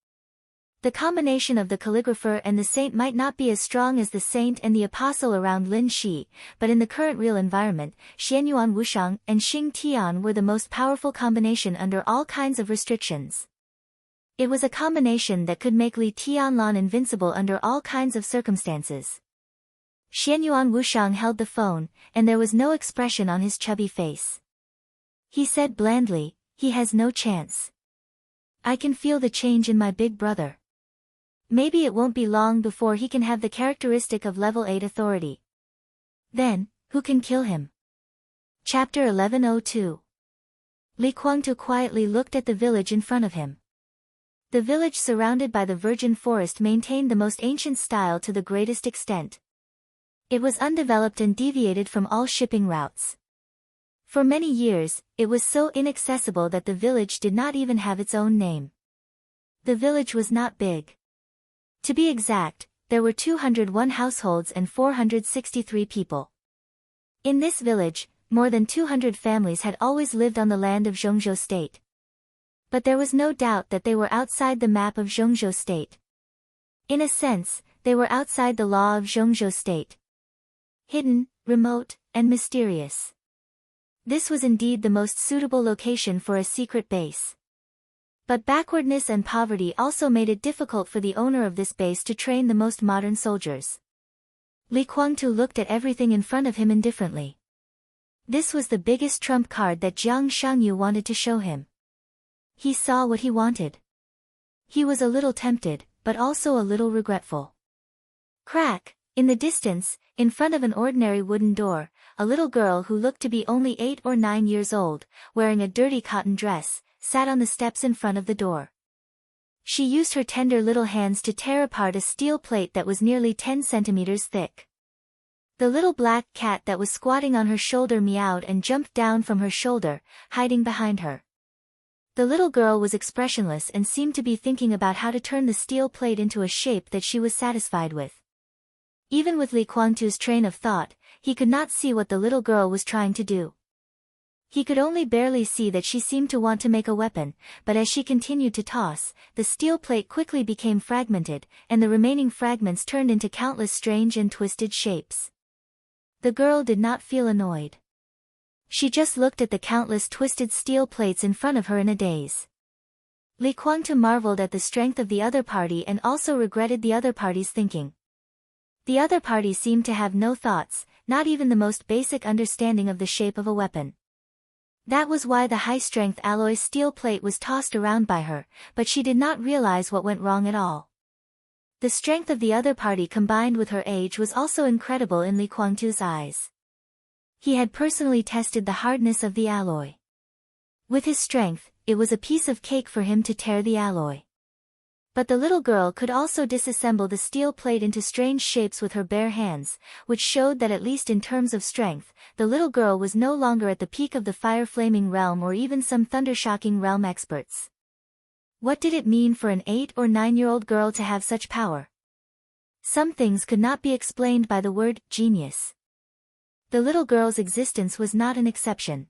The combination of the calligrapher and the saint might not be as strong as the saint and the apostle around Lin Shi, but in the current real environment, Xianyuan Wushang and Xing Tian were the most powerful combination under all kinds of restrictions. It was a combination that could make Li Tianlan invincible under all kinds of circumstances. Xianyuan Wushang held the phone, and there was no expression on his chubby face. He said blandly, "He has no chance. I can feel the change in my big brother. Maybe it won't be long before he can have the characteristic of level 8 authority. Then, who can kill him?" Chapter 1102. Li Kuangtu quietly looked at the village in front of him. The village surrounded by the virgin forest maintained the most ancient style to the greatest extent. It was undeveloped and deviated from all shipping routes. For many years, it was so inaccessible that the village did not even have its own name. The village was not big. To be exact, there were 201 households and 463 people. In this village, more than 200 families had always lived on the land of Zhongzhou State. But there was no doubt that they were outside the map of Zhongzhou State. In a sense, they were outside the law of Zhongzhou State. Hidden, remote, and mysterious. This was indeed the most suitable location for a secret base. But backwardness and poverty also made it difficult for the owner of this base to train the most modern soldiers. Li Kuangtu looked at everything in front of him indifferently. This was the biggest trump card that Jiang Shangyu wanted to show him. He saw what he wanted. He was a little tempted, but also a little regretful. Crack! In the distance, in front of an ordinary wooden door, a little girl who looked to be only 8 or 9 years old, wearing a dirty cotton dress, sat on the steps in front of the door. She used her tender little hands to tear apart a steel plate that was nearly 10 centimeters thick. The little black cat that was squatting on her shoulder meowed and jumped down from her shoulder, hiding behind her. The little girl was expressionless and seemed to be thinking about how to turn the steel plate into a shape that she was satisfied with. Even with Li Kuangtu's train of thought, he could not see what the little girl was trying to do. He could only barely see that she seemed to want to make a weapon, but as she continued to toss, the steel plate quickly became fragmented, and the remaining fragments turned into countless strange and twisted shapes. The girl did not feel annoyed. She just looked at the countless twisted steel plates in front of her in a daze. Li Kuangtu marveled at the strength of the other party and also regretted the other party's thinking. The other party seemed to have no thoughts, not even the most basic understanding of the shape of a weapon. That was why the high-strength alloy steel plate was tossed around by her, but she did not realize what went wrong at all. The strength of the other party combined with her age was also incredible in Li Kuangtu's eyes. He had personally tested the hardness of the alloy. With his strength, it was a piece of cake for him to tear the alloy. But the little girl could also disassemble the steel plate into strange shapes with her bare hands, which showed that at least in terms of strength, the little girl was no longer at the peak of the fire-flaming realm or even some thunder-shocking realm experts. What did it mean for an 8 or 9-year-old girl to have such power? Some things could not be explained by the word genius. The little girl's existence was not an exception.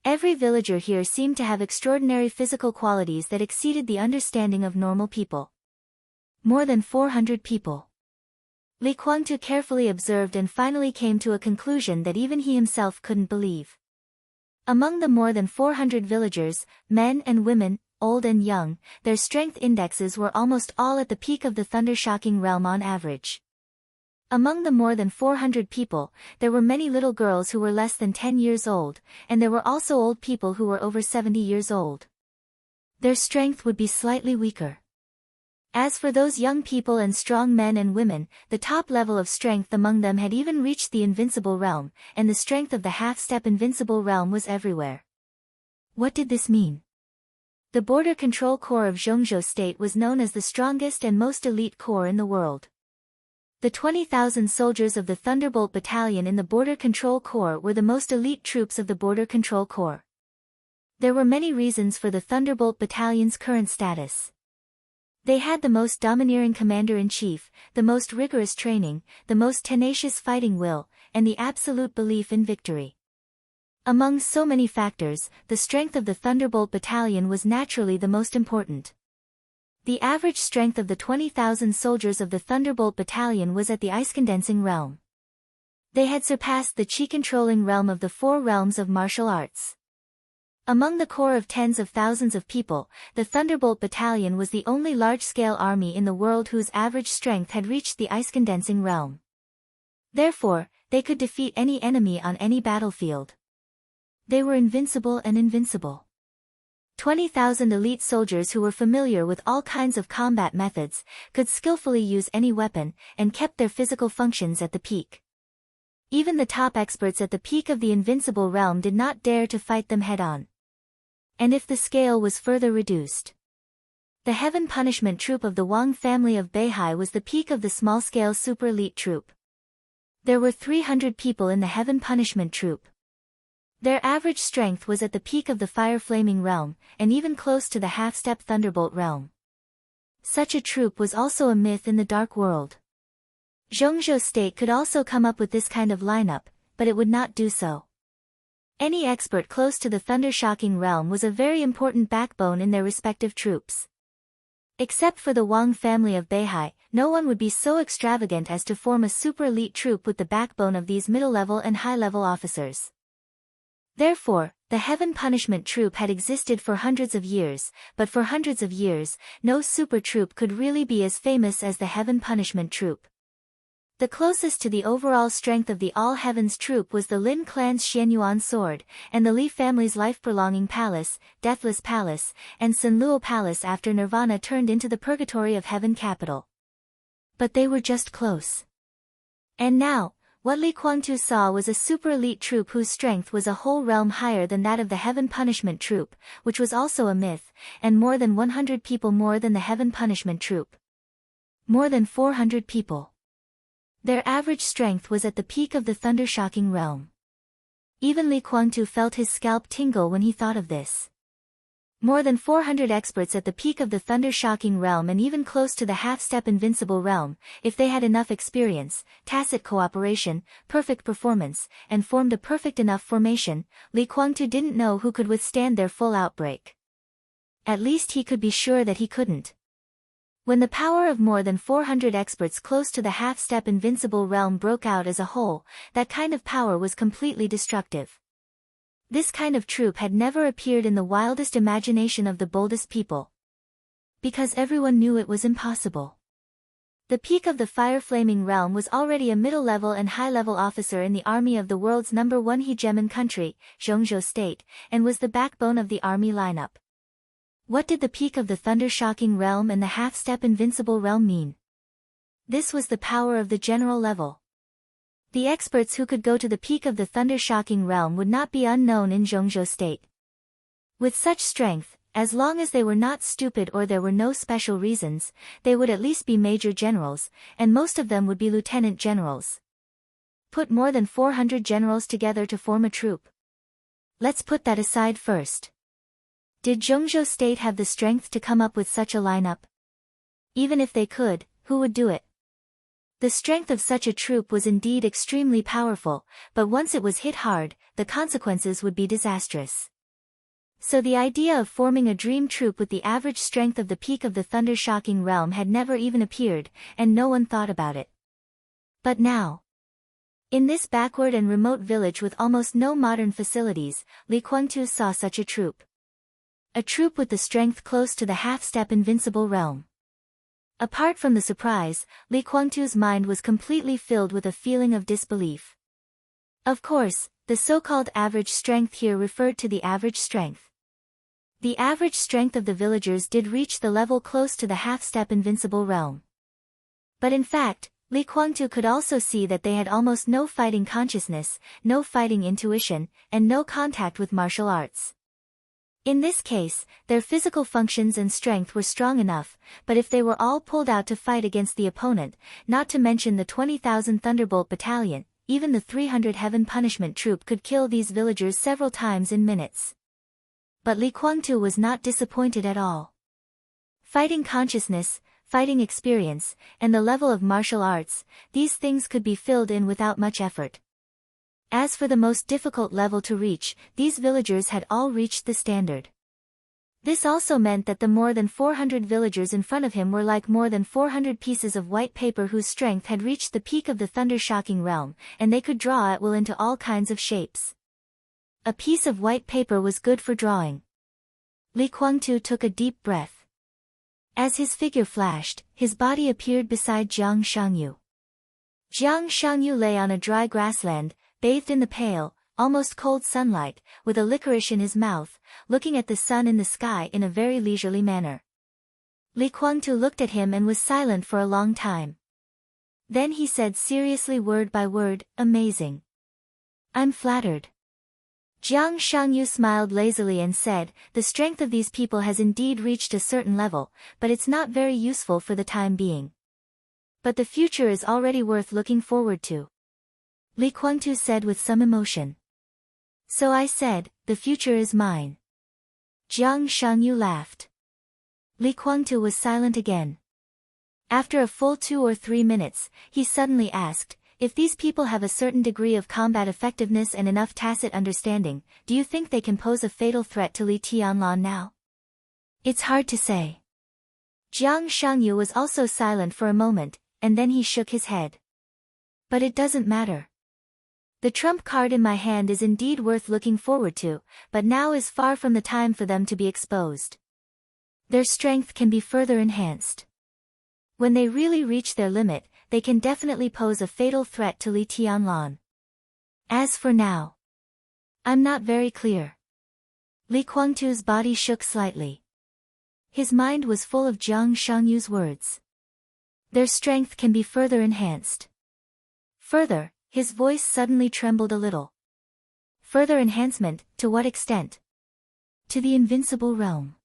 Every villager here seemed to have extraordinary physical qualities that exceeded the understanding of normal people. More than 400 people. Li Kuangtu carefully observed and finally came to a conclusion that even he himself couldn't believe. Among the more than 400 villagers, men and women, old and young, their strength indexes were almost all at the peak of the thunder-shocking realm on average. Among the more than 400 people, there were many little girls who were less than 10 years old, and there were also old people who were over 70 years old. Their strength would be slightly weaker. As for those young people and strong men and women, the top level of strength among them had even reached the invincible realm, and the strength of the half-step invincible realm was everywhere. What did this mean? The Border Control Corps of Zhongzhou State was known as the strongest and most elite corps in the world. The 20,000 soldiers of the Thunderbolt Battalion in the Border Control Corps were the most elite troops of the Border Control Corps. There were many reasons for the Thunderbolt Battalion's current status. They had the most domineering commander-in-chief, the most rigorous training, the most tenacious fighting will, and the absolute belief in victory. Among so many factors, the strength of the Thunderbolt Battalion was naturally the most important. The average strength of the 20,000 soldiers of the Thunderbolt Battalion was at the ice-condensing realm. They had surpassed the chi-controlling realm of the 4 realms of martial arts. Among the core of tens of thousands of people, the Thunderbolt Battalion was the only large-scale army in the world whose average strength had reached the ice-condensing realm. Therefore, they could defeat any enemy on any battlefield. They were invincible and invincible. 20,000 elite soldiers who were familiar with all kinds of combat methods, could skillfully use any weapon, and kept their physical functions at the peak. Even the top experts at the peak of the invincible realm did not dare to fight them head-on. And if the scale was further reduced, the Heaven Punishment Troop of the Wang family of Beihai was the peak of the small-scale super-elite troop. There were 300 people in the Heaven Punishment Troop. Their average strength was at the peak of the Fire-Flaming realm, and even close to the half-step Thunderbolt realm. Such a troop was also a myth in the Dark World. Zhongzhou State could also come up with this kind of lineup, but it would not do so. Any expert close to the Thunder-Shocking realm was a very important backbone in their respective troops. Except for the Wang family of Beihai, no one would be so extravagant as to form a super-elite troop with the backbone of these middle-level and high-level officers. Therefore, the Heaven Punishment Troop had existed for hundreds of years, but for hundreds of years, no super troop could really be as famous as the Heaven Punishment Troop. The closest to the overall strength of the All Heavens Troop was the Lin clan's Xianyuan Sword, and the Li family's life-prolonging palace, Deathless Palace, and Sanluo Palace after Nirvana turned into the Purgatory of Heaven capital. But they were just close. And now, what Li Kuangtu saw was a super-elite troop whose strength was a whole realm higher than that of the Heaven Punishment Troop, which was also a myth, and more than 100 people more than the Heaven Punishment Troop. More than 400 people. Their average strength was at the peak of the Thunder-Shocking realm. Even Li Kuangtu felt his scalp tingle when he thought of this. More than 400 experts at the peak of the Thunder-Shocking realm and even close to the half-step invincible realm, if they had enough experience, tacit cooperation, perfect performance, and formed a perfect enough formation, Li Kuangtu didn't know who could withstand their full outbreak. At least he could be sure that he couldn't. When the power of more than 400 experts close to the half-step invincible realm broke out as a whole, that kind of power was completely destructive. This kind of troop had never appeared in the wildest imagination of the boldest people. Because everyone knew it was impossible. The peak of the Fire-Flaming realm was already a middle-level and high-level officer in the army of the world's #1 hegemon country, Zhongzhou State, and was the backbone of the army lineup. What did the peak of the Thunder-Shocking realm and the half-step invincible realm mean? This was the power of the general level. The experts who could go to the peak of the Thunder-Shocking realm would not be unknown in Zhongzhou State. With such strength, as long as they were not stupid or there were no special reasons, they would at least be major generals, and most of them would be lieutenant generals. Put more than 400 generals together to form a troop. Let's put that aside first. Did Zhongzhou State have the strength to come up with such a lineup? Even if they could, who would do it? The strength of such a troop was indeed extremely powerful, but once it was hit hard, the consequences would be disastrous. So the idea of forming a dream troop with the average strength of the peak of the Thunder-Shocking realm had never even appeared, and no one thought about it. But now, in this backward and remote village with almost no modern facilities, Li Kuangtu saw such a troop. A troop with the strength close to the half-step invincible realm. Apart from the surprise, Li Kuangtu's mind was completely filled with a feeling of disbelief. Of course, the so-called average strength here referred to the average strength. The average strength of the villagers did reach the level close to the half-step invincible realm. But in fact, Li Kuangtu could also see that they had almost no fighting consciousness, no fighting intuition, and no contact with martial arts. In this case, their physical functions and strength were strong enough, but if they were all pulled out to fight against the opponent, not to mention the 20,000 Thunderbolt Battalion, even the 300 Heaven Punishment Troop could kill these villagers several times in minutes. But Li Kuangtu was not disappointed at all. Fighting consciousness, fighting experience, and the level of martial arts, these things could be filled in without much effort. As for the most difficult level to reach, these villagers had all reached the standard. This also meant that the more than 400 villagers in front of him were like more than 400 pieces of white paper whose strength had reached the peak of the thunder-shocking realm, and they could draw at will into all kinds of shapes. A piece of white paper was good for drawing. Li Guangtu took a deep breath. As his figure flashed, his body appeared beside Jiang Shangyu. Jiang Shangyu lay on a dry grassland, bathed in the pale, almost cold sunlight, with a licorice in his mouth, looking at the sun in the sky in a very leisurely manner. Li Guangtu looked at him and was silent for a long time. Then he said seriously word by word, "Amazing. I'm flattered." Jiang Shangyu smiled lazily and said, "The strength of these people has indeed reached a certain level, but it's not very useful for the time being. But the future is already worth looking forward to." Li Guangtu said with some emotion. "So I said, the future is mine." Jiang Shangyu laughed. Li Guangtu was silent again. After a full 2 or 3 minutes, he suddenly asked, "If these people have a certain degree of combat effectiveness and enough tacit understanding, do you think they can pose a fatal threat to Li Tianlan now?" "It's hard to say." Jiang Shangyu was also silent for a moment, and then he shook his head. "But it doesn't matter. The trump card in my hand is indeed worth looking forward to, but now is far from the time for them to be exposed. Their strength can be further enhanced. When they really reach their limit, they can definitely pose a fatal threat to Li Tianlan. As for now, I'm not very clear." Li Guangtu's body shook slightly. His mind was full of Jiang Shangyu's words. Their strength can be further enhanced. Further, his voice suddenly trembled a little. Further enhancement, to what extent? To the invincible realm.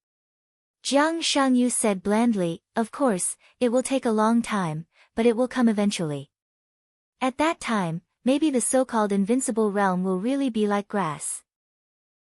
Jiang Shangyu said blandly, "Of course, it will take a long time, but it will come eventually. At that time, maybe the so-called invincible realm will really be like grass."